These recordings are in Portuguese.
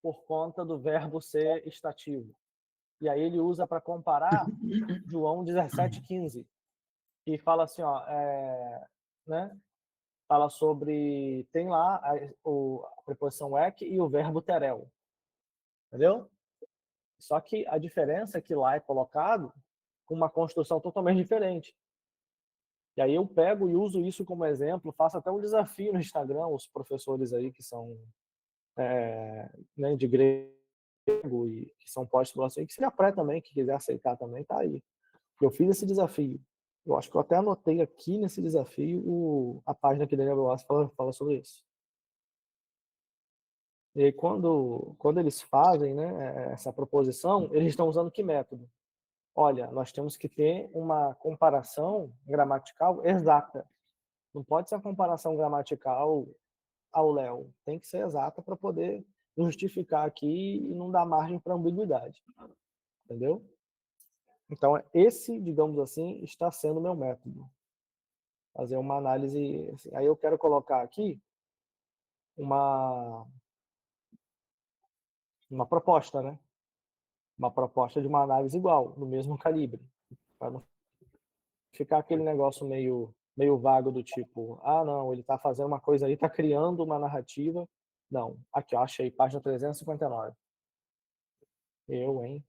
por conta do verbo ser estativo. E aí ele usa para comparar João 17,15, que fala assim, ó, né? Fala sobre, tem lá a preposição ek e o verbo terel, entendeu? Só que a diferença é que lá é colocado com uma construção totalmente diferente. E aí eu pego e uso isso como exemplo, faço até um desafio no Instagram, os professores aí que são né, de grego e que são pós-graduação, e que seja pré também, que quiser aceitar também, tá aí. Eu fiz esse desafio. Eu acho que eu até anotei aqui nesse desafio a página que Daniel Wallace fala sobre isso. E aí, quando eles fazem, né, essa proposição, eles estão usando que método? Olha, nós temos que ter uma comparação gramatical exata. Não pode ser uma comparação gramatical ao léu. Tem que ser exata para poder justificar aqui e não dar margem para ambiguidade. Entendeu? Então, esse, digamos assim, está sendo o meu método. Fazer uma análise. Assim. Aí eu quero colocar aqui uma proposta, né? Uma proposta de uma análise igual, no mesmo calibre. Para não ficar aquele negócio meio vago do tipo, ah, não, ele está fazendo uma coisa aí, está criando uma narrativa. Não. Aqui, ó, achei, página 359. Eu, hein?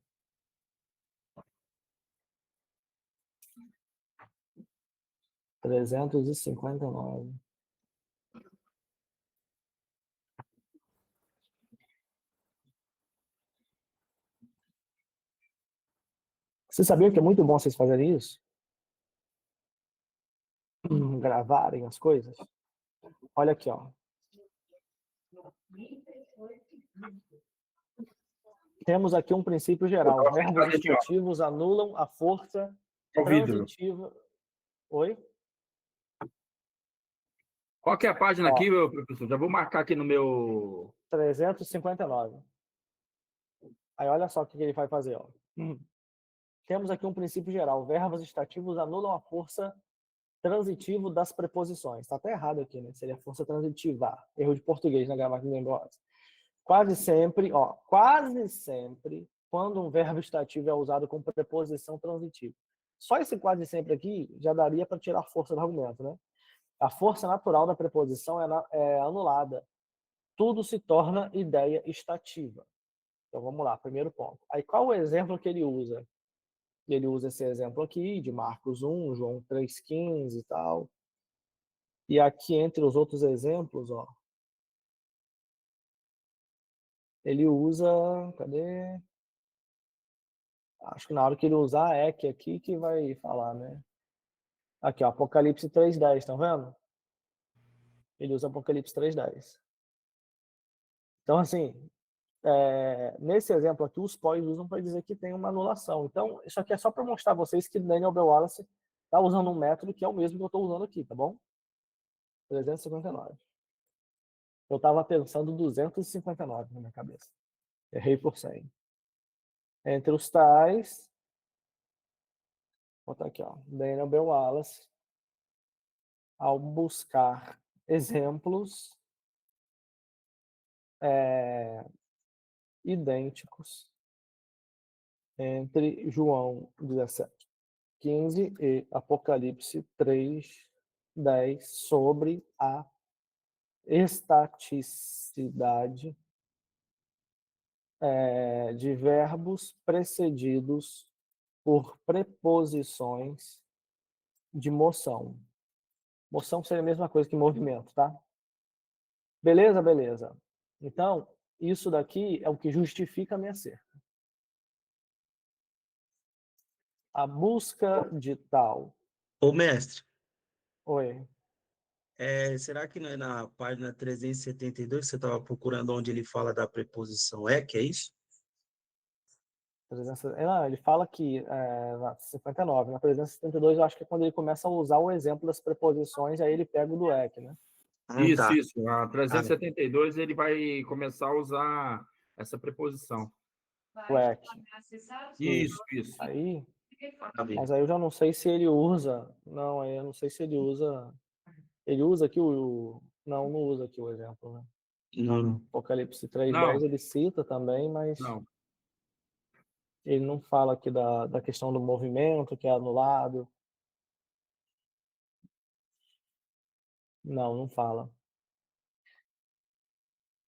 Trezentos e cinquenta e nove. Vocês sabiam que é muito bom vocês fazerem isso? Gravarem as coisas? Olha aqui, ó. Temos aqui um princípio geral. Verbos estativos anulam a força transitiva. Oi? Qual que é a página aqui, meu professor? Já vou marcar aqui no meu... 359. Aí olha só o que ele vai fazer. Ó. Temos aqui um princípio geral. Verbos estativos anulam a força transitiva das preposições. Está até errado aqui, né? Seria força transitiva. Erro de português na gramática do negócio. Quase sempre, quando um verbo estativo é usado com preposição transitiva. Só esse quase sempre aqui já daria para tirar a força do argumento, né? A força natural da preposição é anulada. Tudo se torna ideia estativa. Então vamos lá, primeiro ponto. Aí qual o exemplo que ele usa? Ele usa esse exemplo aqui, de Marcos 1, João 3,15 e tal. E aqui, entre os outros exemplos, ó, ele usa... Cadê? Acho que na hora que ele usar a EC aqui que vai falar, né? Aqui, ó, Apocalipse 3,10, tá vendo? Ele usa Apocalipse 3,10. Então, assim, nesse exemplo aqui, os pós usam para dizer que tem uma anulação. Então, isso aqui é só para mostrar a vocês que Daniel B. Wallace está usando um método que é o mesmo que eu estou usando aqui, tá bom? 359. Eu estava pensando 259 na minha cabeça. Errei por 100. Entre os tais, vou botar aqui, ó, Daniel B. Wallace, ao buscar exemplos idênticos entre João 17,15 e Apocalipse 3,10 sobre a estaticidade de verbos precedidos por preposições de moção. Moção seria a mesma coisa que movimento, tá? Beleza? Beleza. Então, isso daqui é o que justifica a minha cerca. A busca de tal. Ô, mestre. Oi. Será que não é na página 372 que você estava procurando onde ele fala da preposição é, que é isso? Não, ele fala que na 59, na 372 eu acho que é quando ele começa a usar o exemplo das preposições, aí ele pega o do EC, né? Isso, tá. isso. A 372 ele vai começar a usar essa preposição. O EC. Isso, isso. Aí, mas aí eu já não sei se ele usa. Não, aí eu não sei se ele usa. Ele usa aqui o. Não usa aqui o exemplo, né? Não. Apocalipse 3:10 Não. ele cita também, mas Não. ele não fala aqui da questão do movimento que é anulado. Não fala.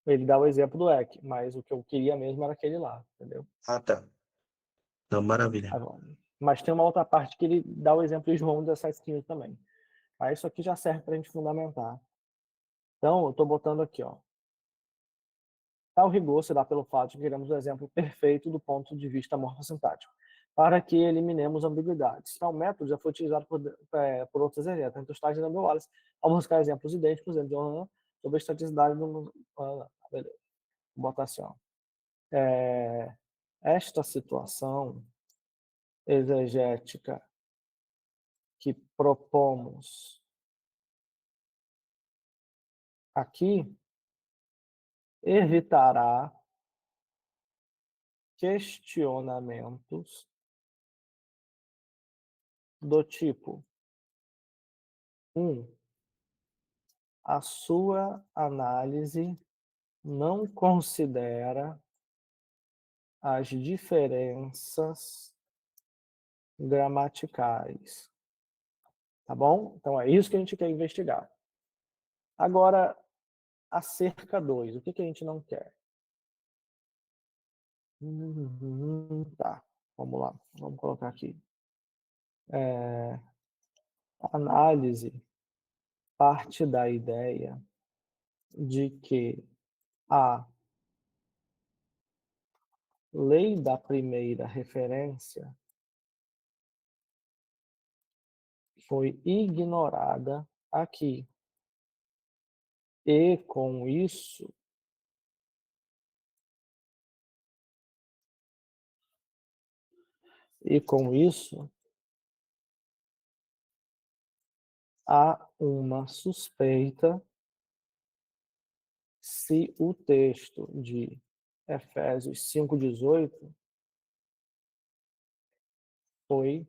Ele dá o exemplo do Eck, mas o que eu queria mesmo era aquele lá, entendeu? Ah, tá. Então, maravilha. Mas tem uma outra parte que ele dá o exemplo de João 17:15 também. Aí isso aqui já serve para a gente fundamentar. Então, eu estou botando aqui, ó. Tal rigor se dá pelo fato de que queremos o exemplo perfeito do ponto de vista morfossintático, para que eliminemos ambiguidades. Tal método já foi utilizado por outros exegetas, entre os tais de Daniel Wallace, ao buscar exemplos idênticos entre sobre a estaticidade do... beleza. Vou botar assim, ó. Esta situação exegética que propomos aqui evitará questionamentos do tipo: 1. A sua análise não considera as diferenças gramaticais. Tá bom? Então é isso que a gente quer investigar. Agora, a cerca 2, o que a gente não quer? Tá, vamos lá, vamos colocar aqui. A análise parte da ideia de que a lei da primeira referência foi ignorada aqui. E com isso, há uma suspeita se o texto de Efésios 5:18 foi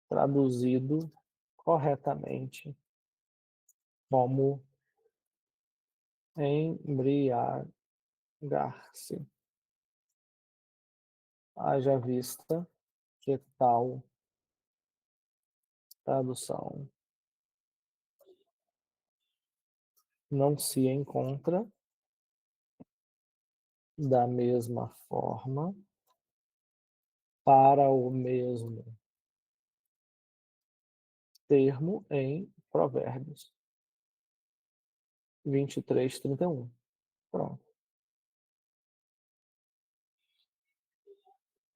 traduzido corretamente como embriagar-se. Haja vista que tal tradução não se encontra da mesma forma para o mesmo termo em Provérbios 23:31. Pronto.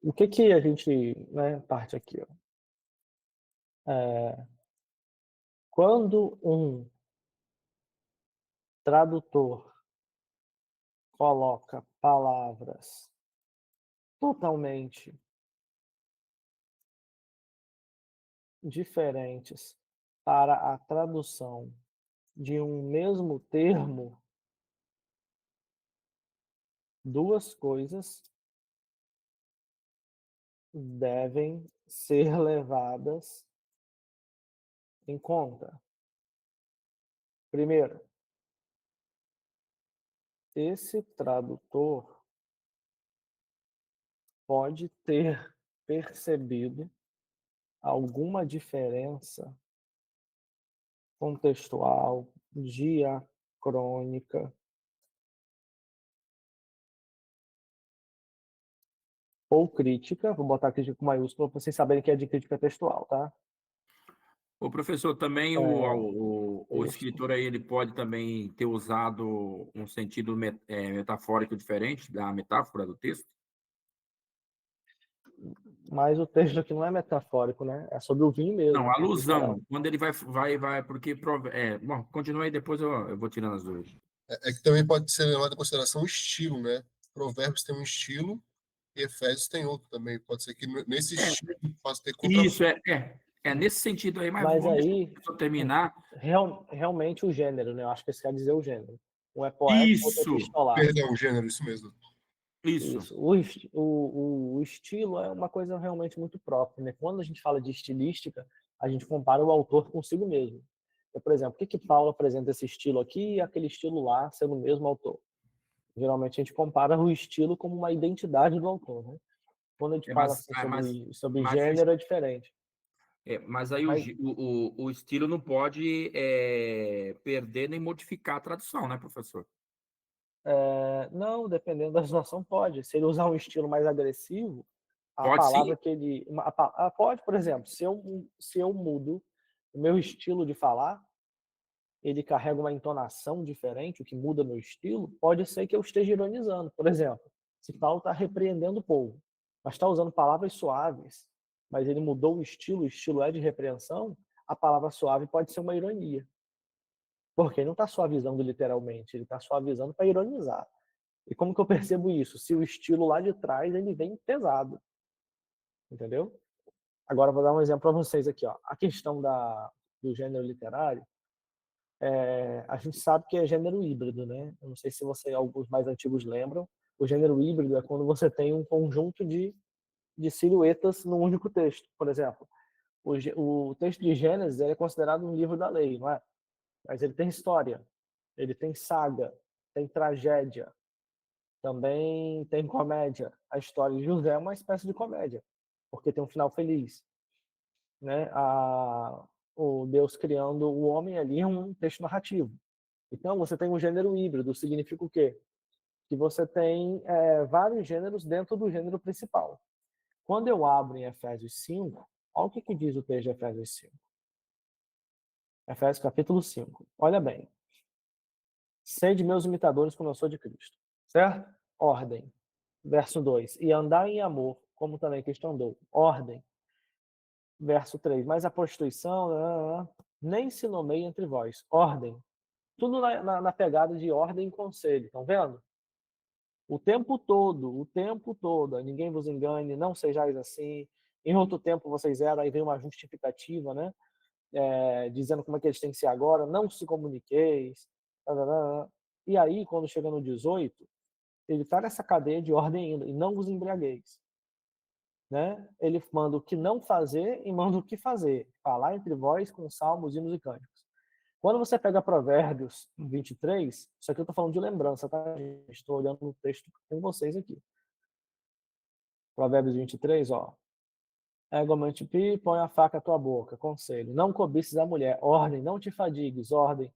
O que a gente, né, parte aqui? Ó? Quando um tradutor coloca palavras totalmente diferentes para a tradução de um mesmo termo, duas coisas devem ser levadas em conta. Primeiro, esse tradutor pode ter percebido alguma diferença contextual, diacrônica ou crítica. Vou botar crítica com maiúscula para vocês saberem que é de crítica textual, tá? O professor, também o escritor aí, ele pode também ter usado um sentido metafórico diferente da metáfora do texto? Mas o texto aqui não é metafórico, né? É sobre o vinho mesmo. Não, alusão. Quando ele vai, porque... bom, continua aí, depois eu vou tirando as dúvidas. É que também pode ser levado em consideração o estilo, né? Provérbios tem um estilo e Efésios tem outro também. Pode ser que nesse estilo possa ter Isso, nesse sentido aí, mas vamos aí, deixar eu terminar. realmente o gênero, né? Eu acho que isso quer dizer o gênero. Um é poético, outro é Isso, epistolar. Perdão, gênero, isso mesmo. Isso. O estilo é uma coisa realmente muito própria, né? Quando a gente fala de estilística, a gente compara o autor consigo mesmo. Por exemplo, por que Paulo apresenta esse estilo aqui e aquele estilo lá, sendo o mesmo autor? Geralmente a gente compara o estilo como uma identidade do autor, né? Quando a gente fala assim sobre mas gênero, é diferente. mas aí Mas, o estilo não pode perder nem modificar a tradução, né, professor? não, dependendo da situação, pode. Se ele usar um estilo mais agressivo, a Pode sim? palavra que ele. Pode, por exemplo, se eu mudo o meu estilo de falar, ele carrega uma entonação diferente, o que muda meu estilo, pode ser que eu esteja ironizando. Por exemplo, se Paulo está repreendendo o povo, mas está usando palavras suaves, mas ele mudou o estilo é de repreensão, a palavra suave pode ser uma ironia. Porque ele não está suavizando literalmente, ele está suavizando para ironizar. E como que eu percebo isso? Se o estilo lá de trás ele vem pesado, entendeu? Agora vou dar um exemplo para vocês aqui, ó. A questão do gênero literário, a gente sabe que é gênero híbrido, né? Eu não sei se alguns mais antigos lembram. O gênero híbrido é quando você tem um conjunto de silhuetas num único texto. Por exemplo, o texto de Gênesis é considerado um livro da lei, não é? Mas ele tem história, ele tem saga, tem tragédia, também tem comédia. A história de José é uma espécie de comédia, porque tem um final feliz, né? O Deus criando o homem ali é um texto narrativo. Então, você tem um gênero híbrido, significa o quê? Que você tem vários gêneros dentro do gênero principal. Quando eu abro em Efésios 5, olha o que diz o texto de Efésios 5. Efésios capítulo 5. Olha bem. Sede meus imitadores como eu sou de Cristo. Certo? Ordem. Verso 2. E andar em amor, como também Cristo andou. Ordem. Verso 3. Mas a prostituição nem se nomeia entre vós. Ordem. Tudo na pegada de ordem e conselho. Estão vendo? O tempo todo. Ninguém vos engane, não sejais assim. Em outro tempo vocês eram, aí vem uma justificativa, né? Dizendo como é que eles têm que ser agora. Não se comuniqueis. E aí, quando chega no 18, ele está nessa cadeia de ordem ainda. E não vos embriagueis. Né? Ele manda o que não fazer e manda o que fazer. Falar entre vós com salmos, hinos e cânticos. Quando você pega Provérbios 23, isso aqui eu estou falando de lembrança, tá? Estou olhando no texto com vocês aqui. Provérbios 23, ó. Igualmente, põe a faca à tua boca, conselho. Não cobices a mulher, ordem, não te fadigues, ordem.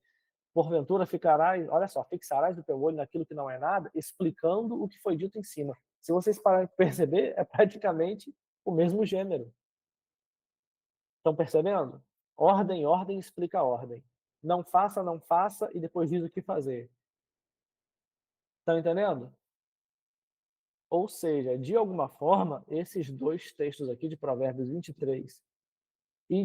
Porventura ficarás, olha só, fixarás o teu olho naquilo que não é nada, explicando o que foi dito em cima. Se vocês pararem de perceber, é praticamente o mesmo gênero. Estão percebendo? Ordem, ordem, explica a ordem. Não faça, não faça, e depois diz o que fazer. Estão entendendo? Ou seja, de alguma forma, esses dois textos aqui de Provérbios 23 e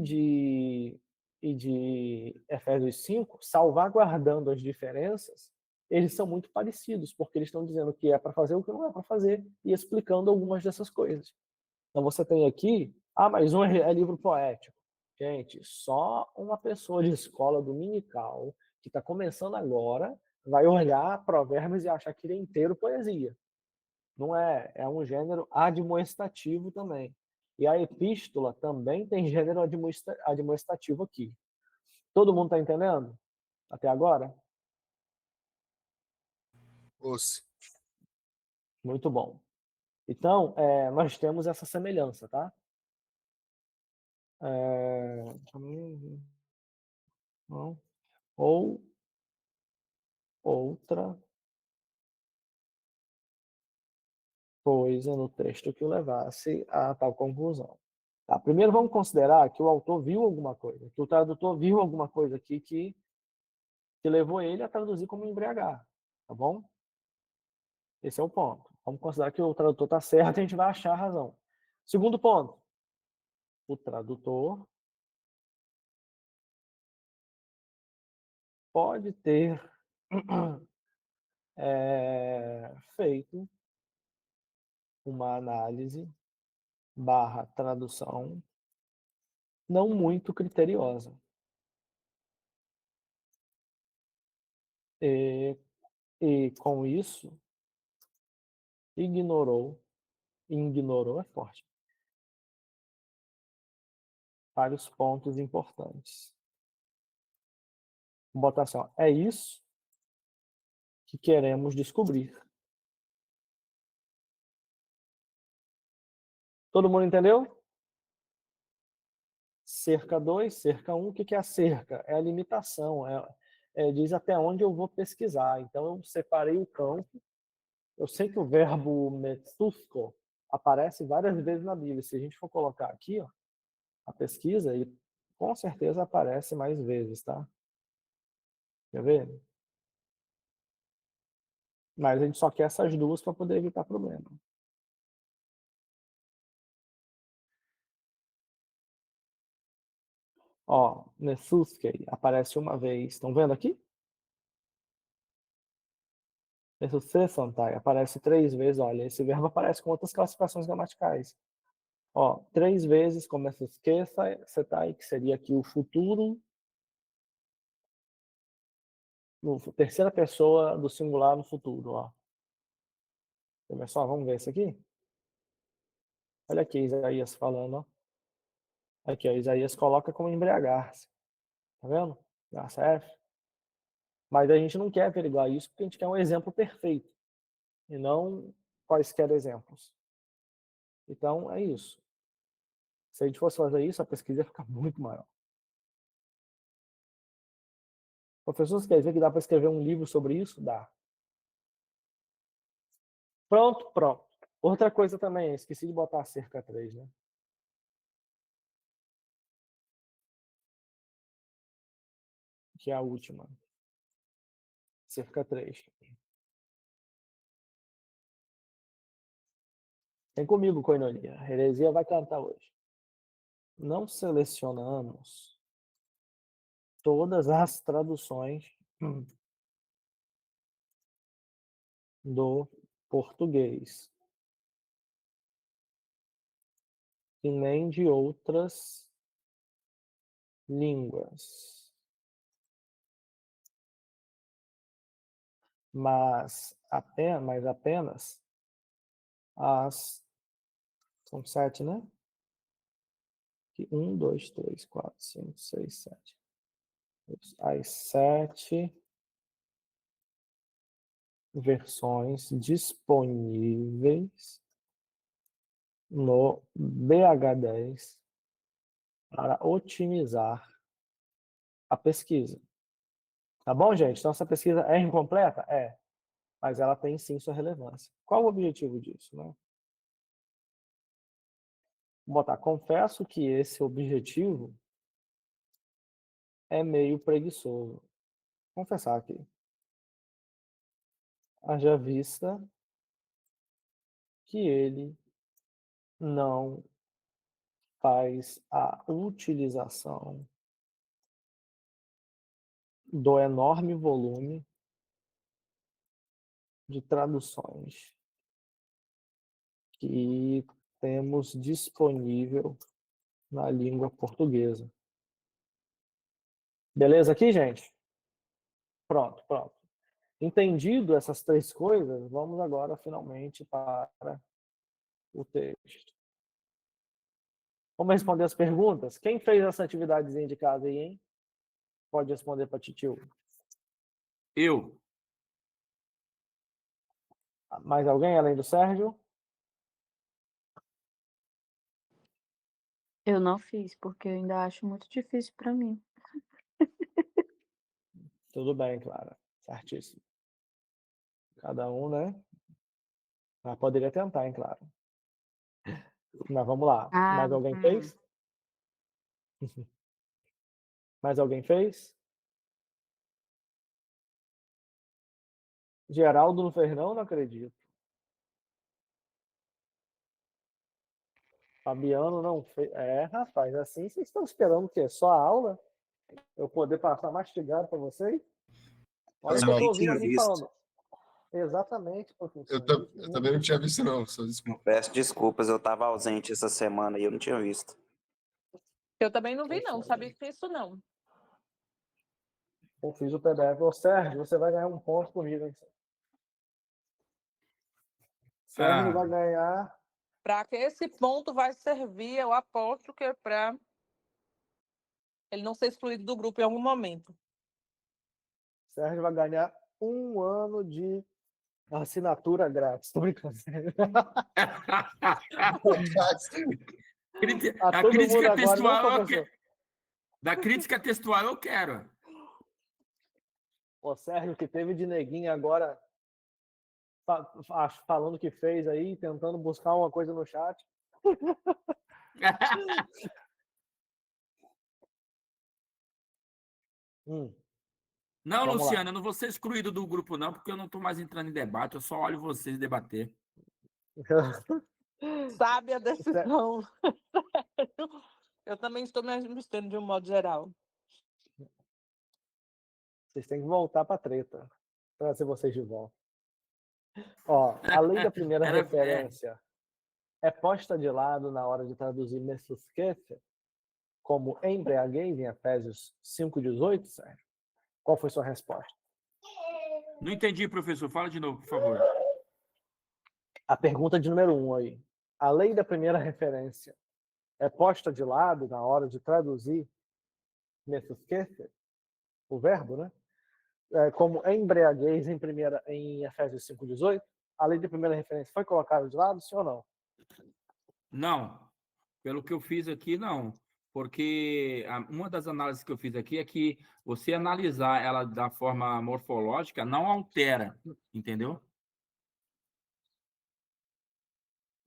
de Efésios 5, salvaguardando as diferenças, eles são muito parecidos, porque eles estão dizendo o que é para fazer e o que não é para fazer, e explicando algumas dessas coisas. Então você tem aqui, mas um é livro poético. Gente, só uma pessoa de escola dominical, que está começando agora, vai olhar Provérbios e achar que ele é inteiro poesia. Não é, é um gênero admoestativo também. E a epístola também tem gênero admoestativo aqui. Todo mundo está entendendo? Até agora? Ouça. Muito bom. Então, nós temos essa semelhança, tá? Ou outra coisa no texto que o levasse a tal conclusão. Tá, primeiro vamos considerar que o autor viu alguma coisa, que o tradutor viu alguma coisa aqui que levou ele a traduzir como embriagar, tá bom? Esse é o ponto. Vamos considerar que o tradutor está certo e a gente vai achar a razão. Segundo ponto, o tradutor pode ter feito uma análise barra tradução não muito criteriosa. E com isso, ignorou é forte, vários pontos importantes. Vou botar assim, ó, é isso que queremos descobrir. Todo mundo entendeu? Cerca 2, cerca 1, o que é a cerca? É a limitação, diz até onde eu vou pesquisar. Então, eu separei o campo. Eu sei que o verbo metsusko aparece várias vezes na Bíblia. Se a gente for colocar aqui, ó, a pesquisa, ele com certeza aparece mais vezes, tá? Quer ver? Mas a gente só quer essas duas para poder evitar problema. Ó, Nesuskei aparece uma vez. Estão vendo aqui? Nesussesantai aparece 3 vezes. Olha, esse verbo aparece com outras classificações gramaticais. Ó, 3 vezes começa setai, que seria aqui o futuro, no terceira pessoa do singular no futuro, ó. Pessoal, vamos ver isso aqui? Olha aqui Isaías falando, ó. Aqui, ó, Isaías coloca como embriagar-se. Tá vendo? Graça F. Mas a gente não quer averiguar isso porque a gente quer um exemplo perfeito. E não quaisquer exemplos. Então, é isso. Se a gente fosse fazer isso, a pesquisa ia ficar muito maior. Professor, você quer dizer que dá para escrever um livro sobre isso? Dá. Pronto, pronto. Outra coisa também, esqueci de botar a cerca 3, né? Que é a última. Cerca 3. Vem comigo, Coinonia. A heresia vai cantar hoje. Não selecionamos todas as traduções do português e nem de outras línguas, mas apenas as, são 7, né? 1, 2, 3, 4, 5, 6, 7. As 7 versões disponíveis no BH10 para otimizar a pesquisa. Tá bom, gente? Então, essa pesquisa é incompleta? É. Mas ela tem sim sua relevância. Qual o objetivo disso, né? Vou botar, confesso que esse objetivo é meio preguiçoso. Vou confessar aqui. Haja vista que ele não faz a utilização do enorme volume de traduções que temos disponível na língua portuguesa. Beleza aqui, gente? Pronto, pronto. Entendido essas 3 coisas, vamos agora finalmente para o texto. Vamos responder as perguntas? Quem fez essa atividadezinha de casa aí, hein? Pode responder para titio. Eu. Mais alguém além do Sérgio? Eu não fiz, porque eu ainda acho muito difícil para mim. Tudo bem, Clara. Certíssimo. Cada um, né? Mas poderia tentar, hein, Clara. Mas vamos lá. Mais alguém fez? Mais alguém fez? Geraldo não fez, não acredito. Fabiano não fez. É, rapaz, assim vocês estão esperando o quê? Só a aula? Eu poder passar mastigado para vocês? Olha Faz que eu mal. estou nem ouvindo tinha alguém visto. falando. Exatamente, professor. Eu também não tinha visto, não. Só desculpa. Peço desculpas, eu estava ausente essa semana e eu não tinha visto. Eu também não vi, não. Sabia disso, não. Eu fiz o PDF. Ô, Sérgio, você vai ganhar um ponto comigo, hein? Sérgio vai ganhar. Para que esse ponto vai servir, eu aposto que é para ele não ser excluído do grupo em algum momento. Sérgio vai ganhar 1 ano de assinatura grátis. Tô brincando. A A todo mundo crítica agora, não, textual, professor? da crítica textual eu quero. O Sérgio, que teve de neguinho agora, falando que fez aí, tentando buscar uma coisa no chat. Não, Vamos lá. Luciano, eu não vou ser excluído do grupo, não, porque eu não estou mais entrando em debate, eu só olho vocês debater. Sabe a decisão. Eu também estou me ajustando de um modo geral. Vocês têm que voltar para a treta. Trazer vocês de volta. Ó, a lei da primeira referência é posta de lado na hora de traduzir Messuskefe como embriaguez em Efésios 5,18, Sérgio? Qual foi sua resposta? Não entendi, professor. Fala de novo, por favor. A pergunta de número 1 aí. A lei da primeira referência é posta de lado na hora de traduzir Messuskefe, o verbo, né? Como embriaguez em Efésios 5,18? A lei da primeira referência foi colocada de lado, sim ou não? Não. Pelo que eu fiz aqui, não. Porque uma das análises que eu fiz aqui é que você analisar ela da forma morfológica não altera, entendeu?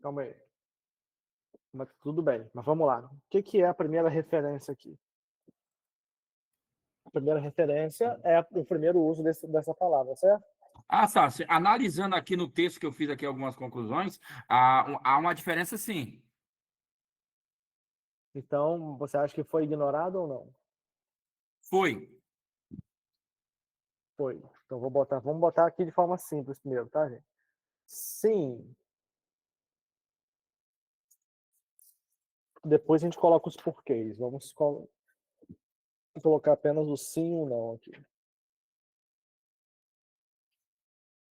Calma aí. Mas tudo bem, mas vamos lá. O que é a primeira referência aqui? A primeira referência é o primeiro uso dessa palavra, certo? Ah, Sassi, analisando aqui no texto que eu fiz aqui algumas conclusões, há uma diferença sim. Então, você acha que foi ignorado ou não? Foi. Foi. Então, vamos botar aqui de forma simples primeiro, tá, gente? Sim. Depois a gente coloca os porquês. Vamos colocar apenas o sim ou não aqui.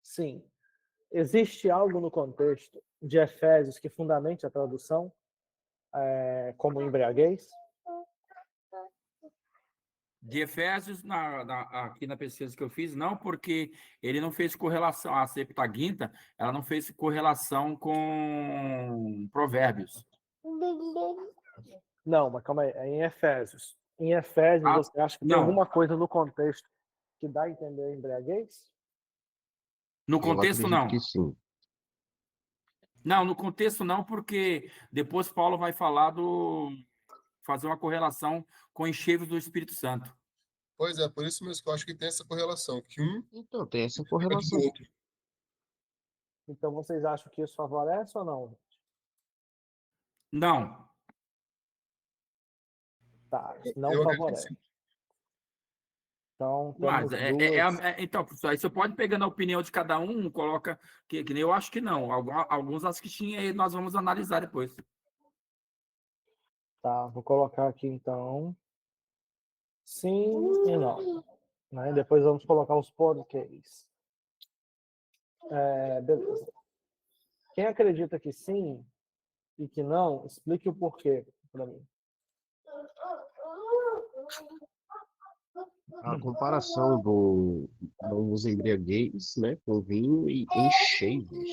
Sim. Existe algo no contexto de Efésios que fundamente a tradução como embriaguez? De Efésios, aqui na pesquisa que eu fiz, não, porque ele não fez correlação, a Septuaginta, ela não fez correlação com Provérbios. Não, mas calma aí, é em Efésios. Em Efésios, você acha que tem alguma coisa no contexto que dá a entender embriaguez? No contexto, não. Que sim. Não, no contexto não, porque depois Paulo vai fazer uma correlação com encheios do Espírito Santo. Pois é, por isso mesmo que eu acho que tem essa correlação, que Então, tem essa correlação. do outro. Então, vocês acham que isso favorece ou não? Não. Tá, não Eu acredito que favorece. sim. Então, Mas temos então, professor, aí você pode pegar a opinião de cada um, coloca que nem eu acho que não. Alguns acho que tinha e nós vamos analisar depois. Tá, vou colocar aqui então. Sim e não. Né? Depois vamos colocar os porquês. Beleza. Quem acredita que sim e que não, explique o porquê para mim. A comparação dos embriaguez, né, com vinho e enchei-vos.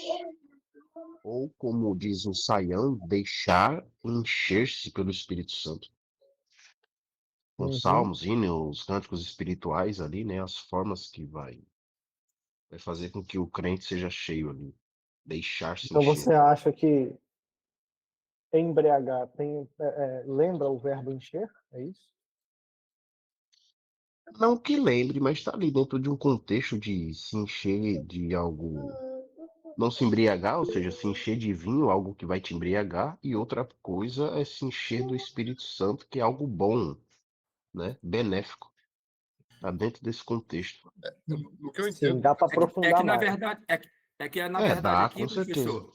Ou, como diz o Saião, deixar encher-se pelo Espírito Santo. Com salmos, hinos, cânticos espirituais ali, né, as formas que vai fazer com que o crente seja cheio ali. Deixar-se Então encher. você acha que embriagar lembra o verbo encher? É isso? Não que lembre, mas está ali dentro de um contexto de se encher de algo. Não se embriagar, ou seja, se encher de vinho, algo que vai te embriagar, e outra coisa é se encher do Espírito Santo, que é algo bom, né? Benéfico. Está dentro desse contexto. No que eu Sim, entendo, dá para aprofundar na mais. verdade, na verdade Dá, aqui, com professor, certeza.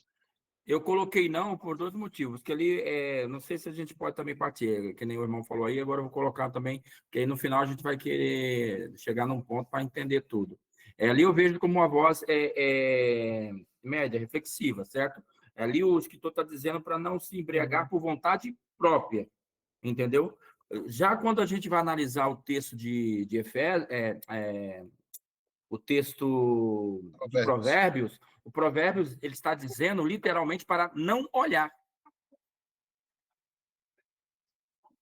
eu coloquei não por 2 motivos, que ali, não sei se a gente pode também partir, que nem o irmão falou aí, agora eu vou colocar também, que aí no final a gente vai querer chegar num ponto para entender tudo. Ali eu vejo como uma voz média, reflexiva, certo? Ali o escritor está dizendo para não se embriagar por vontade própria, entendeu? Já quando a gente vai analisar o texto de Efésios, o texto de Provérbios, o Provérbios ele está dizendo literalmente para não olhar.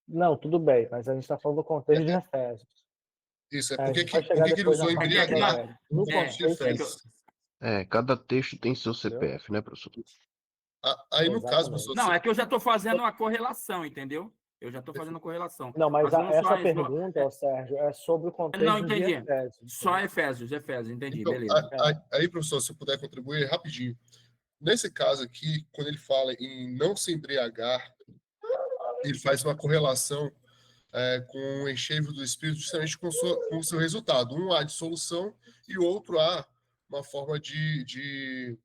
Não, tudo bem, mas a gente está falando do contexto de Efésios. Isso, A por que gente vai que chegar ele depois usou na parte de embriagar Provérbios. No no É, contexto de contexto, Efésios? Cada texto tem seu CPF, né, professor? Aí, no caso, exatamente. professor, não, é que eu já estou fazendo uma correlação, entendeu? Eu já estou fazendo a correlação. Não, mas Fazendo só essa isso. pergunta, ó, Sérgio, é sobre o Não, contexto de entendi. Efésios. Só Efésios, entendi, então, beleza. aí, professor, se eu puder contribuir rapidinho. Nesse caso aqui, quando ele fala em não se embriagar, ele faz uma correlação com o enchevo do Espírito justamente com o seu resultado. Um há dissolução e o outro há uma forma de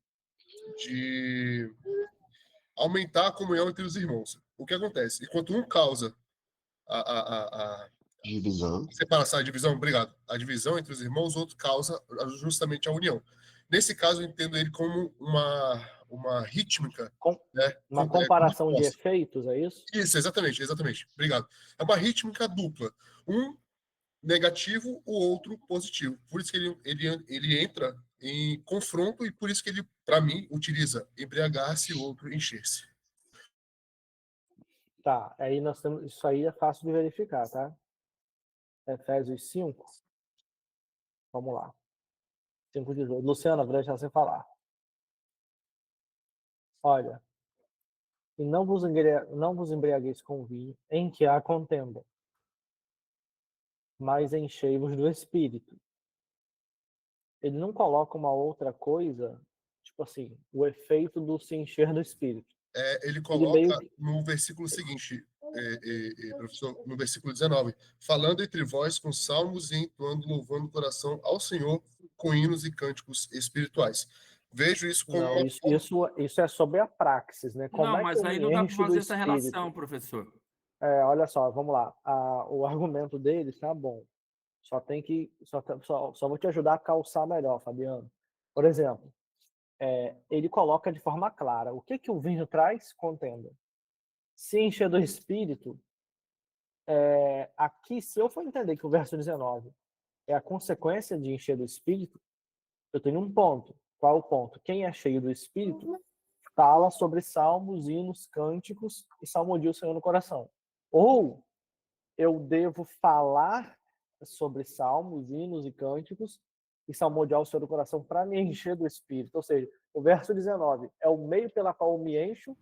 aumentar a comunhão entre os irmãos. O que acontece? Enquanto um causa a Divisão. separação, a divisão, obrigado, a divisão entre os irmãos, o outro causa justamente a união. Nesse caso, eu entendo ele como uma rítmica, né? Uma comparação de composta. efeitos, é isso? Isso, exatamente. Obrigado. É uma rítmica dupla. Um negativo, o outro positivo. Por isso que ele entra em confronto e por isso que ele, para mim, utiliza embriagar-se e o outro encher-se. Tá, aí nós temos. Isso aí é fácil de verificar, tá? Efésios 5. Vamos lá. 5:18. Luciana, vou deixar você falar. Olha. E não vos embriagueis com vinho, em que há contenda, mas enchei-vos do Espírito. Ele não coloca uma outra coisa, tipo assim, o efeito do se encher do Espírito. Ele Ele coloca meio que... no versículo seguinte, professor, no versículo 19, falando entre vós com salmos e entoando, louvando o coração ao Senhor com hinos e cânticos espirituais. Vejo isso como Não, uma isso é sobre a praxis, né? Como Não, é que mas eu aí me não dá para encho do fazer essa Espírito? relação, professor. Olha só, vamos lá. O argumento dele tá bom. Só vou te ajudar a calçar melhor, Fabiano. Por exemplo, ele coloca de forma clara. O que o vinho traz? Contenda. Se encher do Espírito, aqui, se eu for entender que o verso 19 é a consequência de encher do Espírito, eu tenho um ponto. Qual o ponto? Quem é cheio do Espírito fala sobre salmos, hinos, cânticos e salmodia o Senhor no coração. Ou eu devo falar sobre salmos, hinos e cânticos e salmodiar o Senhor do coração para me encher do Espírito. Ou seja, o verso 19 é o meio pela qual eu me encho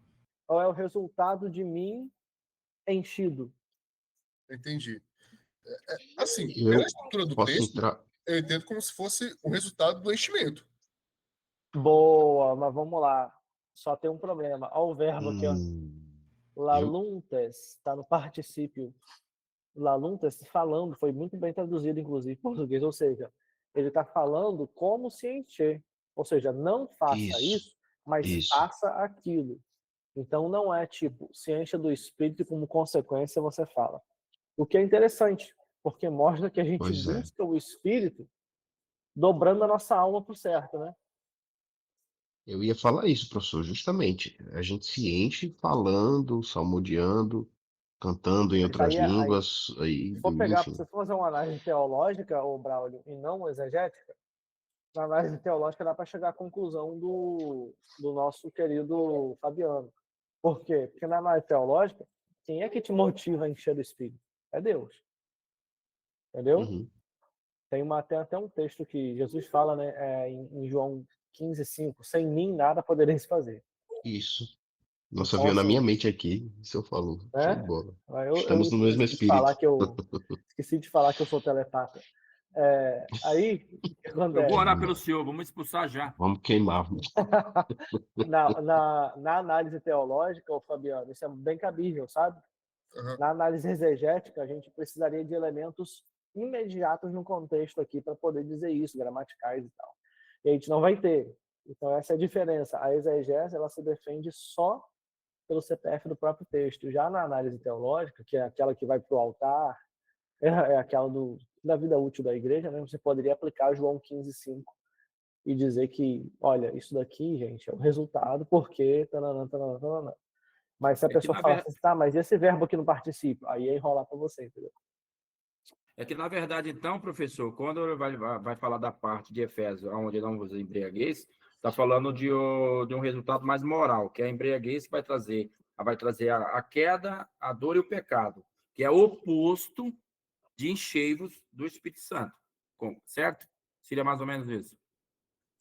ou é o resultado de mim enchido? Entendi. Assim, Eu pela estrutura do posso texto, entrar. eu entendo como se fosse o resultado do enchimento. Boa, mas vamos lá. Só tem um problema. Olha o verbo aqui, ó. Eu Laluntes, está no particípio. Laluntes falando, foi muito bem traduzido, inclusive, em português. Ou seja, ele está falando como se encher. Ou seja, não faça isso, mas Isso. faça aquilo. Então não é tipo, se encha do Espírito e como consequência você fala. O que é interessante, porque mostra que a gente Pois é. busca o Espírito dobrando a nossa alma pro certo, né? Eu ia falar isso, professor, justamente. A gente se enche falando, salmodiando, cantando em Mas outras línguas, se for pegar, se enfim. for fazer uma análise teológica, ô Braulio, e não exegética, na análise teológica dá para chegar à conclusão do nosso querido Fabiano. Por quê? Porque na análise teológica, quem é que te motiva a encher do Espírito? É Deus. Entendeu? Uhum. Tem até um texto que Jesus fala, né, em João 15:5, sem mim nada podereis fazer. Isso. Nossa, Então, veio na assim, minha mente aqui, o senhor falou. Show de né? bola. Eu Estamos no mesmo esqueci de falar espírito. esqueci de falar que eu sou telepata. Aí, o que Eu vou acontece? orar pelo senhor, vamos expulsar já. Vamos queimar. Na análise teológica, ô Fabiano, isso é bem cabível, sabe? Uhum. Na análise exegética, a gente precisaria de elementos imediatos no contexto aqui para poder dizer isso, gramaticais e tal. E a gente não vai ter. Então, essa é a diferença. A exegese, ela se defende só pelo CPF do próprio texto. Já na análise teológica, que é aquela que vai para o altar, é aquela da vida útil da igreja, né? Você poderia aplicar João 15:5 e dizer que, olha, isso daqui, gente, é o resultado, porque... Tananã, tananã, tananã. Mas se a É que, pessoa na fala verdade, assim, tá, mas esse verbo aqui no particípio? Aí ia enrolar para você, entendeu? É que, na verdade, então, professor, quando vai falar da parte de Efésios, onde não vos embriagueis, está falando de um resultado mais moral, que é a embriaguez que vai trazer a queda, a dor e o pecado, que é o oposto de enchei-vos do Espírito Santo, certo? Seria mais ou menos isso.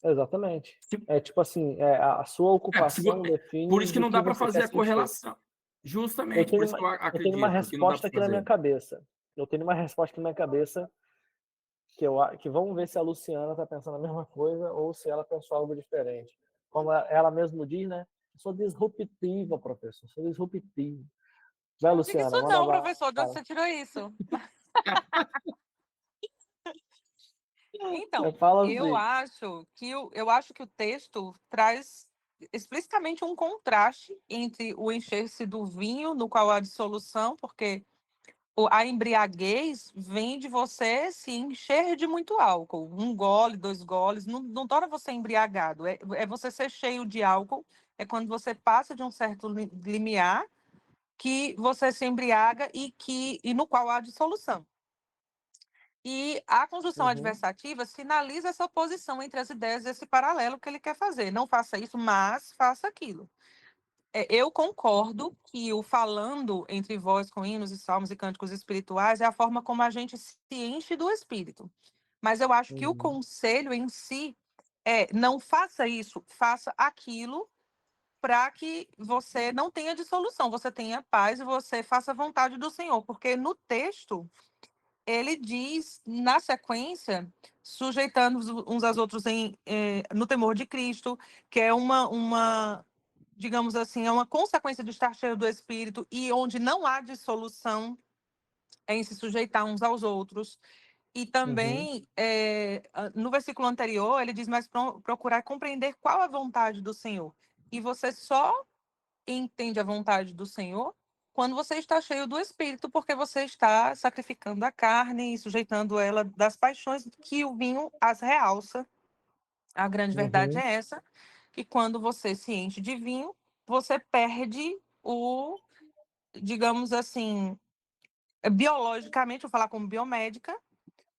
Exatamente. Se- É tipo assim, a sua ocupação Por define isso que do não que dá para você quer fazer a se encher. correlação. Eu Justamente, por tenho isso uma, que eu eu tenho uma acredito que não dá resposta para aqui na minha fazer. cabeça. Eu tenho uma resposta aqui na minha cabeça que vamos ver se a Luciana está pensando a mesma coisa ou se ela pensou algo diferente. Como ela mesmo diz, né? Eu sou disruptiva, professor. Sou disruptiva. Vai, Não diga Luciana, isso manda não, lá. professor. De onde você tirou isso? Então, Fala eu assim. acho que o texto traz explicitamente um contraste entre o encher-se do vinho, no qual há dissolução, porque a embriaguez vem de você se encher de muito álcool. Um gole, 2 goles, não torna você embriagado. É você ser cheio de álcool, é quando você passa de um certo limiar que você se embriaga e no qual há dissolução. E a conjunção adversativa sinaliza essa oposição entre as ideias, esse paralelo que ele quer fazer. Não faça isso, mas faça aquilo. Eu concordo que o falando entre vós com hinos e salmos e cânticos espirituais é a forma como a gente se enche do Espírito. Mas eu acho que o conselho em si não faça isso, faça aquilo para que você não tenha dissolução, você tenha paz e você faça a vontade do Senhor. Porque no texto ele diz, na sequência, sujeitando uns aos outros no temor de Cristo, que é digamos assim, é uma consequência de estar cheio do Espírito e onde não há dissolução em se sujeitar uns aos outros. E também, no versículo anterior, ele diz, mas procurar compreender qual a vontade do Senhor. E você só entende a vontade do Senhor quando você está cheio do Espírito, porque você está sacrificando a carne e sujeitando ela das paixões que o vinho as realça. A grande verdade é essa, que quando você se enche de vinho, você perde digamos assim, biologicamente, vou falar como biomédica,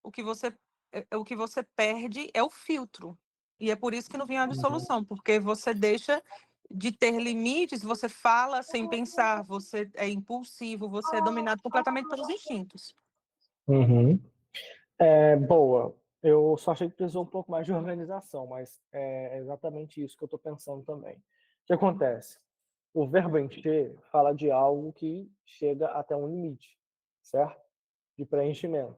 o que você perde é o filtro. E é por isso que não vem a dissolução, porque você deixa de ter limites, você fala sem pensar, você é impulsivo, você é dominado completamente pelos instintos. Boa. Eu só achei que precisou um pouco mais de organização, mas é exatamente isso que eu estou pensando também. O que acontece? O verbo encher fala de algo que chega até um limite, certo? De preenchimento.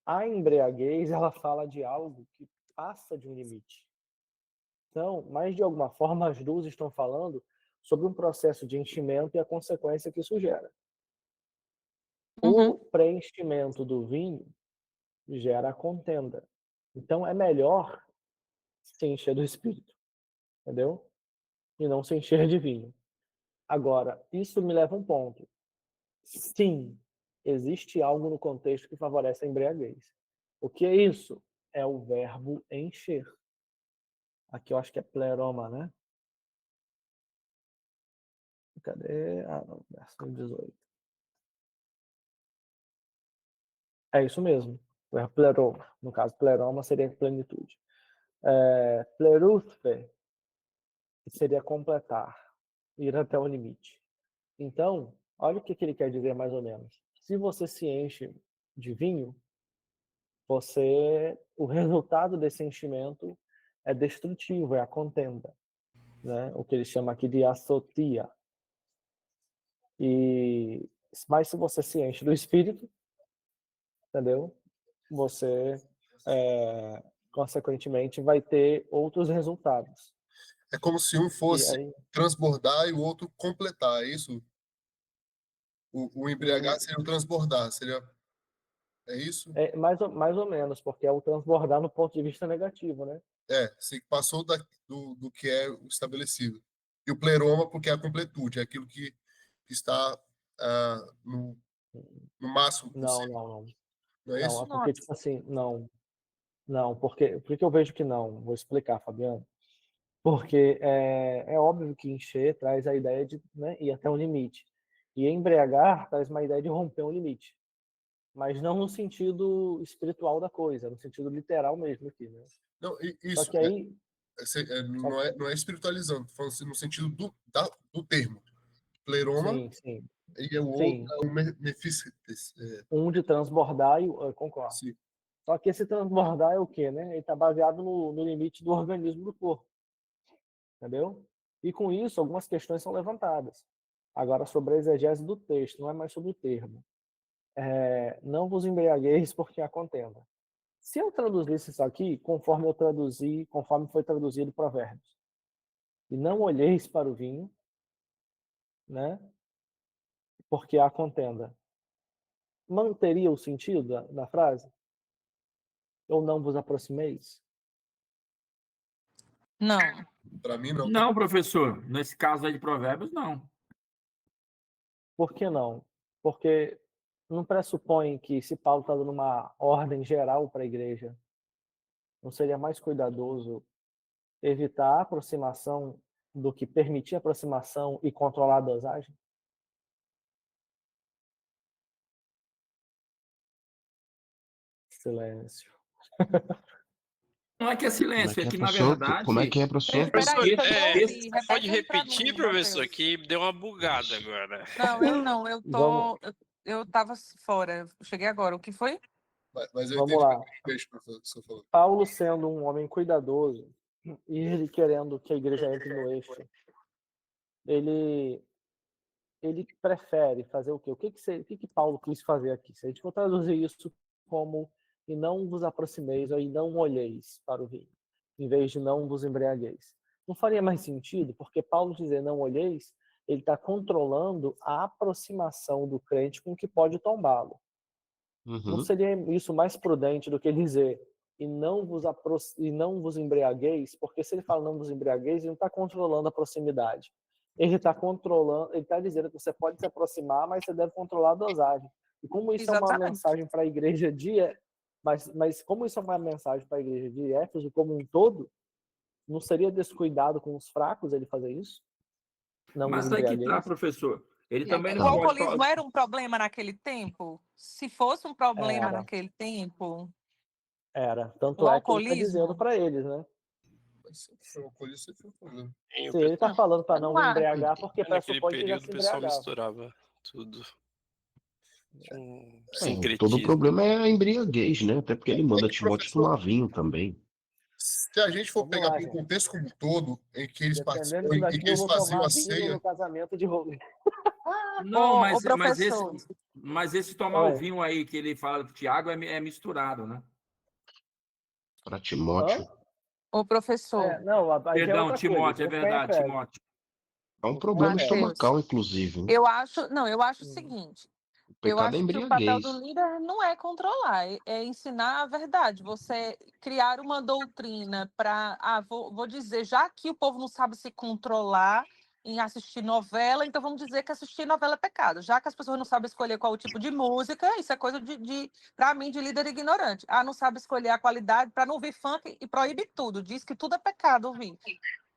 A embriaguez, ela fala de algo que passa de um limite. Então, mas de alguma forma, as duas estão falando sobre um processo de enchimento e a consequência que isso gera. O preenchimento do vinho gera a contenda. Então, é melhor se encher do Espírito, entendeu? E não se encher de vinho. Agora, isso me leva a um ponto. Sim, existe algo no contexto que favorece a embriaguez. O que é isso? É o verbo encher. Aqui eu acho que é pleroma, né? Cadê? Ah, não, verso 18. É isso mesmo. O verbo pleroma. No caso, pleroma seria plenitude. Pleruthe seria completar, ir até o limite. Então, olha o que ele quer dizer mais ou menos. Se você se enche de vinho, o resultado desse enchimento é destrutivo, é a contenda, né? O que ele chama aqui de assotia. Mas se você se enche do Espírito, entendeu? Você, consequentemente, vai ter outros resultados. É como se um fosse transbordar e o outro completar, é isso? O embriagar seria o transbordar, é isso? Mais ou menos, porque é o transbordar no ponto de vista negativo, né? Se passou do que é o estabelecido. E o pleroma, porque é a completude, é aquilo que está no máximo possível. Não é Não, isso? é porque, tipo assim, não, porque por que eu vejo que não? Vou explicar, Fabiano. Porque é óbvio que encher traz a ideia de, né, ir até um limite. E embriagar traz uma ideia de romper um limite. mas não no sentido espiritual da coisa, no sentido literal mesmo aqui, né? Não, Só isso que aí, não é espiritualizando, tô falando assim, no sentido do termo. Pleroma sim, e o outro sim, é o Mefistes. um de transbordar, eu concordo. Sim. Só que esse transbordar é o quê, né? Ele está baseado no limite do organismo do corpo, entendeu? E com isso, algumas questões são levantadas. Agora, sobre a exegese do texto, não é mais sobre o termo. Não vos embriagueis porque há contenda. Se eu traduzisse isso aqui, conforme foi traduzido Provérbios, e não olheis para o vinho, né? Porque há contenda. Manteria o sentido da frase? Ou não vos aproximeis? Não. Para mim, não. Não, professor. Nesse caso aí de Provérbios, não. Por que não? Porque não pressupõe que se Paulo está dando uma ordem geral para a igreja, não seria mais cuidadoso evitar a aproximação do que permitir a aproximação e controlar a dosagem? Silêncio. Não é que é Como é silêncio, é que é, que, na professor? Como é verdade, que é, professor? Peraí, que eu não esse ouvi. Pode Repete aí pra repetir, mim, professor, Matheus. que deu uma bugada agora. Não, Vamos, eu tava fora. Eu cheguei agora. O que foi? Mas eu vamos entendi lá. bem, professor, que você falou. Paulo sendo um homem cuidadoso e ele querendo que a igreja entre no eixo, ele prefere fazer o quê? O que Paulo quis fazer aqui? Se a gente for traduzir isso como e não vos aproximeis ou e não olheis para o vinho, em vez de não vos embriagueis. Não faria mais sentido, porque Paulo dizer não olheis, ele está controlando a aproximação do crente com o que pode tombá-lo. Não Uhum. seria isso mais prudente do que dizer e não vos embriagueis? Porque se ele fala não vos embriagueis, ele não está controlando a proximidade. Ele está controlando, ele está dizendo que você pode se aproximar, mas você deve controlar a dosagem. E como isso é uma Exatamente. mensagem para a igreja mas como isso é uma mensagem para a igreja de Éfeso como um todo, não seria descuidado com os fracos ele fazer isso? Não vos mas aí que tá, embriagueis? professor. Ele também O não pode. alcoolismo era um problema naquele tempo? Se fosse um problema Era. naquele tempo, Era. o Tanto é que ele está dizendo alcoolismo, para eles, né? Mas sempre foi uma coisa, sempre foi um problema. Se ele está falando para eu não não acho. embriagar, porque Naquele pressupõe que já período se o pessoal embriagava. misturava tudo. Um Todo sincretismo. problema é a embriaguez, né? Até porque ele manda Timóteo Professor, tomar vinho também. se a gente for Vamos pegar lá, pelo gente. contexto como um todo, em que eles Dependendo participam, disso em daqui, que eu eles vou faziam tomar a vinho ceia, no casamento de Rubem. Não, Ô, professor, mas esse tomar o Oi. vinho aí que ele fala do Tiago é misturado, né? Para Hã? Timóteo. ô professor, Não, aí já é Perdão, outra coisa. Timóteo, é Vou ficar em verdade, Efésios. Timóteo. É um Vou ficar em problema Efésios. estomacal, inclusive. Hein? eu acho o Hum. seguinte, O eu pecado é acho que o papel do embriaguez. líder não é controlar, é ensinar a verdade. Você criar uma doutrina para, vou dizer, já que o povo não sabe se controlar em assistir novela, então vamos dizer que assistir novela é pecado. Já que as pessoas não sabem escolher qual o tipo de música, isso é coisa para mim, de líder ignorante. Ah, não sabe escolher a qualidade para não ouvir funk e proíbe tudo. Diz que tudo é pecado ouvir.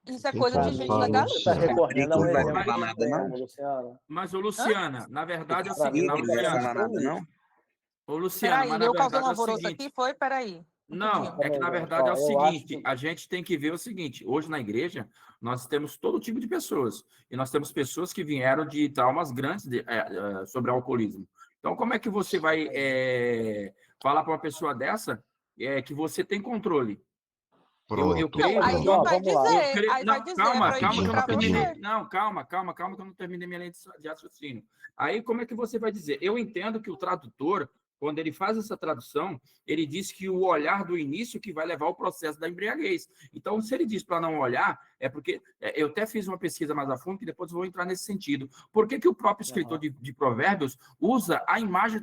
Isso é coisa de Concordo, gente Para mim, você está Luciano. legalista. recorrendo a um Não vai exemplo falar nada, não? extremo, Luciano. Mas, ô Hã? Luciana, na verdade é o Para mim seguinte, não vai Extremista falar nada, não? ô Luciana, Peraí, mas na eu causei um verdade é o alvoroço aqui, seguinte, foi? Peraí, não, rapidinho. é que na Também, gente. verdade é o Eu acho seguinte, que a gente tem que ver o seguinte, hoje na igreja nós temos todo tipo de pessoas, e nós temos pessoas que vieram de traumas grandes sobre alcoolismo. Então, como é que você vai falar para uma pessoa dessa que você tem controle? Eu Pronto, creio, Aí ó, vai vamos lá. dizer, não, é calma proibido que eu não para terminei. você. Não, calma que eu não terminei minha linha de raciocínio. Aí como é que você vai dizer? Eu entendo que o tradutor, quando ele faz essa tradução, ele diz que o olhar do início que vai levar ao processo da embriaguez. Então, se ele diz para não olhar, é porque eu até fiz uma pesquisa mais a fundo que depois vou entrar nesse sentido. Por que o próprio escritor de Provérbios usa a imagem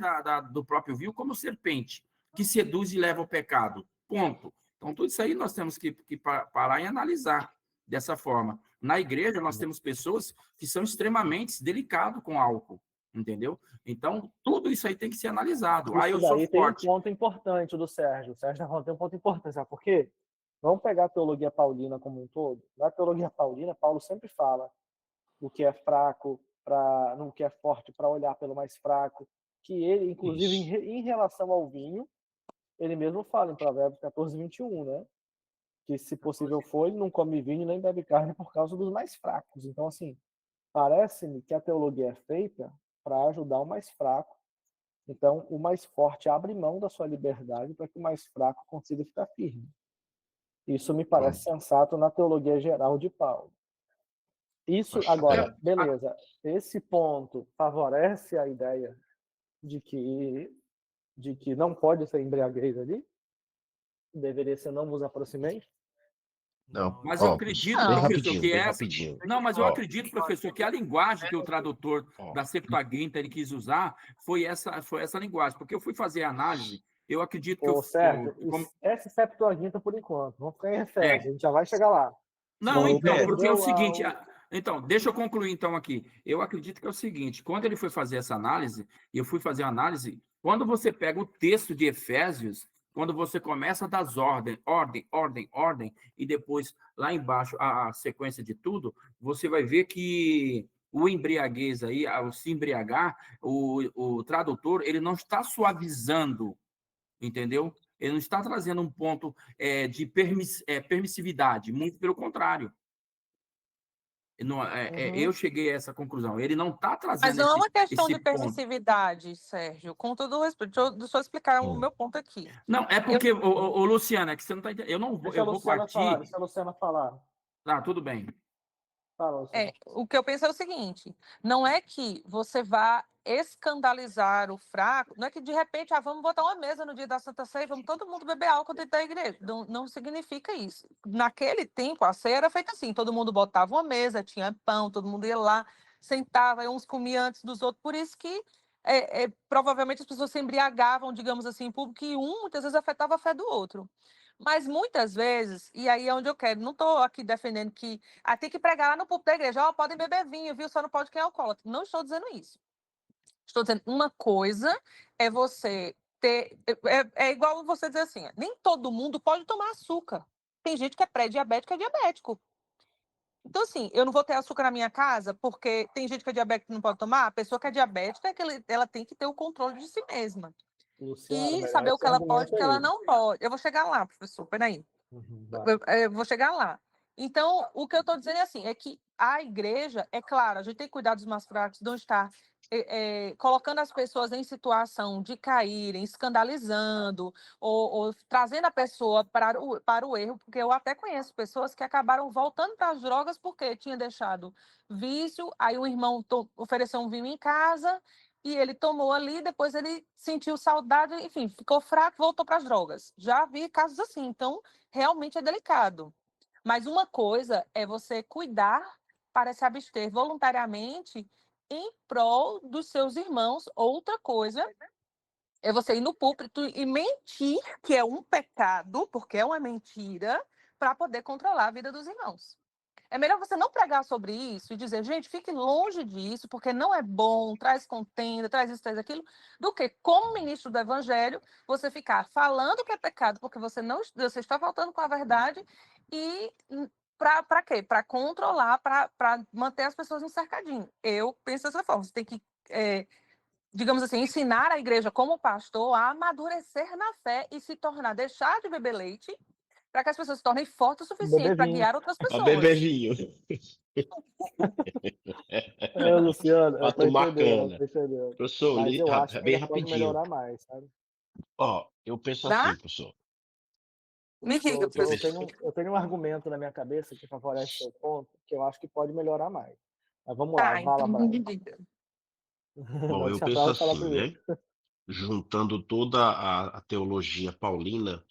do próprio vinho como serpente, que seduz e leva ao pecado? Ponto. Então, tudo isso aí nós temos que parar e analisar dessa forma. Na igreja, nós temos pessoas que são extremamente delicadas com álcool, entendeu? Então, tudo isso aí tem que ser analisado. Ah, eu Isso sou daí tem um forte. ponto importante do Sérgio. O Sérgio está falando tem um ponto importante, sabe por quê? Vamos pegar a teologia paulina como um todo. Na teologia paulina, Paulo sempre fala o que é fraco, no que é forte para olhar pelo mais fraco, que ele, inclusive, Isso. em relação ao vinho, ele mesmo fala em Provérbios 14:21, né? Que se possível for, ele não come vinho nem bebe carne por causa dos mais fracos. Então, assim, parece-me que a teologia é feita para ajudar o mais fraco. Então, o mais forte abre mão da sua liberdade para que o mais fraco consiga ficar firme. Isso me parece Pronto. sensato na teologia geral de Paulo. Isso, Acho agora, que beleza. Esse ponto favorece a ideia de que não pode ser embriaguez ali? Deveria ser não vos aproximeis? não. Mas eu Ó, acredito, bem Não. professor, rapidinho, que bem essa. rapidinho. Não, mas eu Ó, acredito, professor, que a linguagem que o tradutor ó. da Septuaginta ele quis usar foi essa linguagem, porque eu fui fazer a análise, eu acredito que Ô, Sérgio, como, essa é Septuaginta por enquanto. Vamos ficar em Efésios, a é, gente já vai chegar lá. não, Ô, então, Beto, porque é o Entendeu? seguinte, então, deixa eu concluir então aqui. Eu acredito que é o seguinte, quando ele foi fazer essa análise, e eu fui fazer a análise, quando você pega o texto de Efésios, quando você começa das ordem, e depois lá embaixo a sequência de tudo, você vai ver que o embriaguez aí, o se embriagar, o tradutor, ele não está suavizando, entendeu? Ele não está trazendo um ponto de permissividade, muito pelo contrário. Não, eu Uhum. cheguei a essa conclusão. Ele não está Mas trazendo não é uma questão esse de ponto. permissividade, Sérgio. Com todo o respeito, deixa eu explicar o Hum. meu ponto aqui. Não, é Eu, porque, Luciana, é que você não está entendendo. Eu não vou, Deixa a eu vou Luciana falar, partir. deixa a Luciana falar. Tá, tudo bem. Fala, Luciana. o que eu penso é o seguinte: não é que você vá escandalizar o fraco, não é que de repente, vamos botar uma mesa no dia da Santa Ceia, vamos todo mundo beber álcool dentro da igreja. Não, não significa isso. Naquele tempo, a ceia era feita assim: todo mundo botava uma mesa, tinha pão, todo mundo ia lá, sentava, e uns comiam antes dos outros. Por isso que provavelmente as pessoas se embriagavam, digamos assim, em público, e muitas vezes afetava a fé do outro. Mas muitas vezes, e aí é onde eu quero, não estou aqui defendendo que tem que pregar lá no púlpito da igreja, podem beber vinho, viu? Só não pode quem é alcoólatra. Não estou dizendo isso. Estou dizendo uma coisa é você ter. É igual você dizer assim: nem todo mundo pode tomar açúcar. Tem gente que é pré-diabético, é diabético. Então, assim, eu não vou ter açúcar na minha casa porque tem gente que é diabético e não pode tomar. A pessoa que é diabética, ela tem que ter o controle de si mesma. Luciana, E melhor saber o esse que ela pode e argumento o que ela aí. não pode. Eu vou chegar lá, professor, peraí. Vai. Eu vou chegar lá. Então, o que eu estou dizendo é assim, é que a igreja, é claro, a gente tem que cuidar dos mais fracos, não estar colocando as pessoas em situação de caírem, escandalizando, ou trazendo a pessoa para o erro, porque eu até conheço pessoas que acabaram voltando para as drogas porque tinha deixado vício, aí o irmão ofereceu um vinho em casa, e ele tomou ali, depois ele sentiu saudade, enfim, ficou fraco, voltou para as drogas. Já vi casos assim, então realmente é delicado. Mas uma coisa é você cuidar para se abster voluntariamente em prol dos seus irmãos. Outra coisa é você ir no púlpito e mentir, que é um pecado, porque é uma mentira, para poder controlar a vida dos irmãos. É melhor você não pregar sobre isso e dizer, gente, fique longe disso, porque não é bom, traz contenda, traz isso, traz aquilo, do que, como ministro do evangelho, você ficar falando que é pecado, porque você está faltando com a verdade, e para quê? Para controlar, para manter as pessoas no cercadinho. Eu penso dessa forma, você tem que, digamos assim, ensinar a igreja como pastor a amadurecer na fé e se tornar, deixar de beber leite, para que as pessoas se tornem fortes o suficiente Beber para vinho. guiar outras Pra beber pessoas. vinho. Luciano, Pra tomar eu cana. tô entendendo. Professor, Mas eu acho que bem ainda pode rapidinho. melhorar mais, sabe? Ó, eu penso Tá? assim, professor. Me diga, professor. Eu tenho um argumento na minha cabeça que favorece seu ponto, que eu acho que pode melhorar mais. Mas vamos lá, Tá, vala então mais. me diga. Bom, eu Deixa a penso Flávia falar assim, primeiro. né? Juntando toda a teologia paulina,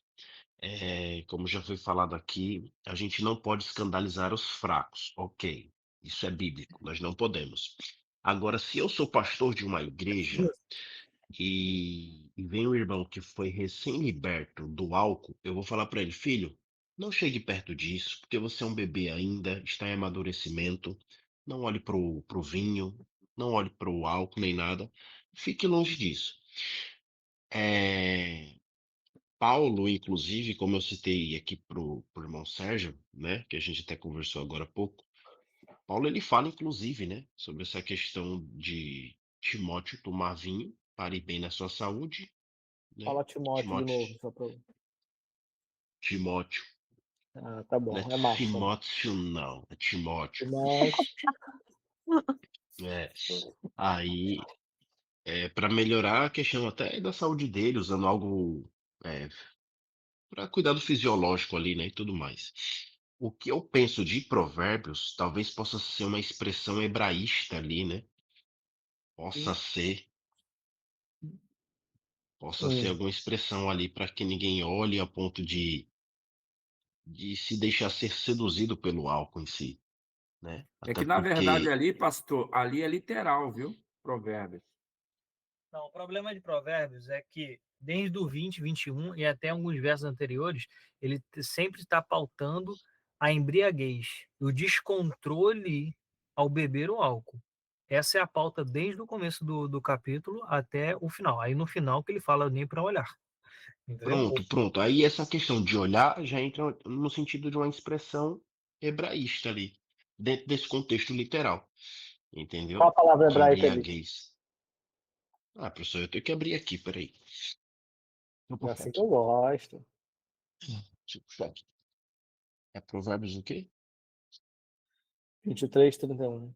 como já foi falado aqui, a gente não pode escandalizar os fracos. Ok, isso é bíblico, nós não podemos. Agora, se eu sou pastor de uma igreja e vem um irmão que foi recém-liberto do álcool, eu vou falar para ele, filho, não chegue perto disso, porque você é um bebê ainda, está em amadurecimento, não olhe pro vinho, não olhe pro álcool nem nada, fique longe disso. É, Paulo, inclusive, como eu citei aqui pro irmão Sérgio, né, que a gente até conversou agora há pouco, Paulo ele fala, inclusive, né, sobre essa questão de Timóteo tomar vinho pare bem na sua saúde, né? Fala Timóteo de Timóteo, novo, só pra eu... Timóteo, Ah, tá não é bom, é macho. Timóteo, não, é Timóteo. Timóteo. É. Aí, para melhorar a questão até da saúde dele, usando algo para cuidado fisiológico ali, né, e tudo mais. O que eu penso de provérbios talvez possa ser uma expressão hebraísta ali, né? Possa ser, possa ser Hum. alguma expressão ali para que ninguém olhe a ponto de se deixar ser seduzido pelo álcool em si, né? É Até que, na verdade, porque, ali, pastor, ali é literal, viu? Provérbios. Não, o problema de Provérbios é que desde o 20, 21 e até alguns versos anteriores, ele sempre está pautando a embriaguez, o descontrole ao beber o álcool. Essa é a pauta desde o começo do capítulo até o final. Aí no final que ele fala nem para olhar. Entendeu? pronto. Aí essa questão de olhar já entra no sentido de uma expressão hebraísta ali, dentro desse contexto literal, Qual a entendeu? palavra De hebraica ali? embriaguez. Ah, professor, eu tenho que abrir aqui, peraí. Deixa eu É puxar assim que aqui. eu gosto. Deixa eu puxar aqui. É Provérbios o quê? 23, 31.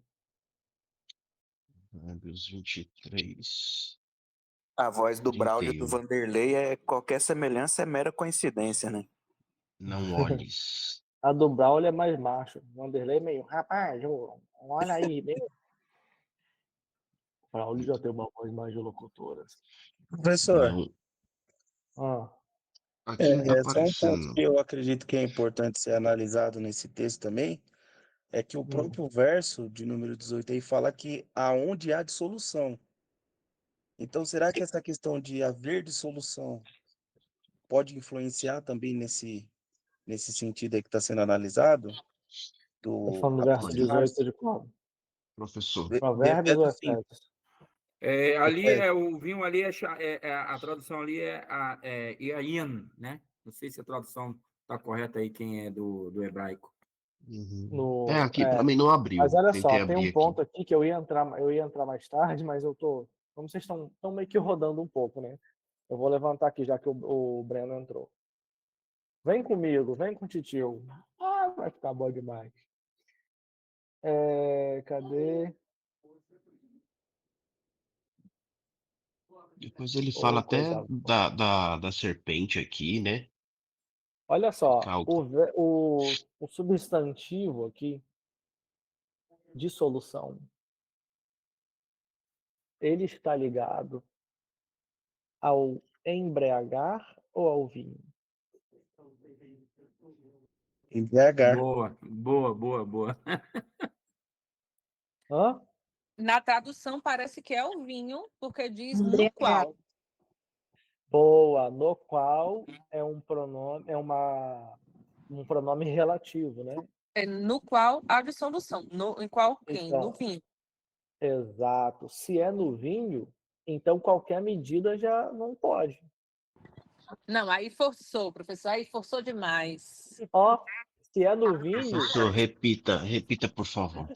Provérbios 23, A voz do Braulio e do 31. Vanderlei é qualquer semelhança é mera coincidência, né? Não olhes. A do Braulio é mais macho. O Vanderlei é meio, rapaz, olha aí. Bem... O Braulio já tem uma voz mais de locutora. Assim. Professor, Não. Ah, Aqui não tá só um ponto aparecendo. que eu acredito que é importante ser analisado nesse texto também, é que o próprio verso de número 18 aí fala que aonde há dissolução. Então, será que essa questão de haver dissolução pode influenciar também nesse sentido aí que está sendo analisado? tá falando do A verso Olha, 18 aproximar-se de qual? professor, de Provérbios ou Efésios 5. Efésios? Ali Efésios. o vinho ali a tradução ali é Iain, né? Não sei se a tradução está correta aí, quem é do hebraico. aqui para mim não Mas abriu. olha Tentei só, tem abrir um aqui. ponto aqui que eu ia entrar mais tarde, mas eu tô. Como vocês estão meio que rodando um pouco, né? Eu vou levantar aqui, já que o Breno entrou. Vem comigo, vem com o titio. Ah, vai ficar bom demais. Cadê? Depois ele fala Ô, até coisa boa. da serpente aqui, né? Olha só, Algo. o substantivo aqui, dissolução, ele está ligado ao embriagar ou ao vinho? Embriagar. Boa, boa, boa, boa. Hã? Na tradução parece que é o vinho, porque diz no Embriagar. qual. Boa, no qual é um pronome, um pronome relativo, né? É no qual há dissolução. Em qual quem? No Então, vinho. exato. Se é no vinho, então qualquer medida já não pode. Não, aí forçou, professor, aí forçou demais. Ó, se é no vinho, Professor, repita, por favor.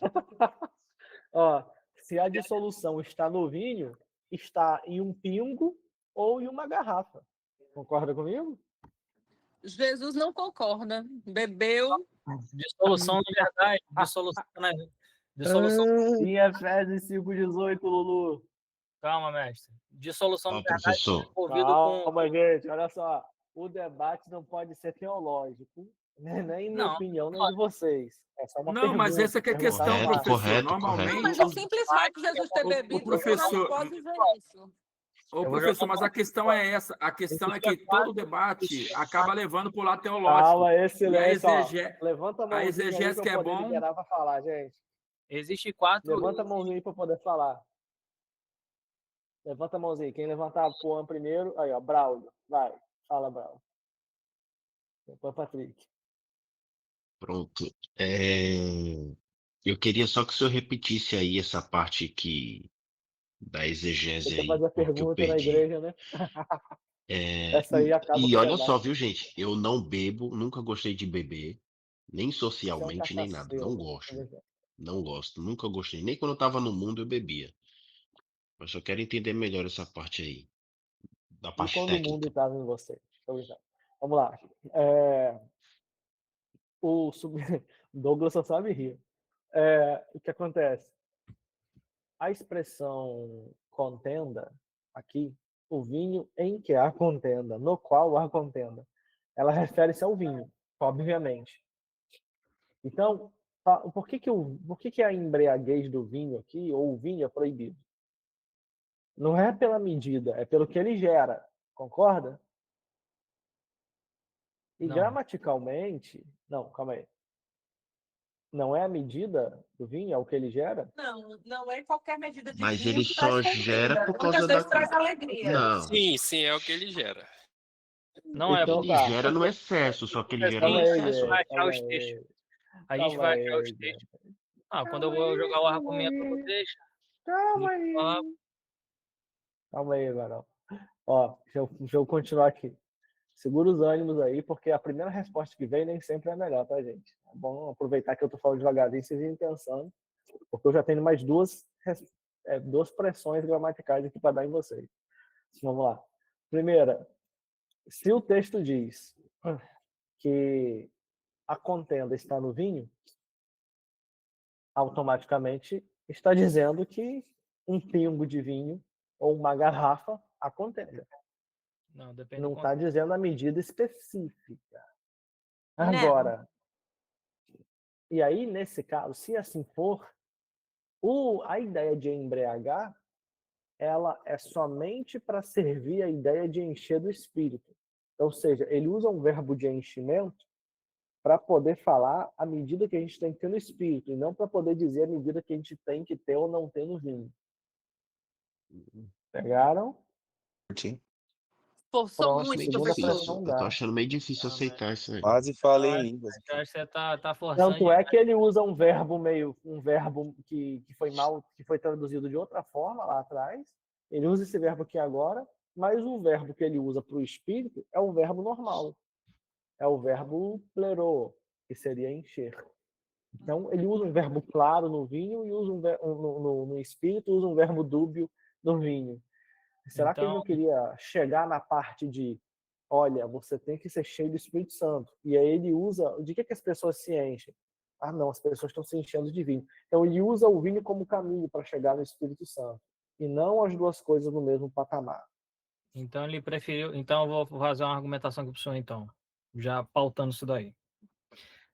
ó, se a dissolução está no vinho, está em um pingo ou em uma garrafa. Concorda comigo? Jesus não concorda. Bebeu. Dissolução, na verdade, dissolução, Em Efésios 5,18, Lulu. calma, mestre. Dissolução, na Ó, verdade, professor, envolvido com. Calma, gente, olha só. O debate não pode ser teológico, né? Nem minha Não, opinião, nem de vocês. É só uma Não, pergunta. mas essa que é a questão, correto, professor. correto, correto. Não, mas Normalmente, o simples fato de Jesus ter o bebido, professor- você não pode dizer isso. ô, Eu vou professor, jogar mas a questão é essa. A questão é que todo debate acaba levando para o lado teológico. Calma, E a excelência. Ó. exegese, Levanta a mãozinha aí exegese para que eu é poder bom. liberar para falar, gente. Existe 4. Levanta a mãozinha aí para poder falar. Levanta a mãozinha. Quem levantar a porra primeiro, aí, ó, Braulio. Vai, fala, Braulio. Depois, Patrick. Pronto. Eu queria só que o senhor repetisse aí essa parte da exegese Você quer aí, fazer a porque eu pergunta na perdi. igreja, né? Essa aí acaba E com o olha só, debate. viu, gente? Eu não bebo, nunca gostei de beber, nem Você é um socialmente, nem nada. Não cachaceiro. gosto. Não gosto. Nunca gostei. Nem quando eu tava no mundo eu bebia. Eu só quero entender melhor essa parte aí, da E parte quando o mundo técnica. estava em você. Vamos lá. É, o Douglas só sabe rir. O que acontece? A expressão contenda, aqui, o vinho em que há contenda, no qual há contenda, ela refere-se ao vinho, obviamente. Então, por que a embriaguez do vinho aqui, ou o vinho é proibido? Não é pela medida, é pelo que ele gera, concorda? E Não. gramaticalmente, não, calma aí. Não é a medida do vinho, é o que ele gera? Não, não é qualquer medida de Mas vinho ele que traz só gera contenda. por Muitas causa vezes da. traz alegria. Não, Sim, sim, é o que ele gera. Não é. Então ele tá. gera no excesso, só que ele gera no Calma aí, A gente excesso. vai gente. achar Calma os textos. aí. A gente Calma vai achar os aí, textos. gente. Quando eu vou jogar o argumento, eu vou deixar. Calma Falar. aí. Calma aí, Varão. Ó, deixa eu continuar aqui. Segura os ânimos aí, porque a primeira resposta que vem nem sempre é a melhor, tá, gente? É bom aproveitar que eu tô falando devagarzinho, vocês irem pensando, porque eu já tenho mais duas pressões gramaticais aqui para dar em vocês. Vamos lá. Primeira, se o texto diz que a contenda está no vinho, automaticamente está dizendo que um pingo de vinho ou uma garrafa a contenda. Não, depende Não do está contexto. dizendo a medida específica. Não. Agora, e aí, nesse caso, se assim for, a ideia de embriagar, ela é somente para servir a ideia de encher do espírito. Ou seja, ele usa um verbo de enchimento para poder falar a medida que a gente tem que ter no espírito, e não para poder dizer a medida que a gente tem que ter ou não ter no vinho. Pegaram? Curti. Forçou Pronto, muito, Meio segunda professor. difícil. pressão Eu tô dá. achando meio difícil aceitar isso aí. Quase falei em línguas. Eu acho que você tá forçando. Tanto é que ele usa um verbo que foi traduzido de outra forma lá atrás. Ele usa esse verbo aqui agora, mas o verbo que ele usa para o espírito é o verbo normal. É o verbo plerô, que seria encher. Então, ele usa um verbo claro no vinho e usa no espírito, usa um verbo dúbio no vinho. Será que ele não queria chegar na parte de, olha, você tem que ser cheio do Espírito Santo? E aí ele usa, de que as pessoas se enchem? Ah, não, as pessoas estão se enchendo de vinho. Então ele usa o vinho como caminho para chegar no Espírito Santo. E não as duas coisas no mesmo patamar. Então ele preferiu. Então eu vou fazer uma argumentação aqui para o senhor, então. Já pautando isso daí.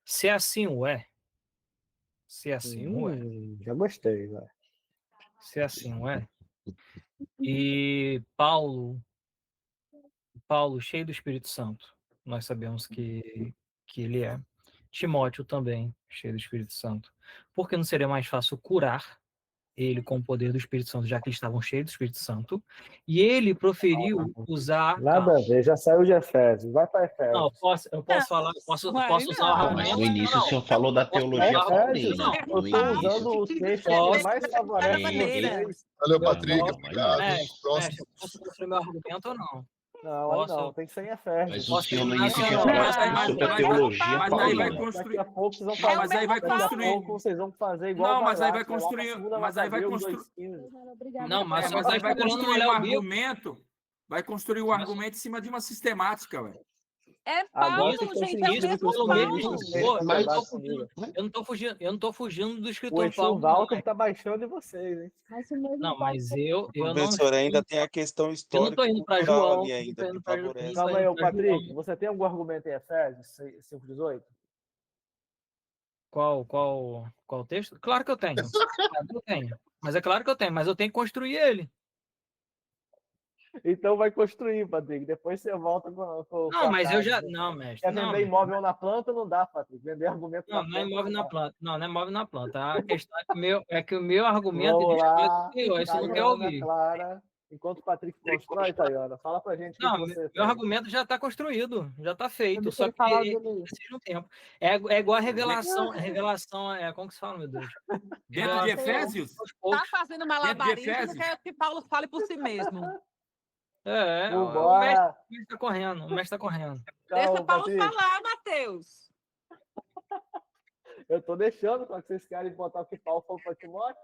Se assim o é. Se assim o é. Já gostei, velho. Se assim o é. E Paulo, cheio do Espírito Santo, nós sabemos que ele é. Timóteo também, cheio do Espírito Santo. Por que não seria mais fácil curar ele com o poder do Espírito Santo, já que eles estavam cheios do Espírito Santo? E ele proferiu usar. Nada a ver, já saiu de Efésios. Vai para Efésios. Não, eu posso falar, posso usar o argumento. Mas no início o senhor falou da teologia Efésios, paulina. eu No estou início. usando o texto que mais favorece vocês. Valeu, Patrick. Não, Obrigado. Próximo. Mestre, posso construir meu argumento ou não? Não, aí não, tem que ser em Efésios. Mas o senhor no início tinha Mas falado aí- sobre a mas- teologia mas aí vai paulina. construir. Daqui a pouco vocês vão Não, fazer. mas aí vai Daqui a construir. pouco vocês vão fazer igual. Não, mas aí vai Galácia, lá pra construir. segunda Mas aí vai Macabeu construir. 2:15. Não, mas Mas aí vai procurando construir olhar um o Bíblia. argumento. Vai construir um argumento em cima de uma sistemática, velho. É Agora Paulo, vocês estão gente, é o sentindo que mesmo os Paulo Paulo. comunistas mesmo. têm Pô, concordado comigo. eu não tô fugindo do O escritor Exu Paulo. Walter tá baixando em vocês, hein? Não, mas eu não. Professor, ainda tem a questão Eu não histórica tô e indo para cultural João. ali ainda, que favorece. Calma aí, ô Patrick, você tem algum argumento em Efésios 5:18? Qual texto? Claro que eu tenho. Claro que eu tenho. Mas é claro que eu tenho, mas eu tenho que construir ele. Então vai construir, Patrick. Depois você volta com Não, mas eu já. frase. Não, mestre. Quer Não, vender mestre. imóvel na planta, não dá, Patrick. Vender argumento Não, na não é planta. imóvel não na dá. planta. Não, não é imóvel na planta. A questão é que o meu argumento Vamos diz lá, que eu, aí você não quer Tayana, ouvir. Clara. Enquanto o Patrick constrói, Tayana, fala pra gente o que Não, você meu tem. argumento já está construído, já está feito. Deixa Só ele que falar o ele dele. precisa de um tempo. É igual a revelação. Como que se fala, meu Deus? Dentro de Efésios? Aos Tá poucos. fazendo malabarismo, não Efésios? quer que Paulo fale por si mesmo. O Vambora. mestre está correndo. O mestre está correndo. Deixa Calma, o Paulo Patrick. falar, Matheus. Eu tô deixando, só que vocês querem botar o que Paulo falou pra Timóteo.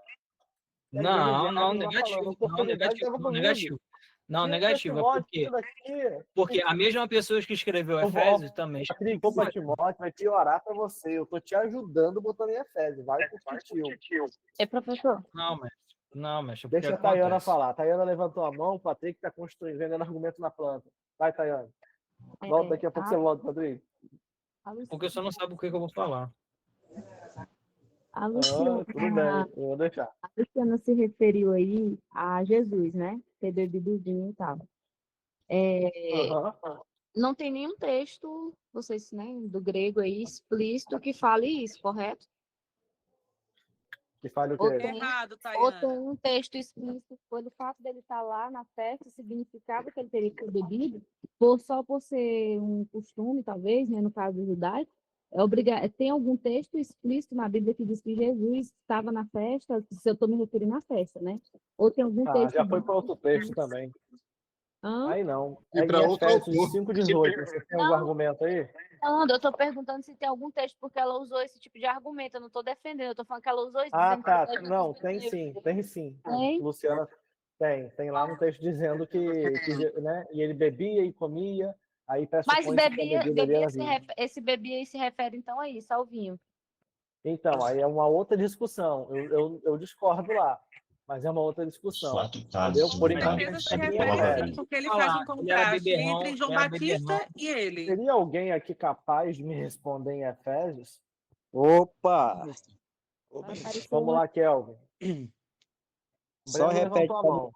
a igreja Não, diz, não, não tá falando, negativo. Não, oportunidade negativo. estava Não, comigo. negativo. Não, Tira negativo. É Timóteo, porque, tira daqui. porque a mesma pessoa que escreveu Eu vou, Efésios também. Patrick, se for para Timóteo, vai piorar para você. Eu tô te ajudando botando em Efésios. Vai por tio. É, professor. Não, mestre. Deixa a Tayana falar. A Tayana levantou a mão, o Patrick está construindo, vendendo argumento na planta. Vai, Tayana. Volta, daqui a pouco você volta, Patrick. Porque você não sabe o que eu vou falar. A Luciana, tudo bem, eu vou deixar. a Luciana se referiu aí a Jesus, né? Ter bebido vinho e tal. Não tem nenhum texto, vocês, né, do grego aí, explícito que fale isso, correto? Que fale o Ou quê? tem, Errado, ou Tayana. tem um texto explícito, pelo fato dele estar lá na festa, significava que ele teria que ter bebido, só por ser um costume, talvez, né, no caso judaico. Tem algum texto explícito na Bíblia que diz que Jesus estava na festa, se eu estou me referindo à festa, né? Ou tem algum texto... já foi para outro texto também. Hã? Aí não. E É para em outro Efésios autor. 5,18. Você tem algum argumento aí? Não, eu estou perguntando se tem algum texto, porque ela usou esse tipo de argumento. Eu não estou defendendo, eu estou falando que ela usou isso. Ah, dizendo tá. que Não, tem sim. Tem? Luciana, tem lá no texto dizendo que né, e ele bebia e comia, aí Mas pressupõe que a bebida dele era vinho. esse bebia aí se refere, então, a isso, ao vinho. Então, aí é uma outra discussão. Eu discordo lá, mas é uma outra discussão. 4 Entendeu? cálices Por de enquanto, vinho Certeza se é sobre refere uma Efésios. sim, vez. porque ele Olha faz lá, um ele era contraste beberrão, entre João ele era Batista beberrão. e ele. Teria alguém aqui capaz de me responder em Efésios? Opa! Vamos lá, Kelvin. Só Breno repete levantou a pra mim, mão.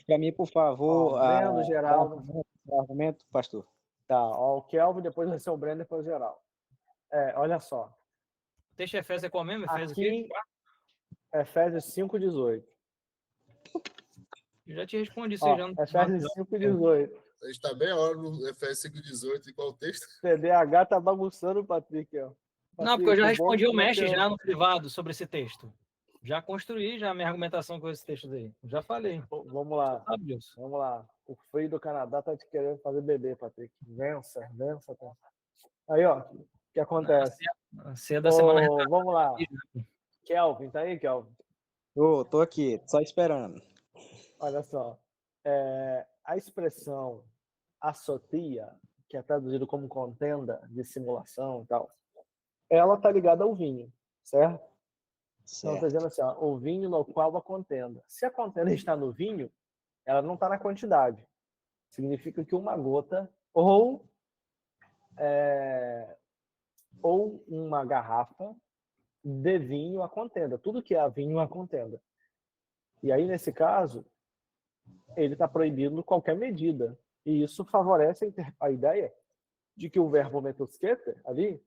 para mim, por favor, Breno, Geraldo. o argumento, pastor. Tá, ó, o Kelvin, depois vai ser o Breno, depois o Geraldo. Olha só. O texto de Efésios é qual mesmo? Efésios o Aqui, quê? Efésios 5,18. Eu já te respondi, Ó, você já não... Efésios 5,18. A gente está bem a hora no Efésios 5,18. E qual o texto? TDAH tá bagunçando, Patrick, ó. Não, porque eu já Patrick, bom respondi que o mestre você- já no privado sobre esse texto. Já construí já a minha argumentação com esse texto aí. Já falei. Vamos lá. Sabe disso. Vamos lá. O frio do Canadá tá te querendo fazer beber, Patrick. Vença. Tá. Aí, ó. O que acontece? A ceia da semana Vamos lá. Kelvin, tá aí, Kelvin? Tô aqui, só esperando. Olha só. A expressão assotia, que é traduzido como contenda, dissimulação e tal, ela tá ligada ao vinho, certo? Então, está dizendo assim, ó, o vinho no qual a contenda. Se a contenda está no vinho, ela não está na quantidade. Significa que uma gota ou uma garrafa de vinho a contenda. Tudo que é vinho a contenda. E aí, nesse caso, ele está proibindo qualquer medida. E isso favorece a ideia de que o verbo metosquete, ali,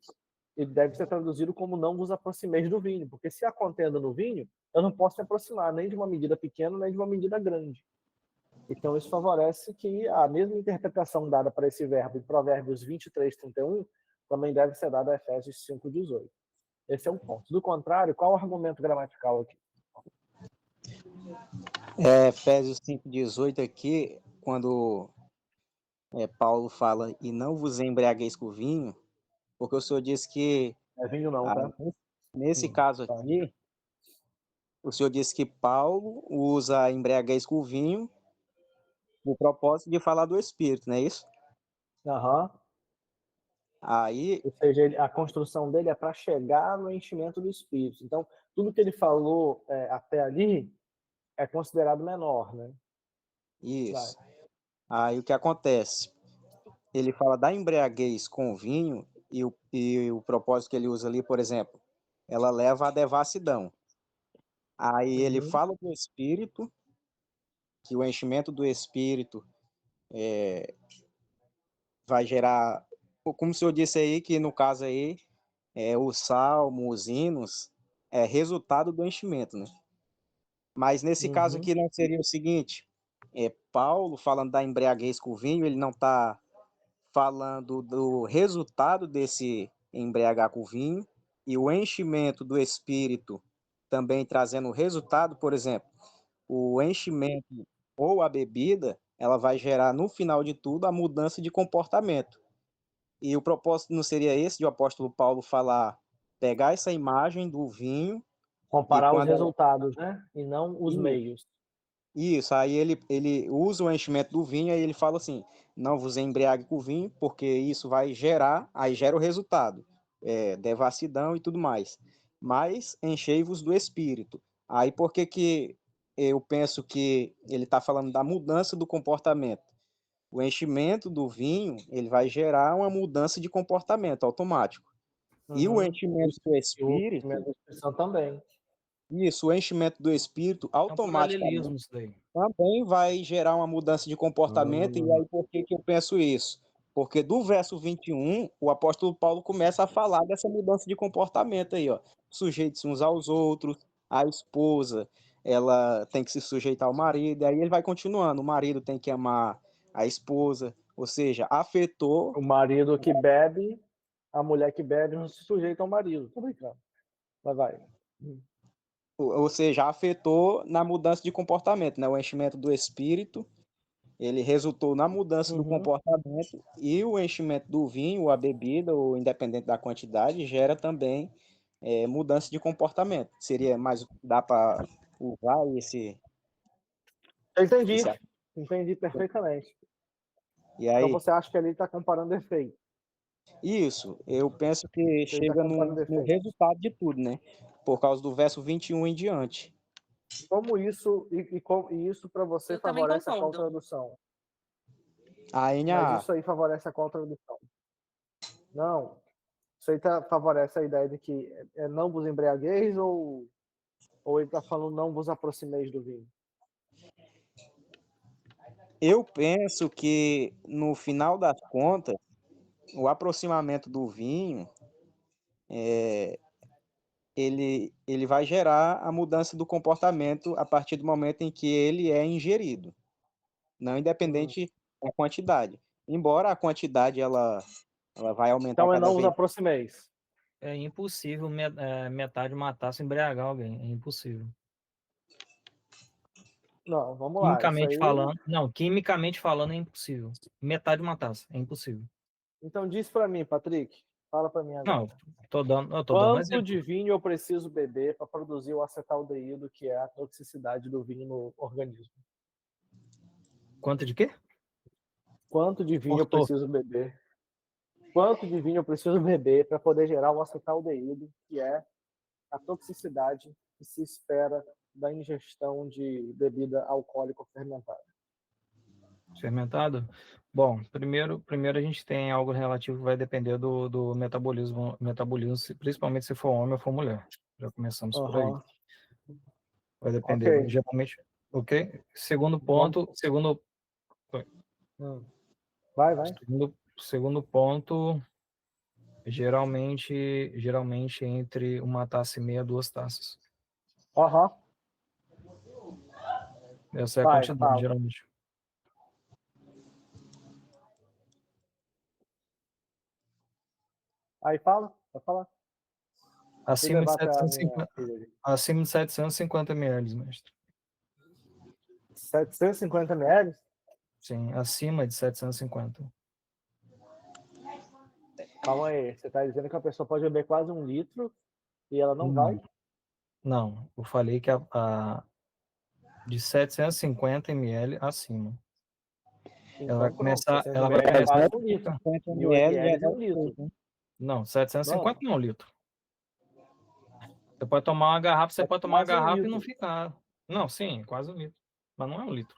ele deve ser traduzido como não vos aproximeis do vinho, porque se há contenda no vinho, eu não posso me aproximar nem de uma medida pequena, nem de uma medida grande. Então, isso favorece que a mesma interpretação dada para esse verbo em Provérbios 23:31 também deve ser dada a Efésios 5:18. Esse é um ponto. Do contrário, qual o argumento gramatical aqui? Efésios 5,18 aqui, quando Paulo fala, e não vos embriagueis com vinho, porque o senhor disse que... É vinho não, tá? Nesse caso aqui, o senhor disse que Paulo usa a embriaguez com vinho no propósito de falar do Espírito, não é isso? Aham. Aí... Ou seja, a construção dele é para chegar no enchimento do Espírito. Então, tudo que ele falou até ali é considerado menor, né? Isso. Aí o que acontece? Ele fala da embriaguez com o vinho e o propósito que ele usa ali, por exemplo, ela leva à devassidão. Aí ele fala do Espírito, que o enchimento do Espírito vai gerar, como o senhor disse aí, que no caso aí, o salmo, os hinos, é resultado do enchimento, né? Mas nesse caso aqui não seria o seguinte, Paulo falando da embriaguez com o vinho, ele não está falando do resultado desse embriagar com o vinho, e o enchimento do Espírito também trazendo o resultado, por exemplo, o enchimento ou a bebida, ela vai gerar, no final de tudo, a mudança de comportamento. E o propósito não seria esse de o apóstolo Paulo falar, pegar essa imagem do vinho Comparar os quando ela- resultados, né? E não os Isso. meios. Isso, aí ele usa o enchimento do vinho, aí ele fala assim, não vos embriague com o vinho, porque isso vai gerar, aí gera o resultado, devassidão e tudo mais. Mas enchei-vos do Espírito. Aí por que que eu penso que ele está falando da mudança do comportamento? O enchimento do vinho, ele vai gerar uma mudança de comportamento automático. E o Uhum. enchimento do E o Espírito, enchimento da expressão também. isso, o enchimento do Espírito É um automaticamente paralelismo isso daí. também vai gerar uma mudança de comportamento. E aí, por que que eu penso isso? Porque do verso 21, o apóstolo Paulo começa a falar dessa mudança de comportamento aí, ó. Sujeitem-se uns aos outros, a esposa, ela tem que se sujeitar ao marido, e aí ele vai continuando, o marido tem que amar a esposa, ou seja, afetou, O marido que bebe, a mulher que bebe não se sujeita ao marido. Tô brincando. Vai. ou seja, afetou na mudança de comportamento, né? O enchimento do espírito, ele resultou na mudança do Uhum. comportamento, e o enchimento do vinho, a bebida, ou independente da quantidade, gera também mudança de comportamento. Seria mais, dá para usar esse... Eu entendi. esse- Entendi perfeitamente. E Então aí, você acha que ele está comparando efeito. isso, eu penso que Ele está chega comparando no efeito. resultado de tudo, né? Por causa do verso 21 em diante. Como isso, e isso para você Eu também favorece a qual concordo. tradução? A Mas NAA, isso aí favorece a qual tradução? Não. Isso aí favorece a ideia de que não vos embriagueis ou ele está falando não vos aproximeis do vinho? eu penso que no final das contas, o aproximamento do vinho, ele vai gerar a mudança do comportamento a partir do momento em que ele é ingerido, não independente da quantidade. Embora a quantidade ela vai aumentar Então é cada não vos vez. aproximeis. É impossível metade matar se embriagar alguém. É impossível. Não, vamos lá. Isso Quimicamente aí. falando. Não, quimicamente falando é impossível. Metade matasse. É impossível. Então diz para mim, Patrick. Fala para mim agora. Não, eu tô dando um Quanto exemplo. de vinho eu preciso beber para produzir o acetaldeído, que é a toxicidade do vinho no organismo? Quanto de quê? Quanto de vinho eu Cortou. preciso beber? Quanto de vinho eu preciso beber para poder gerar o acetaldeído, que é a toxicidade que se espera da ingestão de bebida alcoólica ou fermentada? Fermentado? Bom, primeiro a gente tem algo relativo que vai depender do metabolismo, principalmente se for homem ou for mulher. Já começamos por aí. Aham. Vai depender, Ok. geralmente, ok? Segundo ponto, Vai. segundo ponto, geralmente entre uma taça e meia, 2 taças. Aham. Essa é a Vai, quantidade, fala. geralmente. Aí fala, vai falar. Acima de debate a minha 750, filha ali. acima de 750 ml, mestre. 750 ml? Sim, acima de 750. Calma aí, você está dizendo que a pessoa pode beber quase 1 litro e ela não vai? Não, eu falei que de 750 ml acima. Então, Ela vai pronto, começar. 700 Ela vai ml é começar. quase 1 litro. 1000 ml é 1 litro. Não, 750 não é 1 litro. Você pode tomar uma garrafa, você pode tomar uma quase 1 garrafa e litro. não ficar. Não, sim, quase 1 litro. Mas não é 1 litro.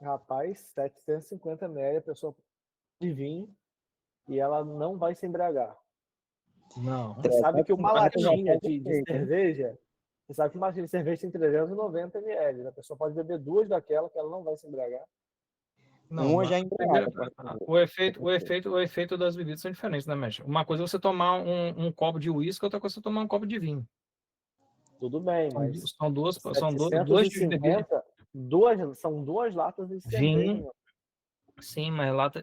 Rapaz, 750 ml a pessoa de vinho e ela não vai se embriagar. Não. Você sabe que uma latinha de né? cerveja, você sabe que uma latinha de cerveja tem 390 ml. A pessoa pode beber 2 daquela que ela não vai se embriagar. Não, Uma já embriaga. o efeito das bebidas são diferentes, né, mestre? Uma coisa é você tomar um copo de uísque, outra coisa é você tomar um copo de vinho. Tudo bem, mas São duas tipos de bebida. 750, são 2 latas de cerveja. Vinho. Sim,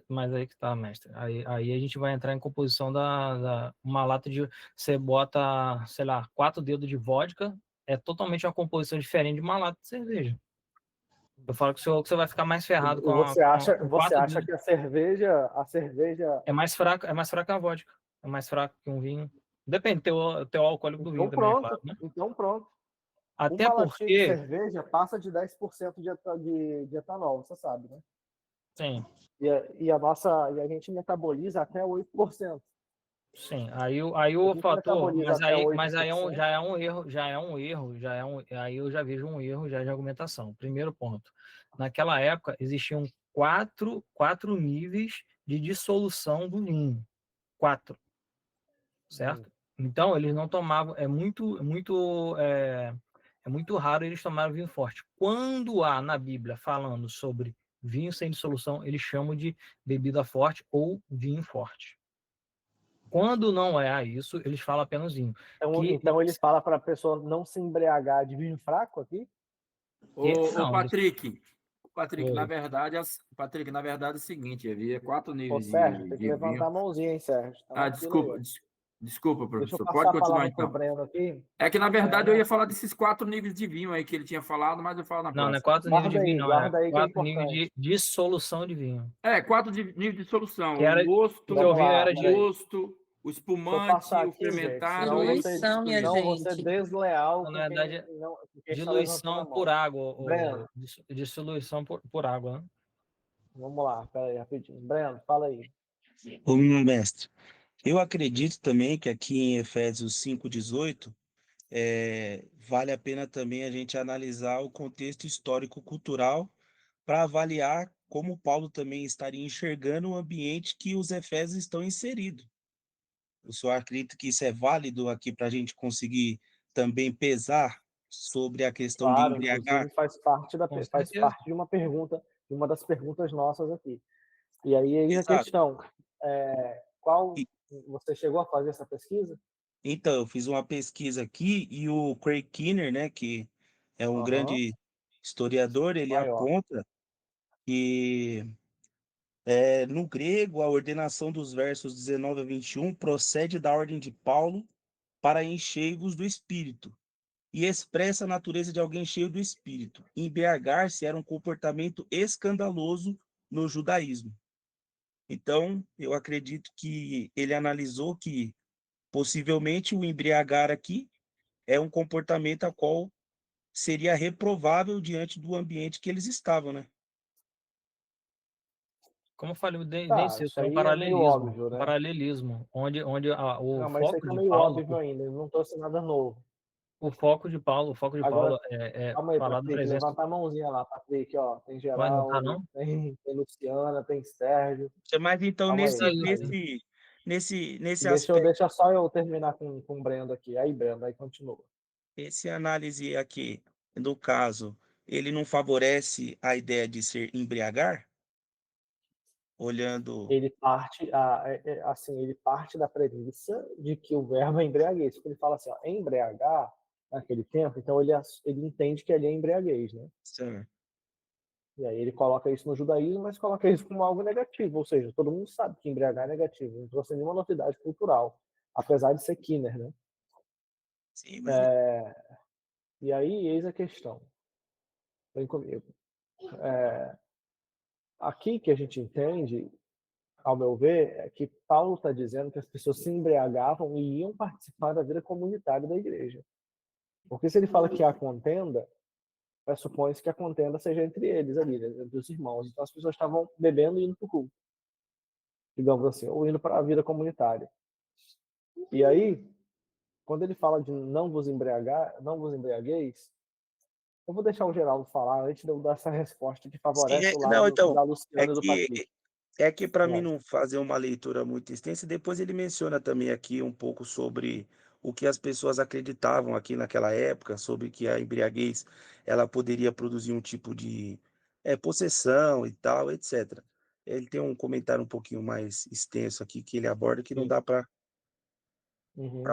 mas aí que tá, mestre. Aí a gente vai entrar em composição uma lata de. Você bota, sei lá, 4 dedos de vodka, é totalmente uma composição diferente de uma lata de cerveja. Eu falo que você vai ficar mais ferrado com Você acha dedos. que a cerveja É mais fraca que a vodka. É mais fraco que um vinho. Depende, teu alcoólico do vinho Então também, é pronto, claro, né? então pronto. Até Uma latinha de porque, cerveja passa de 10% de etanol, você sabe, né? sim, E a gente metaboliza até 8%. sim. Aí Se a o gente fator, metaboliza até mas aí 8%, já é um erro, aí eu já vejo um erro já de argumentação. Primeiro ponto, naquela época existiam quatro níveis de dissolução do vinho. 4, certo? Então, eles não tomavam, é muito raro eles tomarem vinho forte. Quando há na Bíblia falando sobre vinho sem dissolução, eles chamam de bebida forte ou vinho forte. Quando não é isso, eles falam apenas vinho. então ele fala para a pessoa não se embriagar de vinho fraco aqui? Ô, Não, Patrick, Oi. Patrick, na verdade é o seguinte, havia 4 Ô, níveis Sérgio, tem que de levantar vinho. a mãozinha, hein, Sérgio? Tá na fila aí, ó. Desculpa, Deixa eu professor. passar Pode a continuar palavra pro então. Breno aqui. É que, na verdade, eu ia falar desses 4 níveis de vinho aí que ele tinha falado, mas eu falo na Não é próxima. 4 níveis de vinho, não. Guarda aí que é 4 níveis importante. de dissolução de vinho. 4 níveis de solução. Que era, O mosto, que eu vi era o de... mosto, o Deixa eu espumante, passar o aqui, gente, fermentado senão e você, Diluição, minha senão você gente. desleal Na com verdade, quem está levantando a diluição mão. por água, Breno, dissoluição por água, né? vamos lá, pera aí, rapidinho. Breno, fala aí. Ô, meu mestre, eu acredito também que aqui em Efésios 5:18, vale a pena também a gente analisar o contexto histórico-cultural para avaliar como Paulo também estaria enxergando o ambiente que os Efésios estão inseridos. O senhor acredita que isso é válido aqui para a gente conseguir também pesar sobre a questão de Claro, embriagar? inclusive faz parte Com faz certeza. parte de uma pergunta, de uma das perguntas nossas aqui. E aí eis a Exato. questão, você chegou a fazer essa pesquisa? Então, eu fiz uma pesquisa aqui e o Craig Kinner, né, que é um grande historiador, ele Maior. aponta que no grego a ordenação dos versos 19 a 21 procede da ordem de Paulo para enchei-vos do Espírito e expressa a natureza de alguém cheio do Espírito. Embriagar-se era um comportamento escandaloso no judaísmo. Então, eu acredito que ele analisou que possivelmente o embriagar aqui é um comportamento a qual seria reprovável diante do ambiente que eles estavam, né? Como eu falei, Tá, nem sei, isso foi aí é meio óbvio, um né? paralelismo, onde o Não, mas isso aí foco tá de meio Paulo, óbvio ainda, ele não trouxe nada novo. o foco de Paulo Agora, é calma aí, falar da Patrick, presença. levanta a mãozinha lá, Patrick, ó. Tem Vai, não tá Geraldo, não? tem Luciana, tem Sérgio. Mas então, Calma aí, nesse deixa aspecto, só eu terminar com o Brendo aqui. Aí, Brendo, aí continua. esse análise aqui, no caso, ele não favorece a ideia de ser embriagar? Olhando. Ele parte, assim, ele parte da premissa de que o verbo é embriaguez. Porque ele fala assim, ó, embriagar naquele tempo, então ele entende que ali é embriaguez, né? Certo. E aí ele coloca isso no judaísmo, mas coloca isso como algo negativo, ou seja, todo mundo sabe que embriagar é negativo, não trouxe nenhuma novidade cultural, apesar de ser Kinner, né? Sim, mas E aí, eis a questão. Vem comigo. Aqui que a gente entende, ao meu ver, é que Paulo está dizendo que as pessoas se embriagavam e iam participar da vida comunitária da igreja. Porque se ele fala que há contenda, pressupõe-se que a contenda seja entre eles ali, né, entre os irmãos. Então as pessoas estavam bebendo e indo para o culto, digamos assim, ou indo para a vida comunitária. E aí, quando ele fala de não vos embriagueis, eu vou deixar o Geraldo falar antes de eu dar essa resposta que sim, favorece o não, lado então, da é Luciana e do que Patrick. para mim Vai. não fazer uma leitura muito extensa, depois ele menciona também aqui um pouco sobre o que as pessoas acreditavam aqui naquela época, sobre que a embriaguez ela poderia produzir um tipo de possessão e tal, etc. Ele tem um comentário um pouquinho mais extenso aqui que ele aborda que não dá para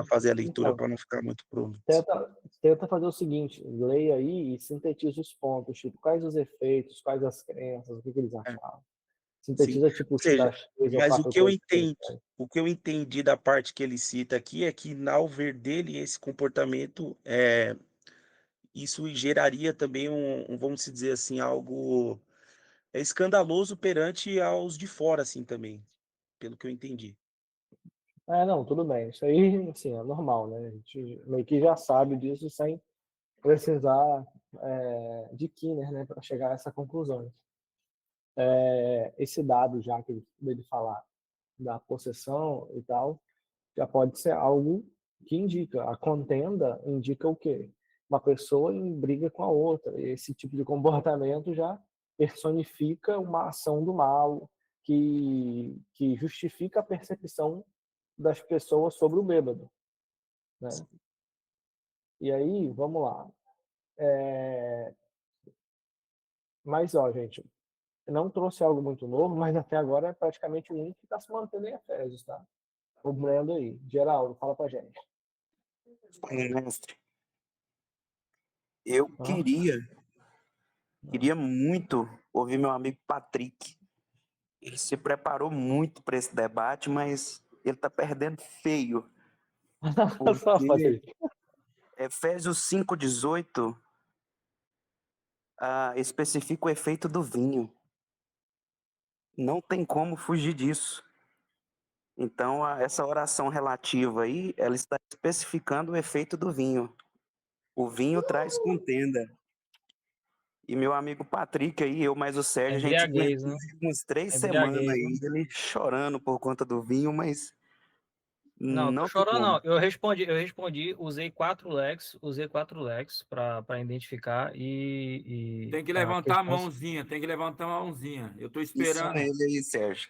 fazer a leitura Então, para não ficar muito pronto. tenta fazer o seguinte, leia aí e sintetiza os pontos, tipo, quais os efeitos, quais as crenças, o que eles achavam. Sim. Sintetiza, tipo, Ou seja, as 3 ou mas 4 coisas que ele tem. o que eu entendi da parte que ele cita aqui é que, ao ver dele, esse comportamento, isso geraria também vamos dizer assim, algo escandaloso perante aos de fora, assim, também, pelo que eu entendi. Não, tudo bem. Isso aí, assim, é normal, né? A gente meio que já sabe disso sem precisar de Kinner, né, para chegar a essa conclusão. Esse dado já que ele falar da possessão e tal, já pode ser algo que indica. A contenda indica o quê? Uma pessoa em briga com a outra. E esse tipo de comportamento já personifica uma ação do mal que justifica a percepção das pessoas sobre o bêbado, né? E aí, vamos lá. Mas, ó, gente, não trouxe algo muito novo, mas até agora é praticamente o único que está se mantendo em Efésios, tá? Vamos lendo aí. Geraldo, fala pra gente. Mestre, eu Hã? queria muito ouvir meu amigo Patrick. Ele se preparou muito para esse debate, mas ele está perdendo feio, Só, porque Patrick. Efésios 5,18 especifica o efeito do vinho. Não tem como fugir disso. Então, essa oração relativa aí, ela está especificando o efeito do vinho. O vinho traz contenda. E meu amigo Patrick aí, eu mais o É Sérgio, a gente embriaguez, aguentou né? umas 3 É semanas embriaguez, né? aí, ele chorando por conta do vinho, mas Não, tô não tem chorando, como. não. Eu respondi, usei 4 lex para identificar Tem que a levantar a questão. mãozinha, tem que levantar a mãozinha. Eu estou Isso é esperando. ele aí, Sérgio.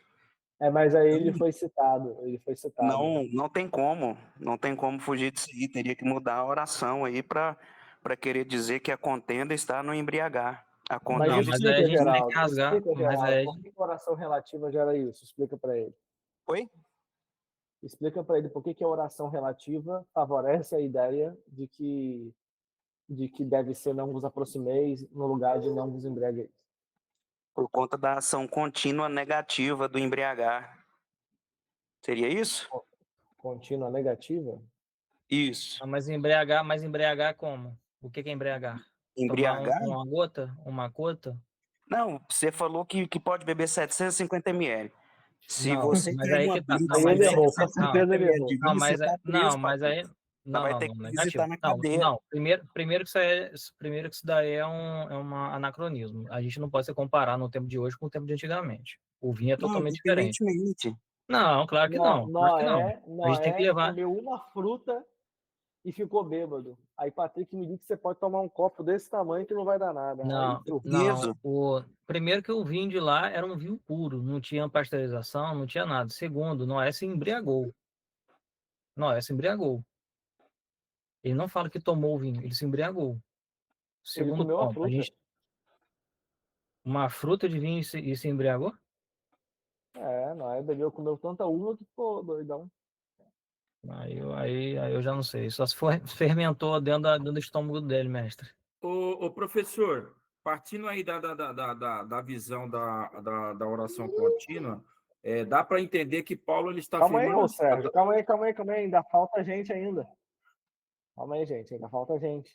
Mas aí Então, ele foi citado. não tem como. Não tem como fugir disso aí. Teria que mudar a oração aí para querer dizer que a contenda está no embriagar. A Mas Não, contenda mas está aí a explica, gente tem no... que Geraldo. rasgar, Explica, mas Geraldo. aí Por que a oração relativa gera isso? Explica para ele. Oi? Explica para ele por que a oração relativa favorece a ideia de que deve ser não vos aproximeis no lugar de não vos embriagueis. Por conta da ação contínua negativa do embriagar. Seria isso? Contínua negativa? Isso. mas embriagar como? O que é embriagar? Tomar Embriagar? uma gota? Uma gota? Não, você falou que pode beber 750 ml. Se Não, você mas pega aí uma que tá. blitz Não, Aí e mas ele aí bebe que errou, tá. com Não, 150 certeza ele ml de errou. vinho, você tá preso, mas aí. Patrick. Você Não, vai não, ter não, que visitar negativo. na Não, cadeia. não. Primeiro que isso daí é um anacronismo. A gente não pode se comparar no tempo de hoje com o tempo de antigamente. O vinho é Não, totalmente diferente. independentemente. Não, claro que não. Claro que não. A gente tem que Noé levar. comeu uma fruta e ficou bêbado. Aí Patrick me disse que você pode tomar um copo desse tamanho que não vai dar nada. Aí Não, ferrou. não. Primeiro que o vinho de lá era um vinho puro, não tinha pasteurização, não tinha nada. Segundo, Noé se embriagou. Noé se embriagou. Ele não fala que tomou o vinho, ele se embriagou. Ele Segundo comeu a ponto, fruta. uma fruta de vinho e se embriagou? Noé comeu tanta uva que ficou doidão. Aí eu já não sei. Só se fermentou dentro do estômago dele, mestre. Ô, professor, partindo aí da visão da oração contínua, dá para entender que Paulo ele está Calma aí, afirmando. ô Sérgio. Calma aí. Ainda falta gente ainda. Calma aí, gente. Ainda falta gente.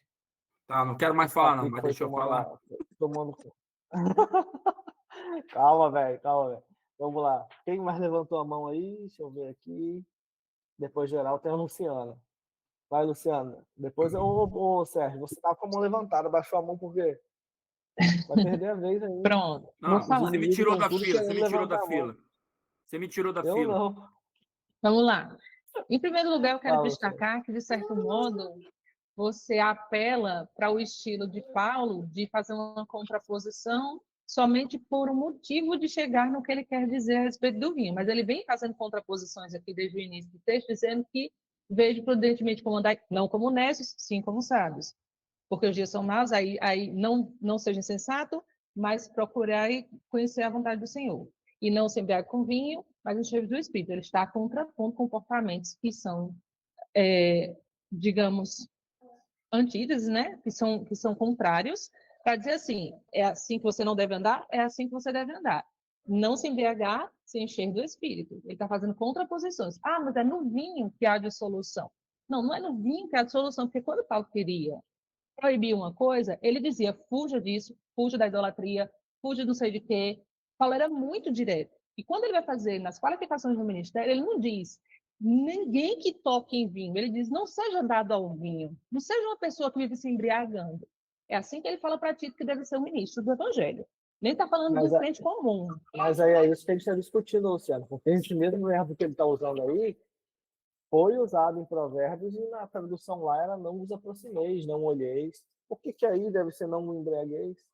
Tá, não quero mais O falar, não, Patrick mas foi deixa eu falar. tomando. Calma, velho. Vamos lá. Quem mais levantou a mão aí? Deixa eu ver aqui. Depois geral tem a Luciana. Vai, Luciana. Depois, ô, Sérgio, você tá com a mão levantada. Baixou a mão por quê? Vai perder a vez aí. Pronto, vou Não, Os falar. você me inimigos tirou estão da tudo fila, você querendo me tirou da levantar a mão. fila. Você me tirou da Eu fila. não. Vamos lá. Em primeiro lugar, eu quero Fala, Luciana. destacar que, de certo modo, você apela para o estilo de Paulo de fazer uma contraposição somente por um motivo de chegar no que ele quer dizer a respeito do vinho. Mas ele vem fazendo contraposições aqui desde o início do texto, dizendo que vejo prudentemente como andar, não como necios, sim como sábios. Porque os dias são maus, aí não seja insensato, mas procurai conhecer a vontade do Senhor. E não se embriague com vinho, mas enchei do Espírito. Ele está contrapondo comportamentos que são, digamos, antíteses, né? Que são contrários, para dizer assim, é assim que você não deve andar, é assim que você deve andar. Não se embriagar, se encher do Espírito. Ele está fazendo contraposições. Ah, mas é no vinho que há dissolução. Não é no vinho que há dissolução, porque quando Paulo queria proibir uma coisa, ele dizia, fuja disso, fuja da idolatria, fuja do não sei de quê. Paulo era muito direto. E quando ele vai fazer nas qualificações do ministério, ele não diz, ninguém que toque em vinho. Ele diz, não seja dado ao vinho. Não seja uma pessoa que vive se embriagando. É assim que ele fala para Tito que deve ser o ministro do evangelho. Nem está falando Mas do a- crente comum. Mas aí é isso que a gente está discutindo, Luciano, porque esse mesmo verbo que ele está usando aí foi usado em Provérbios e na tradução lá era não vos aproximeis, não olheis. Por que aí deve ser não vos embriagueis?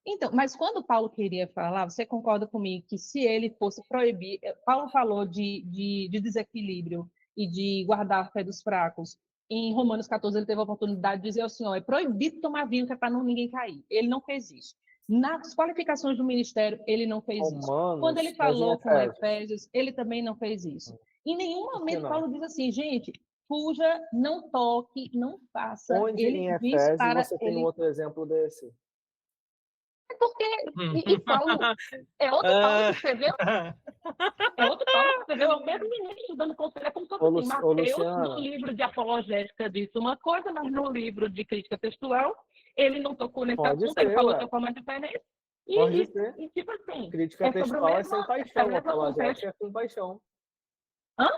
Então, mas quando Paulo queria falar, você concorda comigo que se ele fosse proibir, Paulo falou de desequilíbrio e de guardar a fé dos fracos. Em Romanos 14, ele teve a oportunidade de dizer ao Senhor, é proibido tomar vinho que é para ninguém cair. Ele não fez isso. Nas qualificações do ministério, ele não fez isso. Quando ele Romanos, mas em falou com Efésios. Efésios, ele também não fez isso. Em nenhum Por que momento não? Paulo diz assim, gente, fuja, não toque, não faça. Onde Ele em diz Efésios para você tem um ele outro exemplo desse? porque e Paulo é outro Paulo que escreveu, é outro Paulo que escreveu, é o mesmo ministro dando conselho, é como se fosse assim, Ô, Mateus, no Luciana, livro de apologética disse uma coisa, mas no livro de crítica textual, ele não tocou nesse pode assunto, ele ser, falou de ué. uma forma diferente, Pode e, ser. e tipo assim, Crítica é sobre o textual é mesmo, sem é a paixão, mesma apologética contexto. é com paixão. Hã?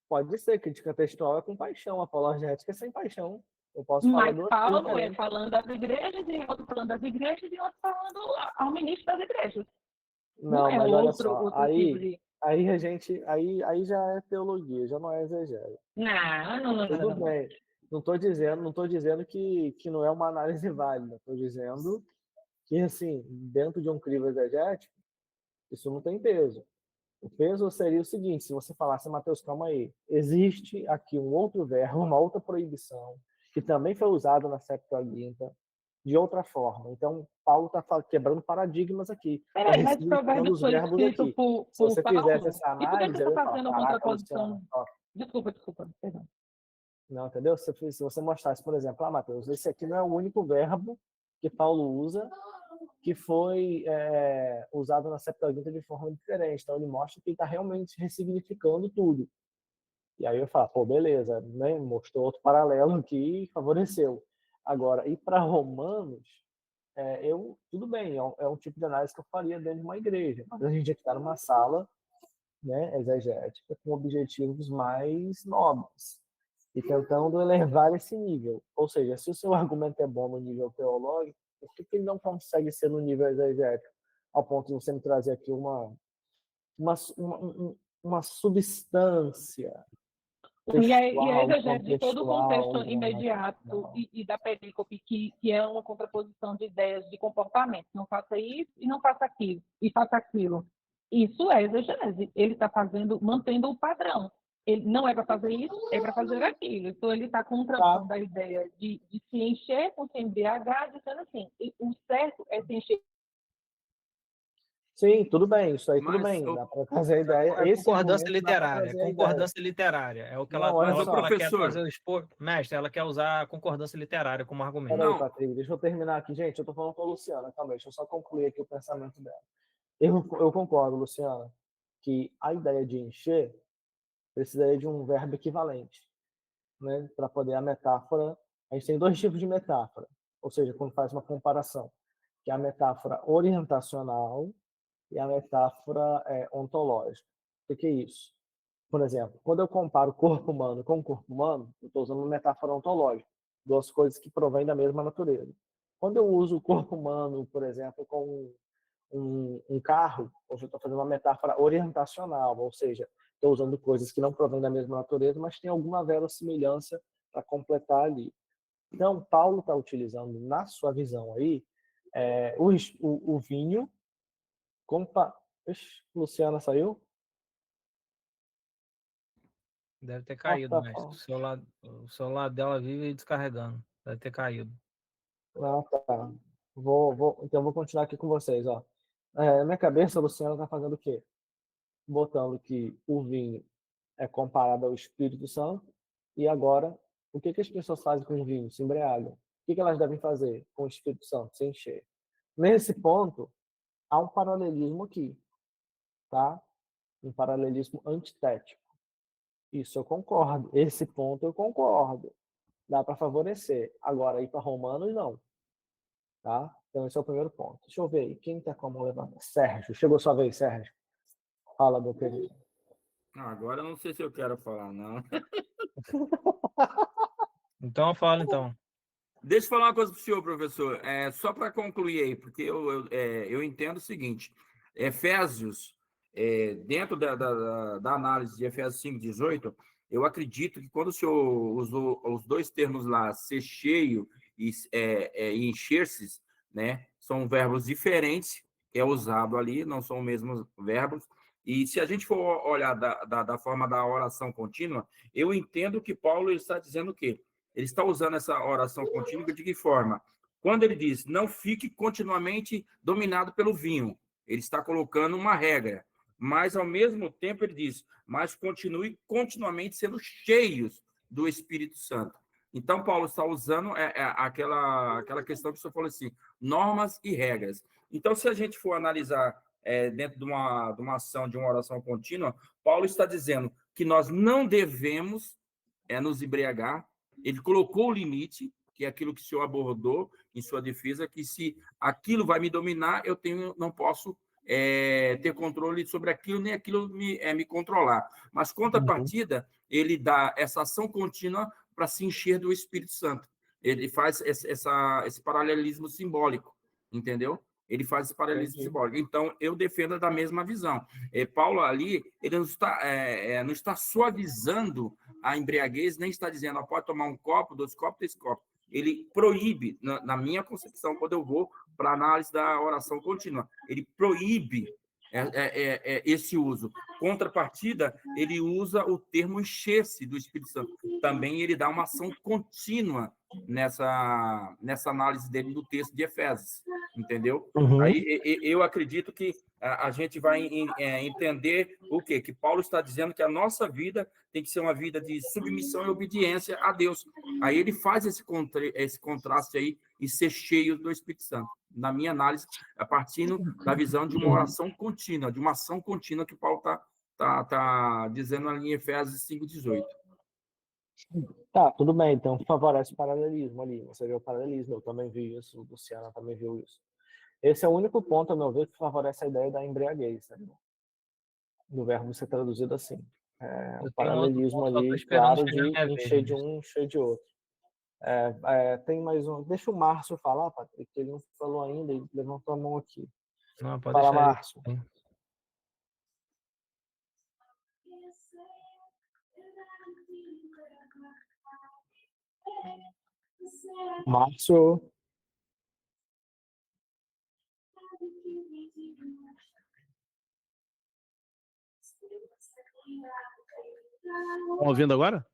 Pode ser, crítica textual é com paixão, apologética é sem paixão. Eu posso falar Mas duas coisas Paulo é diferentes. falando das igrejas, e outro falando das igrejas, e outro falando ao ministro das igrejas. Não Não, é mas olha outro só, tipo de... aí a gente, aí já é teologia, já não é exegese. Tudo Não. bem. Não tô dizendo que não é uma análise válida. Estou dizendo que, assim, dentro de um crivo exegético, isso não tem peso. O peso seria o seguinte, se você falasse, Mateus, calma aí, existe aqui um outro verbo, uma outra proibição, que também foi usado na Septuaginta, de outra forma. Então, Paulo está quebrando paradigmas aqui, está Peraí, mas ressignificando Provérbios os foi verbos escrito aqui. Se por você fizesse Paulo? essa E por que você análise, eu está ia falar, fazendo a caraca, Luciano, contraposição? ó, Desculpa, perdão. não, entendeu? Se você mostrasse, por exemplo, Mateus, esse aqui não é o único verbo que Paulo usa que foi usado na Septuaginta de forma diferente. Então, ele mostra que ele está realmente ressignificando tudo. E aí eu falo, pô, beleza, né? Mostrou outro paralelo aqui e favoreceu. Agora, ir para Romanos, tudo bem, é um tipo de análise que eu faria dentro de uma igreja, mas a gente aqui está numa sala, né, exegética com objetivos mais nobres e tentando elevar esse nível. Ou seja, se o seu argumento é bom no nível teológico, por que ele não consegue ser no nível exegético? Ao ponto de você me trazer aqui uma substância E a textual, exegese de todo o contextual, contexto imediato e da perícope, que é uma contraposição de ideias de comportamento. Não faça isso e não faça aquilo, e faça aquilo. Isso é exegese. Ele está mantendo o padrão. Ele não é para fazer isso, é para fazer aquilo. Então, ele está contrapondo a ideia de se encher com se embriagar, dizendo assim, o certo é se encher. Sim, tudo bem, isso aí tudo Mas, bem, dá para trazer a ideia. É Esse concordância argumento dá para literária, trazer a ideia. concordância literária. É o que Não, olha ela só. quer Professor. fazer o expor. Mestre, ela quer usar a concordância literária como argumento. Peraí, Não. Patrick, deixa eu terminar aqui. Gente, eu tô falando com a Luciana, calma aí, deixa eu só concluir aqui o pensamento dela. Eu concordo, Luciana, que a ideia de encher precisaria de um verbo equivalente, né? Para poder a metáfora. A gente tem dois tipos de metáfora, ou seja, quando faz uma comparação, que é a metáfora orientacional e a metáfora ontológica. O que é isso? Por exemplo, quando eu comparo o corpo humano com o corpo humano, eu estou usando uma metáfora ontológica, duas coisas que provêm da mesma natureza. Quando eu uso o corpo humano, por exemplo, com um carro, hoje eu estou fazendo uma metáfora orientacional, ou seja, estou usando coisas que não provêm da mesma natureza, mas tem alguma verossimilhança para completar ali. Então, Paulo está utilizando, na sua visão aí, o vinho. Ixi, Luciana saiu? Deve ter caído, mestre. O celular dela vive descarregando. Deve ter caído. Ah, tá. Então eu vou continuar aqui com vocês, ó. Na minha cabeça, a Luciana está fazendo o quê? Botando que o vinho é comparado ao Espírito Santo e agora, o que as pessoas fazem com o vinho? Se embriagam. O que elas devem fazer com o Espírito Santo? Se encher. Nesse ponto, há um paralelismo aqui, tá? Um paralelismo antitético. Isso eu concordo. Esse ponto eu concordo. Dá para favorecer. Agora, ir para Romanos, não. Tá? Então, esse é o primeiro ponto. Deixa eu ver aí. Quem está com a mão levantada? Sérgio. Chegou sua vez, Sérgio. Fala, meu querido. Agora eu não sei se eu quero falar, não. Então eu falo, então. Deixa eu falar uma coisa para o senhor, professor. Só para concluir aí, porque eu entendo o seguinte: Efésios, dentro da análise de Efésios 5:18, eu acredito que quando o senhor usou os dois termos lá, ser cheio e encher-se, né, são verbos diferentes, que é usado ali, não são os mesmos verbos. E se a gente for olhar da forma da oração contínua, eu entendo que Paulo está dizendo o quê? Ele está usando essa oração contínua de que forma? Quando ele diz, não fique continuamente dominado pelo vinho, ele está colocando uma regra, mas ao mesmo tempo ele diz, mas continue continuamente sendo cheios do Espírito Santo. Então, Paulo está usando aquela questão que o senhor falou assim, normas e regras. Então, se a gente for analisar dentro de uma ação, de uma oração contínua, Paulo está dizendo que nós não devemos nos embriagar. Ele colocou o limite, que é aquilo que o senhor abordou em sua defesa, que se aquilo vai me dominar, não posso ter controle sobre aquilo, nem aquilo me controlar. Mas, contrapartida, ele dá essa ação contínua para se encher do Espírito Santo. Ele faz esse paralelismo simbólico, entendeu? Ele faz esse paralelismo simbólico. Então, eu defendo da mesma visão. Paulo ali, ele não está suavizando a embriaguez, nem está dizendo, pode tomar um copo, 2 copos, 3 copos. Ele proíbe, na minha concepção, quando eu vou para a análise da oração contínua, ele proíbe esse uso. Contrapartida, ele usa o termo encher-se do Espírito Santo. Também ele dá uma ação contínua nessa análise dele do texto de Efésios, entendeu? Aí eu acredito que a gente vai entender o quê? Que Paulo está dizendo que a nossa vida tem que ser uma vida de submissão e obediência a Deus. Aí ele faz esse contraste aí e ser cheio do Espírito Santo. Na minha análise, a partir da visão de uma oração contínua, de uma ação contínua que Paulo está dizendo ali em Efésios 5:18. Tá, tudo bem, então favorece o paralelismo ali. Você vê o paralelismo, eu também vi isso, o Luciano também viu isso. Esse é o único ponto, a meu ver, que favorece a ideia da embriaguez, né? Do verbo ser traduzido assim. O paralelismo ali, claro, de encher de um, encher de outro. Tem mais um. Deixa o Márcio falar, Patrick, ele não falou ainda, ele levantou a mão aqui. Não, pode Fala, deixar Márcio. Márcio. Estão ouvindo agora?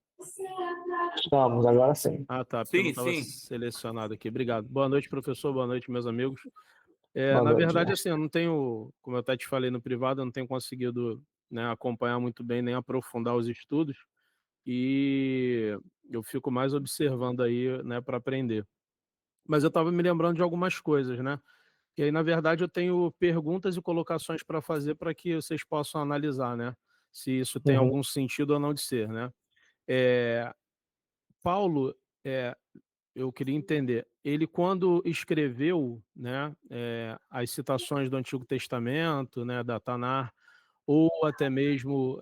Estamos, agora sim. Ah, tá, porque eu não estava selecionado aqui. Obrigado. Boa noite, professor. Boa noite, meus amigos. Na verdade, assim, eu não tenho, como eu até te falei no privado, eu não tenho conseguido, né, acompanhar muito bem, nem aprofundar os estudos, e eu fico mais observando aí, né, para aprender. Mas eu estava me lembrando de algumas coisas, né? E aí, na verdade, eu tenho perguntas e colocações para fazer para que vocês possam analisar, né? Se isso tem algum sentido ou não de ser, né? Paulo, eu queria entender, ele quando escreveu, né, as citações do Antigo Testamento, né, da Tanar, ou até mesmo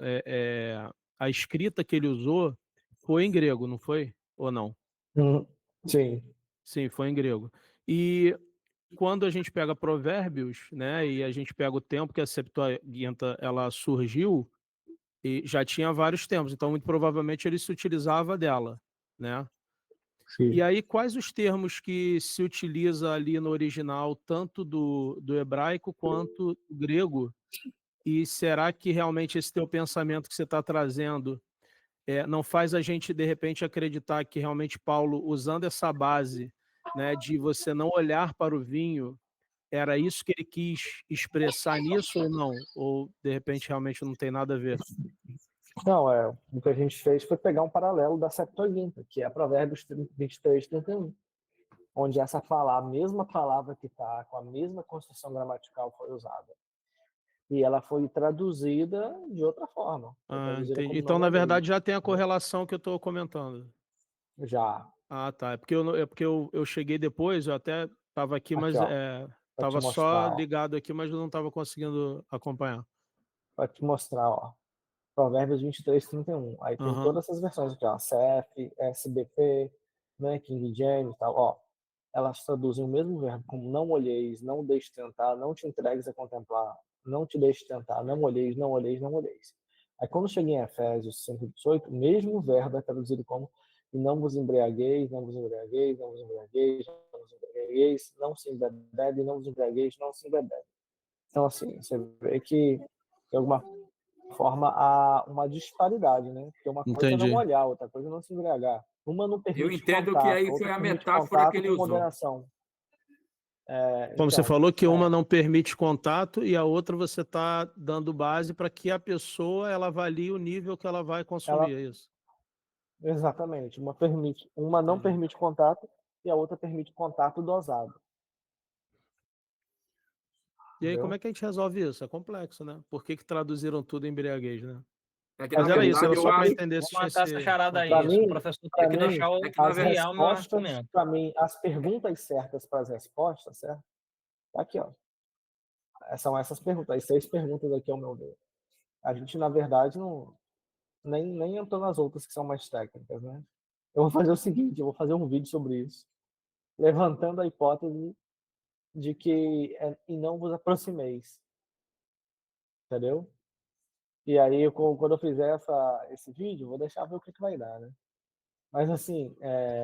a escrita que ele usou, foi em grego, não foi? Ou não? Sim. Sim, foi em grego. E quando a gente pega Provérbios, né, e a gente pega o tempo que a Septuaginta ela surgiu, e já tinha vários tempos, então muito provavelmente ele se utilizava dela, né? Sim. E aí, quais os termos que se utiliza ali no original, tanto do hebraico quanto do grego? E será que realmente esse teu pensamento que você está trazendo não faz a gente, de repente, acreditar que realmente Paulo, usando essa base, né, de você não olhar para o vinho, era isso que ele quis expressar nisso ou não? Ou, de repente, realmente não tem nada a ver? Não, o que a gente fez foi pegar um paralelo da Septuaginta, que é Provérbios 23, 31, onde a mesma palavra que está com a mesma construção gramatical foi usada. E ela foi traduzida de outra forma. Entendi. Então, na verdade, já tem a correlação que eu estou comentando. Já. Ah, tá. É porque eu cheguei depois, eu até estava aqui, mas estava só ligado aqui, mas eu não estava conseguindo acompanhar. Vou te mostrar, ó. Provérbios 23, 31. Aí tem Aham. todas essas versões aqui, ó, CF, SBT, né, King James e tal, ó. Elas traduzem o mesmo verbo como não olheis, não deixe tentar, não te entregues a contemplar, não te deixe tentar, não olheis, não olheis, não olheis. Aí quando chega em Efésios 5:18, o mesmo verbo é traduzido como e não vos embriagueis, não vos embriagueis, não vos embriagueis, não vos embriagueis, não se embebede, não vos embriagueis, não se embebede. Então, assim, você vê que, de alguma forma, há uma disparidade, né? Porque uma coisa é não Entendi. olhar, outra coisa é não se embriagar. Uma não Eu permite entendo que contato, aí outra foi a permite metáfora que contato ele com usou. moderação. Como você Então, falou que uma não permite contato e a outra você está dando base para que a pessoa ela avalie o nível que ela vai consumir, é isso? exatamente. Uma não Entendi. permite contato e a outra permite contato dosado. E aí, como Entendeu? é que a gente resolve isso? É complexo, né? Por que traduziram tudo em embriaguez, né? É que, Mas na era isso, verdade, era eu só para acho. entender se Vamos tinha matar essa esse charada Para aí. contexto. O mim, professor para tem que mim, deixar É que, na as verdade, criar o meu respostas, argumento. para mim, as perguntas certas para as respostas, certo? Tá aqui, ó. São essas perguntas, as 6 perguntas aqui ao meu ver. A gente, na verdade, não nem entrou nas outras que são mais técnicas, né? Eu vou fazer o seguinte, eu vou fazer um vídeo sobre isso, levantando a hipótese de que e não vos aproximeis, entendeu? E aí, quando eu fizer esse vídeo, eu vou deixar ver o que vai dar, né? Mas assim,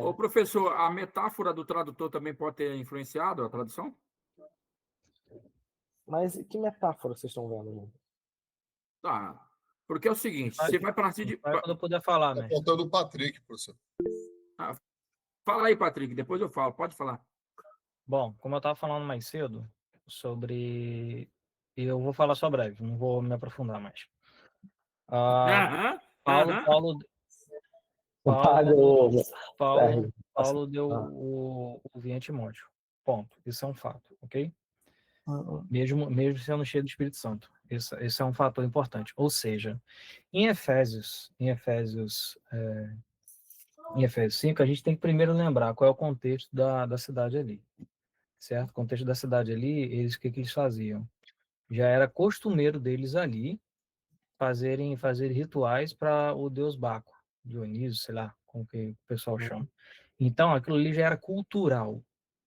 Ô, professor, a metáfora do tradutor também pode ter influenciado a tradução? mas que metáfora vocês estão vendo, gente? Tá. Porque é o seguinte, você vai partir de. Vai quando eu puder falar, Tá mestre. faltando o Patrick, professor. Fala aí, Patrick, depois eu falo, pode falar. Bom, como eu estava falando mais cedo sobre. E eu vou falar só breve, não vou me aprofundar mais. Aham, Paulo, aham. Paulo, Pago, Paulo deu Ah. o vinho a Timóteo. Ponto. Isso é um fato, ok? Ah, Mesmo sendo cheio do Espírito Santo. Esse é um fator importante. Ou seja, em Efésios 5, a gente tem que primeiro lembrar qual é o contexto da cidade ali. Certo? O contexto da cidade ali, o que eles faziam? Já era costumeiro deles ali fazer rituais para o deus Baco, Dionísio, sei lá, como que o pessoal chama. Então, aquilo ali já era cultural.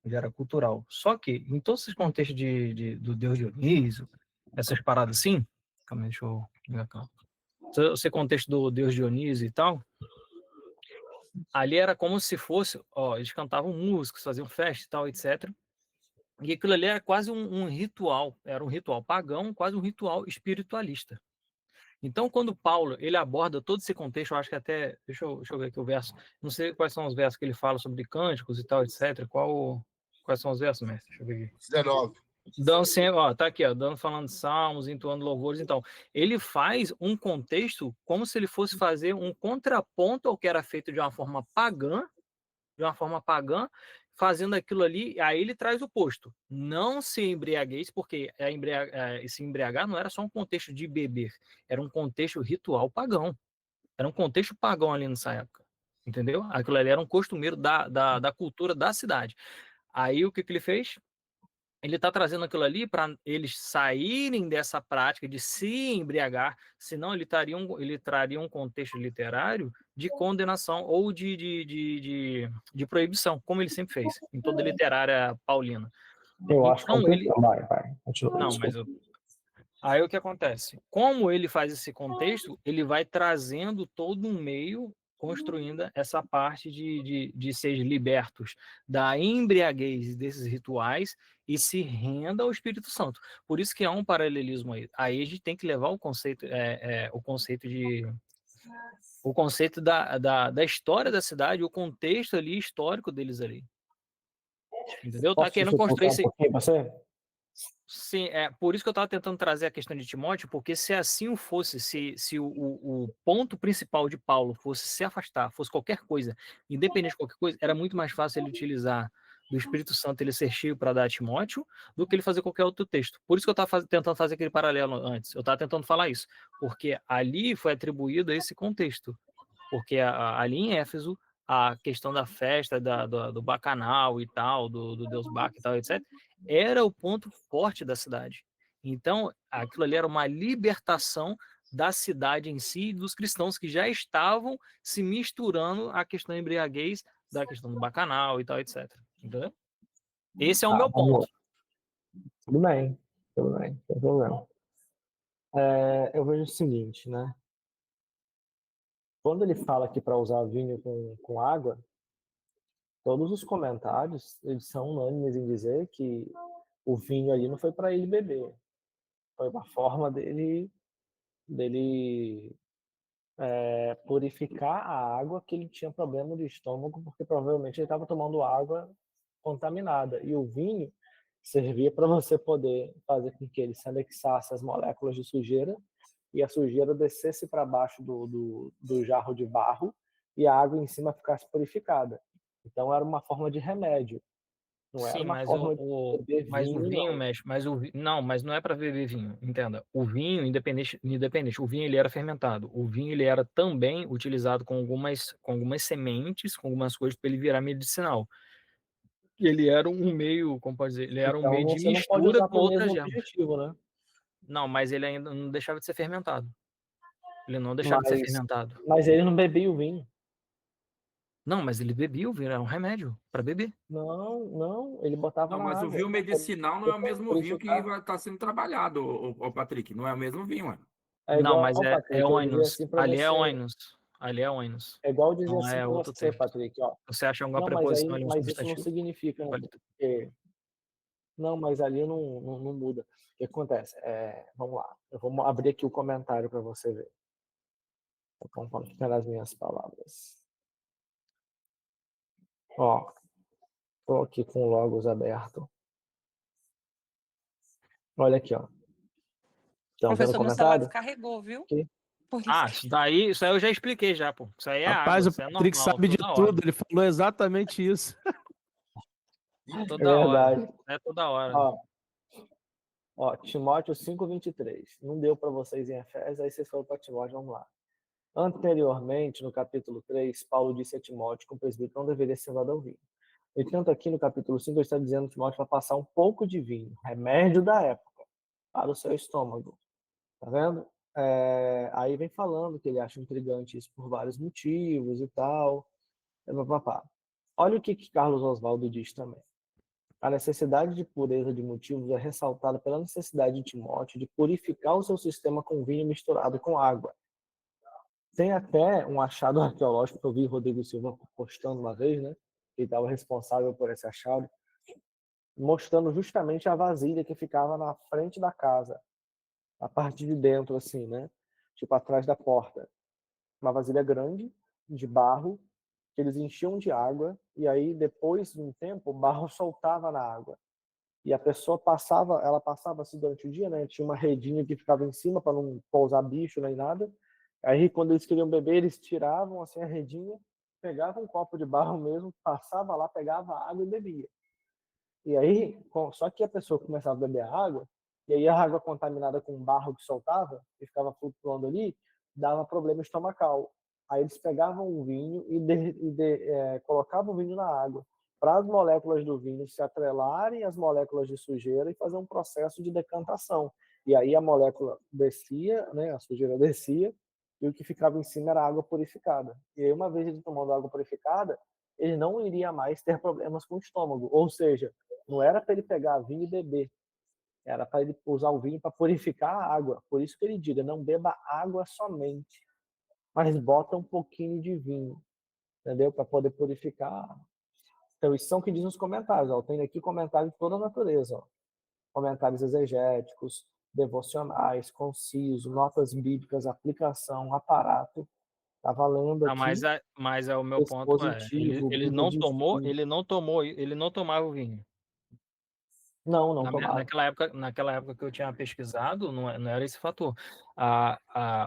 Já era cultural. Só que, em todos esses contextos do deus Dionísio, essas paradas assim, calma aí, deixa eu ver cá. Esse contexto do deus Dionísio e tal, ali era como se fosse, ó, eles cantavam músicas, faziam festa e tal, etc. E aquilo ali era quase um ritual, era um ritual pagão, quase um ritual espiritualista. Então, quando Paulo ele aborda todo esse contexto, eu acho que até, deixa eu ver aqui o verso, não sei quais são os versos que ele fala sobre cânticos e tal, etc. Quais são os versos, mestre? Deixa eu ver aqui. 19. Dando sempre, ó, tá aqui, ó, dando falando de salmos, entoando louvores, então, ele faz um contexto como se ele fosse fazer um contraponto ao que era feito de uma forma pagã, fazendo aquilo ali, aí ele traz o posto. Não se embriagueis, porque se embriagar não era só um contexto de beber, era um contexto ritual pagão. Era um contexto pagão ali nessa época. Entendeu? Aquilo ali era um costumeiro da cultura da cidade. Aí o que ele fez? Ele está trazendo aquilo ali para eles saírem dessa prática de se embriagar, senão ele traria um contexto literário de condenação ou de proibição, como ele sempre fez, em toda a literária paulina. eu acho Então, ele. complicado. Vai. Continua, Não, mas aí o que acontece? Como ele faz esse contexto, ele vai trazendo todo um meio, construindo essa parte de ser libertos da embriaguez desses rituais e se renda ao Espírito Santo. Por isso que há um paralelismo aí. Aí a gente tem que levar o conceito, o conceito da história da cidade, o contexto ali histórico deles ali. Entendeu? Tá Posso querendo dificultar construir um pouquinho você? Sim, é por isso que eu estava tentando trazer a questão de Timóteo, porque se assim fosse, se o ponto principal de Paulo fosse se afastar, fosse qualquer coisa, independente de qualquer coisa, era muito mais fácil ele utilizar do Espírito Santo, ele ser cheio para dar a Timóteo, do que ele fazer qualquer outro texto. Por isso que eu estava tentando fazer aquele paralelo antes, eu estava tentando falar isso, porque ali foi atribuído a esse contexto, porque ali em Éfeso, a questão da festa, do bacanal e tal, do deus Baco e tal, etc., era o ponto forte da cidade. Então, aquilo ali era uma libertação da cidade em si, dos cristãos que já estavam se misturando à questão da embriaguez, da questão do bacanal e tal, etc. Entendeu? Esse é o meu vamos lá. ponto. Tudo bem, sem problema. Eu vejo o seguinte, né? Quando ele fala aqui para usar vinho com água, todos os comentários eles são unânimes em dizer que o vinho ali não foi para ele beber, foi uma forma dele purificar a água que ele tinha problema de estômago, porque provavelmente ele estava tomando água contaminada. E o vinho servia para você poder fazer com que ele se anexasse às moléculas de sujeira e a sujeira descesse para baixo do jarro de barro e a água em cima ficasse purificada. Então era uma forma de remédio. Não era Sim, uma mas forma de beber mas o vinho, vinho, não. não, mas não é para beber vinho, entenda. O vinho, independente, o vinho ele era fermentado. O vinho ele era também utilizado com algumas sementes, com algumas coisas para ele virar medicinal. Ele era um meio, como pode dizer, ele era um Então meio de você não pode mistura usar com para o outras mesmo ervas. objetivo, né? Não, mas ele ainda não deixava de ser fermentado. Ele não deixava de ser fermentado. Mas ele não bebia o vinho. Não, mas ele bebia o vinho, era um remédio para beber. Não, ele botava Não, na mas o água. vinho medicinal não é o mesmo vinho que Purificar. vai estar sendo trabalhado, ô Patrick. Não é o mesmo vinho, mano. É Não, igual, mas é Patrick, eu dizer ônus. assim para Ali é você. ônus. Ali é ônus. É igual dizer Não assim é para outro você, texto. Patrick, ó. Você acha alguma Não, preposição ali, um mas isso não substantivo? significa, né, porque... Não, mas ali não muda. O que acontece? Vamos lá. Eu vou abrir aqui o comentário para você ver. Vamos ficar nas minhas palavras. Ó, estou aqui com o Logos aberto. Olha aqui, ó. Estão vendo o Professor, meu celular comentário? descarregou, viu? Aqui. Por isso Ah, que... isso aí eu já expliquei já, pô. Isso aí é Rapaz, água, o isso é Patrick normal, sabe de toda hora. tudo, ele falou exatamente isso. Toda hora. Verdade. É toda hora. Ó, Timóteo 5:23. Não deu para vocês em Efésios, aí vocês foram para Timóteo, vamos lá. Anteriormente, no capítulo 3, Paulo disse a Timóteo que o presbítero não deveria ser levado ao vinho. Entanto, aqui no capítulo 5, ele está dizendo que Timóteo vai passar um pouco de vinho, remédio da época, para o seu estômago. Tá vendo? Aí vem falando que ele acha intrigante isso por vários motivos e tal. Olha o que Carlos Oswaldo diz também. A necessidade de pureza de motivos é ressaltada pela necessidade de Timóteo de purificar o seu sistema com vinho misturado com água. Tem até um achado arqueológico que eu vi o Rodrigo Silva postando uma vez, né? Ele estava responsável por esse achado, mostrando justamente a vasilha que ficava na frente da casa, a parte de dentro, assim, né? Tipo atrás da porta. Uma vasilha grande, de barro, que eles enchiam de água, e aí depois de um tempo o barro soltava na água. E a pessoa ela passava assim durante o dia, né? Tinha uma redinha que ficava em cima para não pousar bicho nem nada. Aí quando eles queriam beber, eles tiravam assim a redinha, pegavam um copo de barro mesmo, passava lá, pegava a água e bebia. E aí, só que a pessoa começava a beber a água, e aí a água contaminada com barro que soltava, e ficava flutuando ali, dava problema estomacal. Aí eles pegavam o vinho e colocavam o vinho na água, para as moléculas do vinho se atrelarem às moléculas de sujeira e fazer um processo de decantação. E aí a molécula descia, né, a sujeira descia, e o que ficava em cima era água purificada. E aí, uma vez ele tomando água purificada, ele não iria mais ter problemas com o estômago. Ou seja, não era para ele pegar vinho e beber, era para ele usar o vinho para purificar a água. Por isso que ele diz, não beba água somente, mas bota um pouquinho de vinho, entendeu? Para poder purificar. Então, isso são o que diz nos comentários. Ó. Tem aqui comentários de toda a natureza. Ó. Comentários exegéticos, devocionais, conciso, notas bíblicas, aplicação, aparato. Tá valendo aqui. Mas o meu ponto ele não tomava o vinho. Não tomava. Naquela época que eu tinha pesquisado, não era esse fator.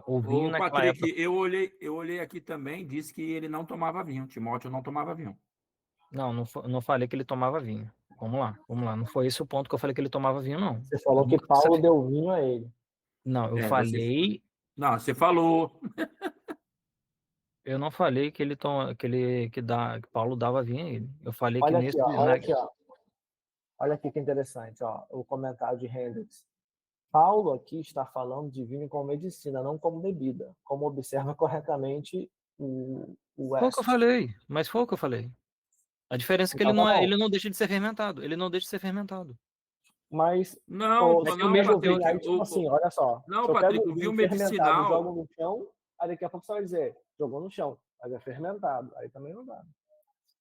O vinho naquela Patrick, época... eu olhei aqui também, disse que ele não tomava vinho. Timóteo não tomava vinho. Não falei que ele tomava vinho. Vamos lá. Não foi esse o ponto que eu falei que ele tomava vinho, não. Você falou que Paulo deu vinho a ele. Não, eu falei... Não, você falou. Eu não falei que que Paulo dava vinho a ele. Eu falei olha que aqui, nesse... ó, olha aqui, ó. Olha aqui que interessante, ó, o comentário de Hendricks. Paulo aqui está falando de vinho como medicina, não como bebida, como observa corretamente o Foi o que eu West. falei, mas foi o que eu falei. A diferença é que Então tá bom. ele não deixa de ser fermentado. Ele não deixa de ser fermentado. Mas, Não, se o não, mesmo vinho, Patrick. aí tipo assim, olha só, Não, se eu pego Patrick, o o vinho vinho fermentado e jogo medicinal. no chão, aí daqui a pouco você vai dizer, jogou no chão, mas é fermentado, aí também não dá.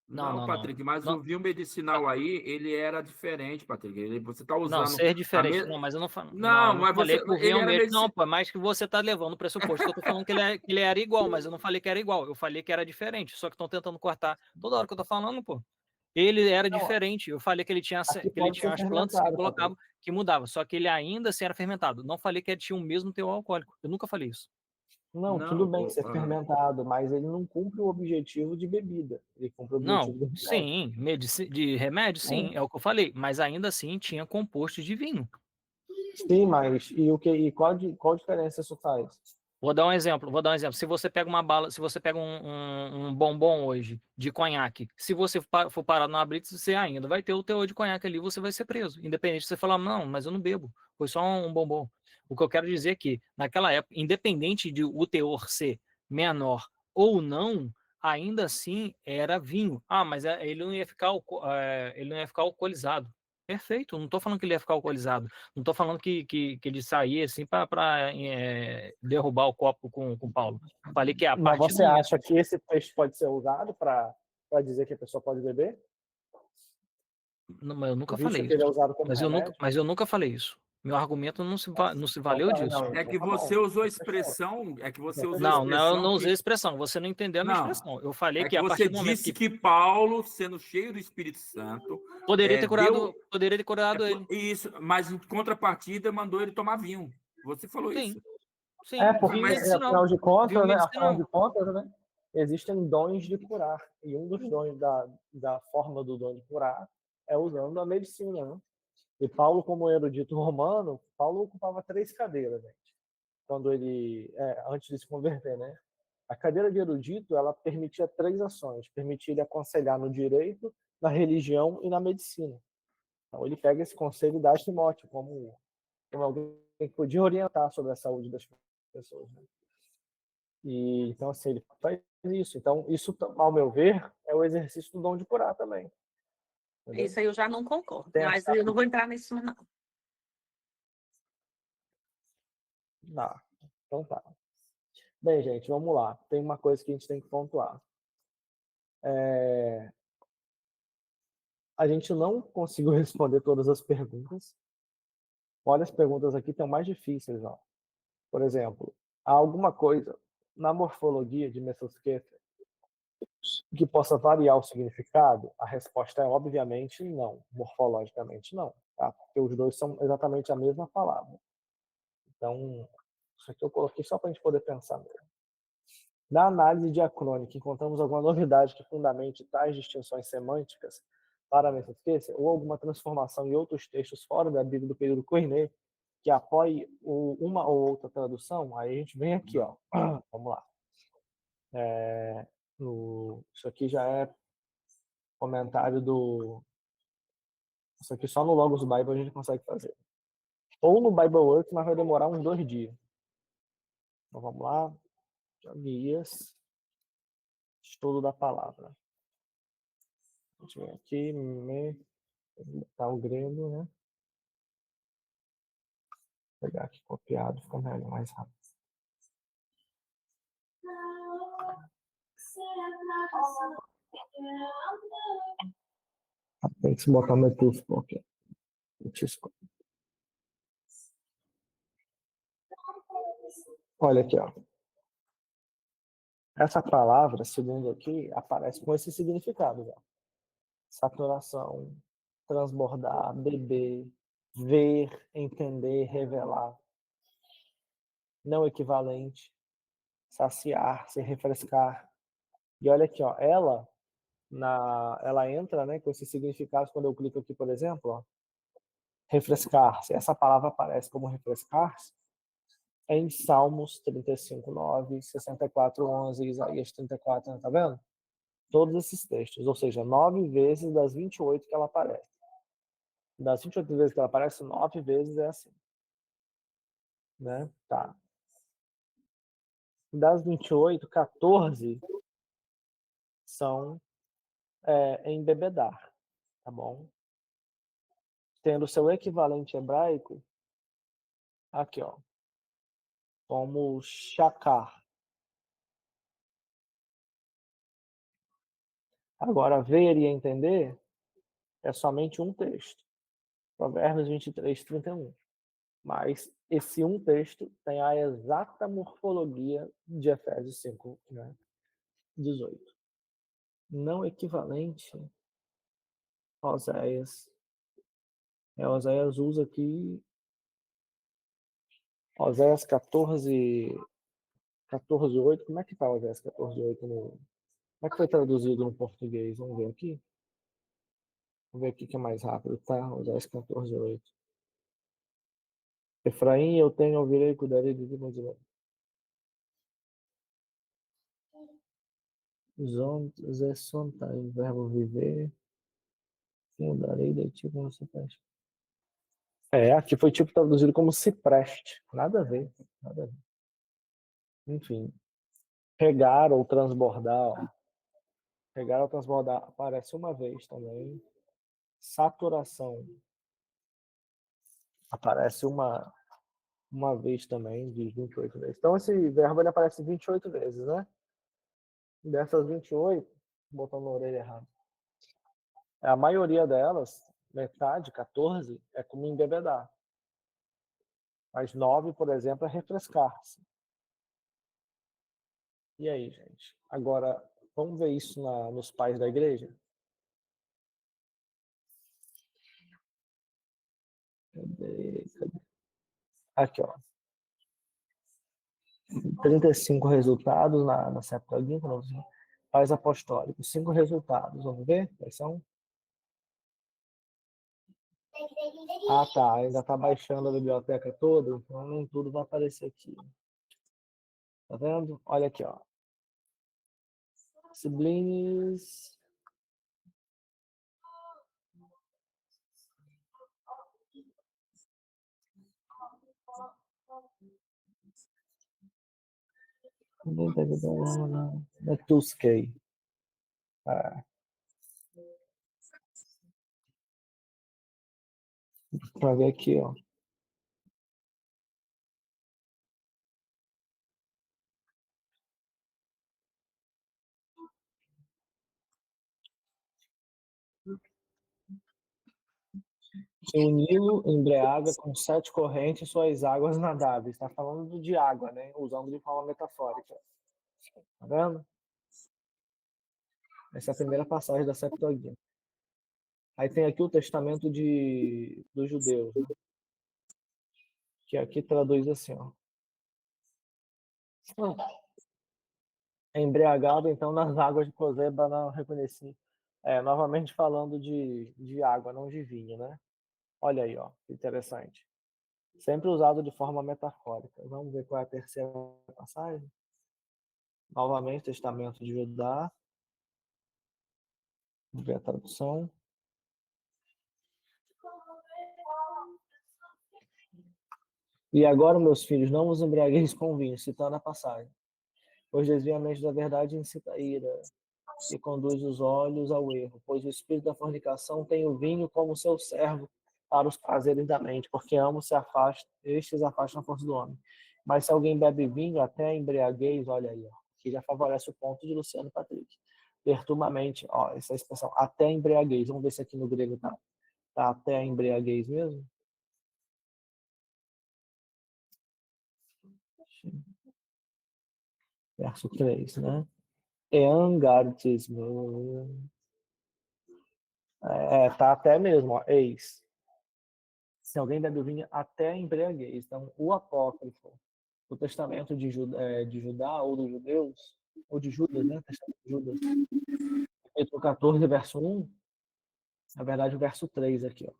Não, Patrick, mas Não. o vinho medicinal aí, ele era diferente, Patrick. Você está Não, usando ser a diferente. mesma. Não, mas eu não falo. Não, eu não mas falei você. que o Ele vinho era mesmo. Não, medicinal. pô, mas que você está levando o pressuposto que eu tô falando que ele era igual, mas eu não falei que era igual. Eu falei que era diferente. Só que estão tentando cortar toda hora que eu tô falando, pô. Ele era Não, diferente. Eu falei que ele tinha aqui pode ser as plantas que fermentado, colocavam, Patrick. que mudavam. Só que ele ainda assim era fermentado. Não falei que ele tinha o mesmo teor alcoólico. Eu nunca falei isso. Não, tudo bem ser fermentado, mas ele não cumpre o objetivo de bebida. Ele cumpre o objetivo Não, do remédio. sim, de remédio, sim, é o que eu falei. Mas ainda assim tinha composto de vinho. Sim, mas e qual diferença isso faz? Vou dar um exemplo. Se você pega uma bala, se você pega um bombom hoje de conhaque, se você for parar numa blitz, você ainda vai ter o teor de conhaque ali, você vai ser preso. Independente de você falar, não, mas eu não bebo, foi só um bombom. O que eu quero dizer é que, naquela época, independente de o teor ser menor ou não, ainda assim era vinho. Ah, mas ele não ia ficar, ele não ia ficar alcoolizado. Perfeito, não estou falando que ele ia ficar alcoolizado. Não estou falando que ele saía assim para derrubar o copo com o Paulo. Falei que a Mas partir você do momento. acha que esse texto pode ser usado para dizer que a pessoa pode beber? Não, mas eu nunca Visto falei que ele é isso. usado como remédio? Mas eu nunca falei isso. Meu argumento não se valeu Então tá, disso. não, É então que tá você bom. usou a expressão. É que você usou a Não, eu expressão não usei que. expressão. Você não entendeu a minha Não. expressão. Eu falei É que que a você partir do momento disse que que Paulo, sendo cheio do Espírito Santo, poderia ter deu. curado ele. Isso, mas em contrapartida mandou ele tomar vinho. Você falou Sim, isso. sim, Porque, vinho medicinal. afinal de Vinho contas, medicinal. Existem dons de curar. E um dos dons da forma do dom de curar é usando a medicina, né? E Paulo, como erudito romano, Paulo ocupava 3 cadeiras, gente, quando ele, antes de se converter, né? A cadeira de erudito, ela permitia 3 ações. Permitia ele aconselhar no direito, na religião e na medicina. Então, ele pega esse conselho e dá a Timóteo como alguém que podia orientar sobre a saúde das pessoas. Né? E, então, assim, ele faz isso. Então, isso, ao meu ver, é o exercício do dom de curar também. Entendeu? Isso aí eu já não concordo, Tem mas eu não vou entrar nisso, não. Não. Então tá. Bem, gente, vamos lá. Tem uma coisa que a gente tem que pontuar. A gente não conseguiu responder todas as perguntas. Olha, as perguntas aqui estão mais difíceis. Ó. Por exemplo, há alguma coisa na morfologia de Mesosqueter que possa variar o significado? A resposta é obviamente não, morfologicamente não, tá? Porque os dois são exatamente a mesma palavra. Então, isso aqui eu coloquei só para a gente poder pensar mesmo. Na análise diacrônica, encontramos alguma novidade que fundamente tais distinções semânticas para a Mesosqueter ou alguma transformação em outros textos fora da Bíblia do período Koiné que apoie uma ou outra tradução? Aí a gente vem aqui, ó. Vamos lá. Isso aqui já é comentário do... Isso aqui só no Logos Bible a gente consegue fazer. Ou no Bibleworks, mas vai demorar uns 2 dias. Então vamos lá. Guias. Estudo da palavra. A gente vem aqui, tá o grego, né? Vou pegar aqui copiado, fica melhor, mais rápido. Tem que botar meu pulso aqui. Olha aqui, ó. Essa palavra, segundo aqui, aparece com esse significado. Ó. Saturação, transbordar, beber, ver, entender, revelar. Não equivalente, saciar, se refrescar. E olha aqui, ó, ela entra, né, com esses significados quando eu clico aqui, por exemplo, ó, refrescar-se. Essa palavra aparece como refrescar-se em Salmos 35:9, 64:11, Isaías 34, tá vendo? Todos esses textos, ou seja, 9 vezes das 28 que ela aparece. Das 28 vezes que ela aparece, 9 vezes é assim. né? Tá. Das 28, 14 são embebedar, tá bom? Tendo seu equivalente hebraico, aqui, ó, como shacar. Agora, ver e entender é somente um texto. Provérbios 23, 31. Mas esse um texto tem a exata morfologia de Efésios 5, né? 18. Não equivalente a Oséias. Oséias usa aqui Oséias 14:8. Como é que está Oséias 14:8 no... Como é que foi traduzido no português? Vamos ver aqui. Vamos ver aqui que é mais rápido, tá? Oséias 14:8. Efraim, eu tenho, ouvirei, cuidarei de ti, Zontai, verbo viver, mudarei de ti como se preste. Aqui foi tipo traduzido como se preste. Nada a ver, nada a ver. Enfim, regar ou transbordar, ó. Regar ou transbordar aparece uma vez também. Saturação aparece uma vez também, de 28 vezes. Então esse verbo ele aparece 28 vezes, né? Dessas 28, botando na orelha errada. A maioria delas, metade, 14, é como embebedar. Mas 9, por exemplo, é refrescar-se. E aí, gente? Agora, vamos ver isso nos pais da igreja? Cadê? Aqui, ó. 35 resultados na Septuaginta, pais apostólicos. 5 resultados. Vamos ver quais são? Ah, tá. Ainda está baixando a biblioteca toda, então nem tudo vai aparecer aqui. Tá vendo? Olha aqui, ó. Siblings. Netusquei. Para ver aqui, ó. Que o Nilo embriaga com 7 correntes suas águas nadáveis. Está falando de água, né? Usando de forma metafórica. Tá vendo? Essa é a primeira passagem da Septuaginta. Aí tem aqui o testamento dos judeus, né? Que aqui traduz assim, ó. É embriagado, então, nas águas de Cozeba, não reconheci. Novamente falando de água, não de vinho, né? Olha aí, ó, que interessante. Sempre usado de forma metafórica. Vamos ver qual é a terceira passagem. Novamente, testamento de Judá. Vamos ver a tradução. E agora, meus filhos, não vos embriagueis com vinho, citando a passagem. Pois desvia a mente da verdade e incita a ira, e conduz os olhos ao erro. Pois o espírito da fornicação tem o vinho como seu servo para os prazeres da mente, porque ambos se afastam, estes afastam a força do homem. Mas se alguém bebe vinho, até a embriaguez, olha aí, ó, que já favorece o ponto de Luciano Patrick. Perturba a mente, ó, essa expressão, até a embriaguez. Vamos ver se aqui no grego tá até a embriaguez mesmo. Verso 3, né? Eangartismo. Tá até mesmo, ó, eis. Se alguém bebe vinho, até a embriaguez. Então, o apócrifo, o testamento de Judá ou dos judeus, ou de Judas, né? Testamento de Judas. Capítulo 14, verso 1. Na verdade, o verso 3 aqui, ó.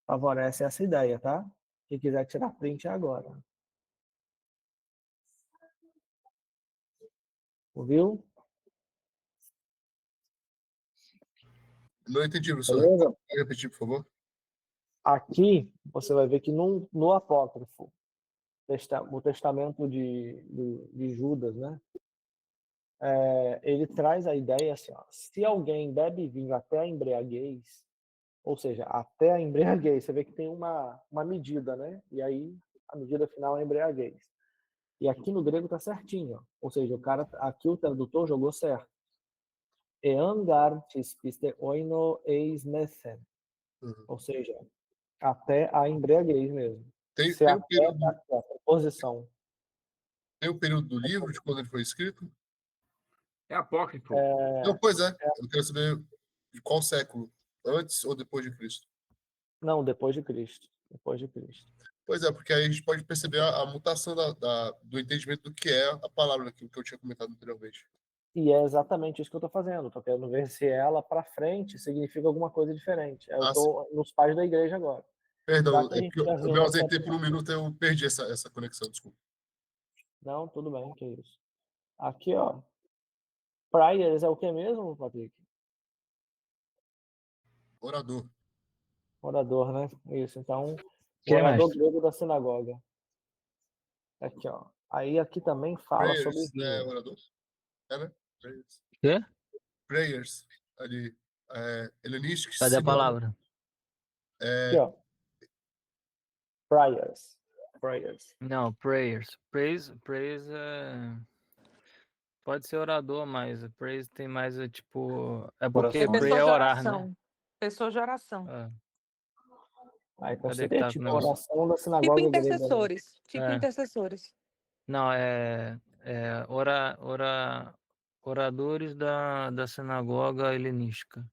Favorece essa ideia, tá? Quem quiser tirar print é agora. Ouviu? Não entendi, professor. Beleza? Pode repetir, por favor? Aqui, você vai ver que no apócrifo, o testamento de Judas, né? Ele traz a ideia assim, ó, se alguém bebe vinho até a embriaguez, ou seja, até a embriaguez, você vê que tem uma medida, né? E aí a medida final é a embriaguez. E aqui no grego tá certinho, ó. Ou seja, aqui o tradutor jogou certo. Eangartis piste oino eis methen. Ou seja, até a embriaguez mesmo. Tem Se um até período, a preposição. tem um período do livro de quando ele foi escrito? É apócrifo. Não, pois é. Eu quero saber de qual século, antes ou depois de Cristo. Não, depois de Cristo. Depois de Cristo. Pois é, porque aí a gente pode perceber a mutação do entendimento do que é a palavra que eu tinha comentado anteriormente. E é exatamente isso que eu estou fazendo. Estou querendo ver se ela para frente significa alguma coisa diferente. Eu estou nos pais da igreja agora. Perdão, Já que a é gente porque já eu viu me nessa... ausentei por um minuto, eu perdi essa conexão, desculpa. Não, tudo bem, que isso. Aqui, ó. Priors é o que mesmo, Patrick? Orador. Orador, né? Isso, então, Que, o orador mestre? grego da sinagoga. Aqui, ó. Aí aqui também fala sobre Prayers, né, vinho. orador? É, né? Prayers. Quê? Prayers, ali. Helenístico, Cadê a sinônimo. palavra? Aqui, ó. Priors. Priors. Não, prayers. Praise pode ser orador, mas praise tem mais, tipo... É porque É pray pessoa é de orar, né? oração. Pessoa de oração. Aí então Cadê que seria tá tipo com o negócio? oração da Tipo sinagoga grega. Né? intercessores. Tipo intercessores. Não, oradores da sinagoga helenística.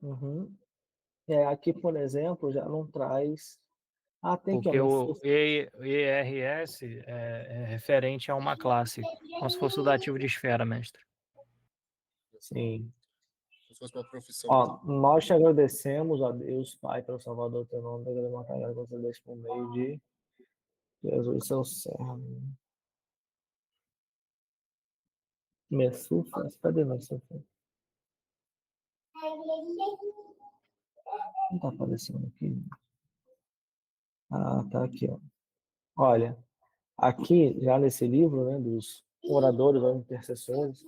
Uhum. Aqui, por exemplo, já não traz... Ah, tem que Porque o ERS é referente a uma classe, como se fosse o dativo de esfera, mestre. Sim. Se fosse uma profissão. Ó, nós te agradecemos, ó Deus, Pai, pelo Salvador, teu nome, da grande que você deixa por meio de Jesus, seu servo. Messufas? Cadê Messufas? Não tá aparecendo aqui. Ah, tá aqui, ó. Olha, aqui, já nesse livro, né, dos oradores ou intercessores,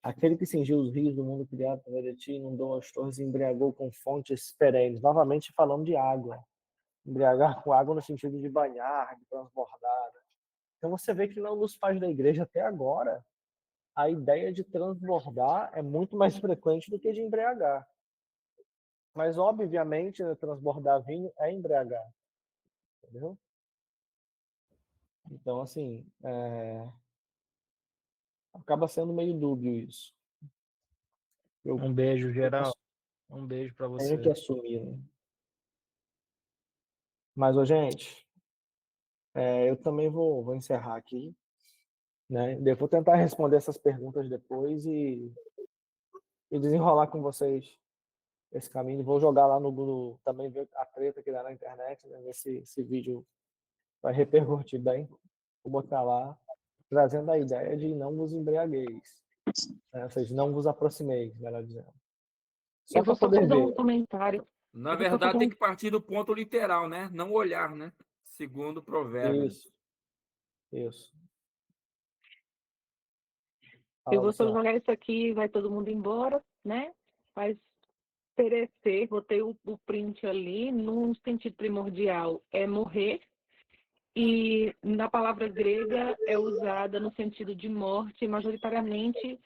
aquele que cingiu os rios do mundo criado por de ti, inundou as torres e embriagou com fontes perenes. Novamente falando de água. Embriagar com água no sentido de banhar, de transbordar. Então você vê que nos pais da igreja até agora, a ideia de transbordar é muito mais frequente do que de embriagar. Mas, obviamente, né, transbordar vinho é embriagar. Entendeu? Então, assim, acaba sendo meio dúbio isso. Um beijo, geral. Um beijo para você. Tenho que assumir, né? Mas, gente, eu também vou encerrar aqui. Né? Eu vou tentar responder essas perguntas depois e desenrolar com vocês esse caminho. Vou jogar lá no Google, também ver a treta que dá na internet, né? Ver se esse vídeo vai repercutir bem. Vou botar lá, trazendo a ideia de não vos embriagueis. Né? Ou seja, não vos aproximeis, melhor dizendo. Só Eu vou para só poder fazer um ver. comentário. Na verdade, tem que partir do ponto literal, né? Não olhar, né? Segundo o provérbio. Isso. Eu vou só jogar isso aqui, vai todo mundo embora, né? Faz perecer, botei o print ali, num sentido primordial, é morrer, e na palavra grega é usada no sentido de morte, majoritariamente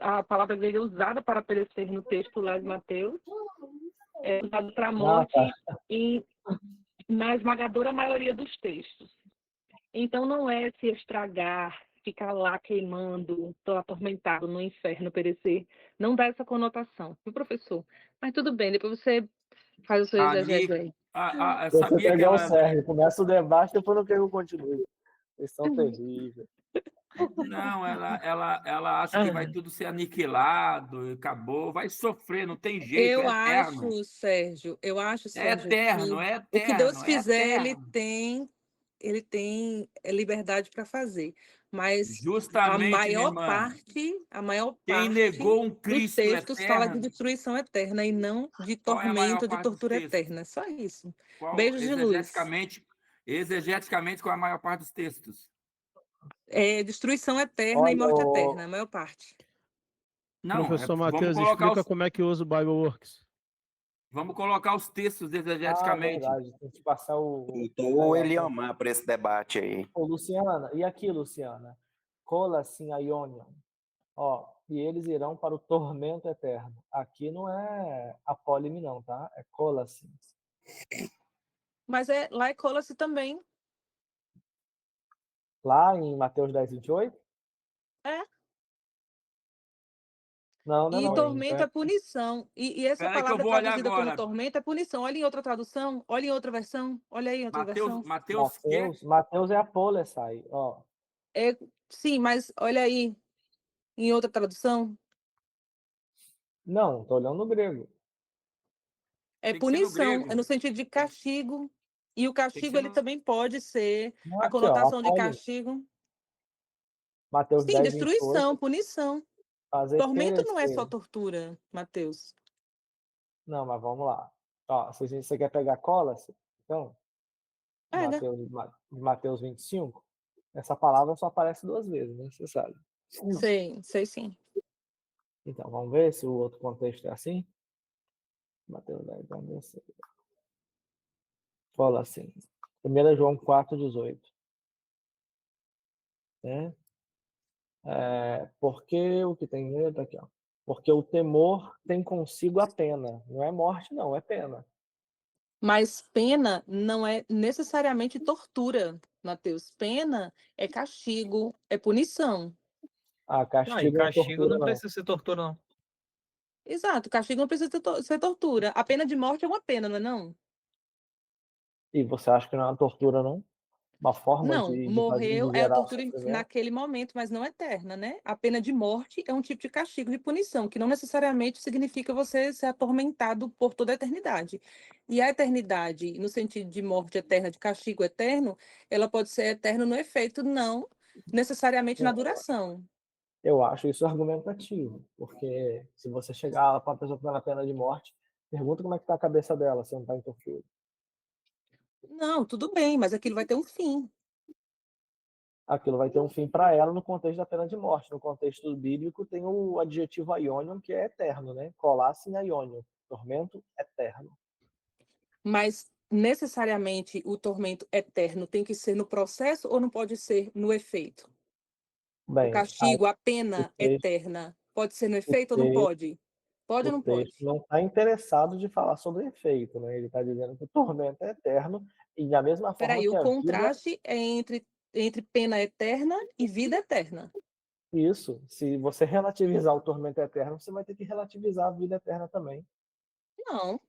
a palavra grega é usada para perecer no texto lá de Mateus, é usada para morte e na esmagadora maioria dos textos. Então não é se estragar, ficar lá queimando, atormentado no inferno, perecer. Não dá essa conotação, viu, professor? Mas tudo bem, depois você faz o seu exegese aí. Você sabia que pegar o ela... Sérgio, começa o debate, depois não quer que eu continue. Eles são terríveis. Não, ela acha que vai tudo ser aniquilado, acabou, vai sofrer, não tem jeito, é eterno. Sérgio, É eterno, é eterno. O que Deus fizer, ele tem liberdade para fazer. Mas justamente, a maior parte quem negou um Cristo dos textos eterno, fala de destruição eterna e não de qual é a maior tormento, de parte dos tortura textos? eterna. Só isso. Qual, Beijos de luz. exegeticamente, Exegeticamente, qual é a maior parte dos textos? É destruição eterna e Olha, morte eterna, a maior parte. Não, Professor vamos Matheus, colocar explica os, como é que usa o Bibleworks. vamos colocar os textos exegeticamente. verdade, tem que passar o Então, o Eliomar para esse debate aí. Ô, Luciana, e aqui, Luciana? Colasim Aionion. Ó, e eles irão para o tormento eterno. Aqui não é apólime, não, tá? É Colasim. Mas lá é cola-se também. Lá em Mateus 10, 28? É. Não, não, E não. tormento é punição. E essa Espera aí que eu palavra vou olhar traduzida como agora. tormento é punição. Olha em outra tradução, olha em outra versão, olha aí em outra versão. Mateus é apolesai, ó. Sim, mas olha aí em outra tradução. Não, tô olhando no grego. É Tem que ser no punição, grego. é no sentido de castigo. E o castigo ser ele também pode ser Não, a aqui, ó, conotação de apólime. castigo. Mateus Sim, 10, destruição, 28. punição. Fazer Tormento não é perecer. só tortura, Mateus. Não, mas vamos lá. Ó, se você quer pegar cola, então, Pega. Mateus 25, essa palavra só aparece 2 vezes, né? Você sabe. Sei sim. Então, vamos ver se o outro contexto é assim. Mateus 10, vamos ver se... Fala assim. 1 João 4, 18. Né? Porque o que tem medo aqui, ó. Porque o temor tem consigo a pena. Não é morte, não, é pena. Mas pena não é necessariamente tortura, Mateus. Pena é castigo, é punição. Castigo e não é castigo tortura, não não. precisa ser tortura, não. Exato, castigo não precisa ser tortura. A pena de morte é uma pena, não é não? E você acha que não é uma tortura, não? Uma forma Não, de morreu é a gerar o tortura sofrimento? naquele momento, mas não eterna, né? A pena de morte é um tipo de castigo, de punição, que não necessariamente significa você ser atormentado por toda a eternidade. E a eternidade, no sentido de morte eterna, de castigo eterno, ela pode ser eterna no efeito, não necessariamente na duração. Eu acho isso argumentativo, porque se você chegar para uma pessoa que está na pena de morte, pergunta como é que está a cabeça dela, se não está em tortura. Não, tudo bem, mas aquilo vai ter um fim. Aquilo vai ter um fim para ela no contexto da pena de morte. No contexto bíblico tem o adjetivo aionion, que é eterno, né? Colassin aionion, tormento eterno. Mas necessariamente o tormento eterno tem que ser no processo ou não pode ser no efeito? Bem, o castigo, a pena eterna, pode ser no efeito ou não pode? Pode ou não pode? texto não está interessado de falar sobre efeito, né? Ele está dizendo que o tormento é eterno e da mesma forma Peraí, que o a vida... contraste é entre pena eterna e vida eterna. Isso. Se você relativizar o tormento eterno, você vai ter que relativizar a vida eterna também. Não.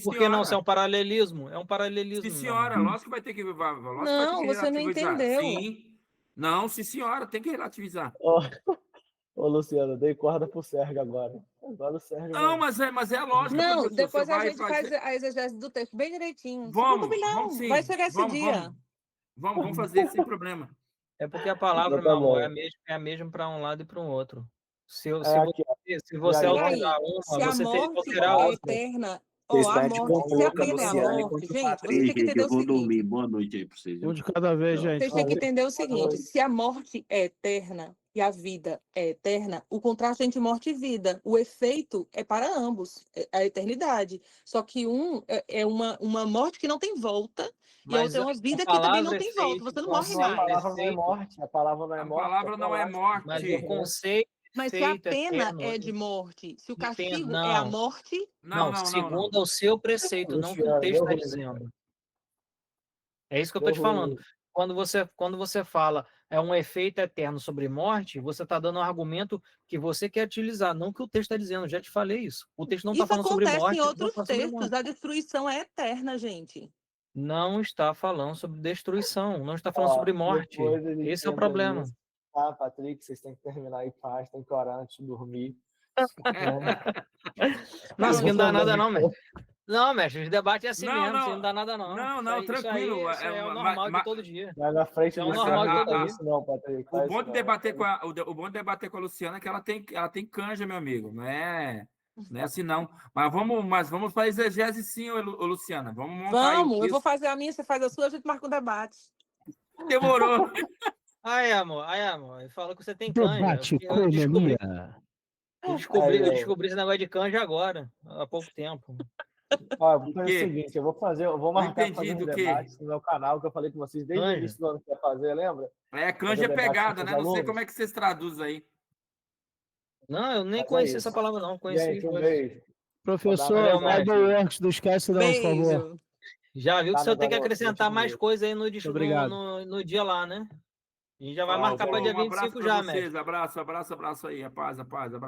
Por que não? Isso é um paralelismo. É um paralelismo. Sim, senhora. Lógico que vai ter que Não, você não entendeu. Sim. Não, sim, senhora. Tem que relativizar. Ô, Luciano, dei corda pro Sérgio agora. Agora o Sérgio... Não, mas é a lógica. Não, professor. depois Você a vai gente faz fazer... a exegese do texto bem direitinho. Vamos sim. Vai chegar esse dia. Vamos fazer sem problema. É porque a palavra, Então tá meu amor, bom. é a mesma para um lado e para o outro. Se aqui, você E aí, alterar uma, se a você morte terá é outra. eterna, Você a está de morte, se a complô com a pena é a Luciana e morte, contra o gente, Patrick. vocês têm que entender Eu o vou seguinte. dormir. Boa noite aí para vocês. Um de cada vez, gente. Vocês têm que entender o seguinte: se a morte é eterna e a vida é eterna, o contraste entre morte e vida, o efeito é para ambos, é a eternidade. Só que é uma morte que não tem volta e a outra é uma vida que também não tem volta. Você não morre mais. A palavra não é morte. A palavra não é morte. A palavra não é morte. Mas o conceito. Mas se a pena é de morte, se o castigo é a morte... Não, segundo o seu preceito, não o que o texto está dizendo. É isso que eu estou te falando. Quando você fala é um efeito eterno sobre morte, você está dando um argumento que você quer utilizar, não que o texto está dizendo. Eu já te falei isso. O texto não está falando sobre morte. Isso acontece em outros textos. A destruição é eterna, gente. Não está falando sobre destruição, não está falando sobre morte. Esse é o problema. Patrick, vocês têm que terminar em paz, tem que orar antes de dormir. Nossa, que não dá nada não, mestre. Não, mestre, o debate é assim mesmo, não, não dá nada não. Não, tranquilo. Isso aí é o normal de todo dia. Vai na frente é o normal de todo dia. Isso não, Patrick. O bom de debater com a Luciana é que ela tem canja, meu amigo. Não é Não é assim, não. Mas vamos para a exegese sim, ô Luciana. Vamos montar aí o Vamos, eu vou texto. fazer a minha, você faz a sua, a gente marca um debate. Demorou. Aí, amor, ele falou que você tem canja. Debate Eu descobri, economia. eu descobri esse negócio de canja agora, há pouco tempo. Ó, eu vou fazer o quê? seguinte, eu vou marcar para fazer entendi um do quê? debate no meu canal, que eu falei com vocês desde o Canja. início do ano que ia fazer, lembra? Canja é debate com pegada, seus né? Não sei alunos. como é que vocês traduzem aí. Não, eu nem Mas é conheci isso. essa palavra, não. Conheci. Gente, um beijo. Professor, Valeu, Bible mestre. Works, não esquece não, por favor. Beijo. Já viu que Tá, o senhor meu tem que garoto, acrescentar gente, mais beijo. coisa aí Obrigado. no dia lá, né? A gente já vai marcar para Falou, dia um abraço 25 para já, vocês. mestre. Abraço aí. A paz, a paz, abraço.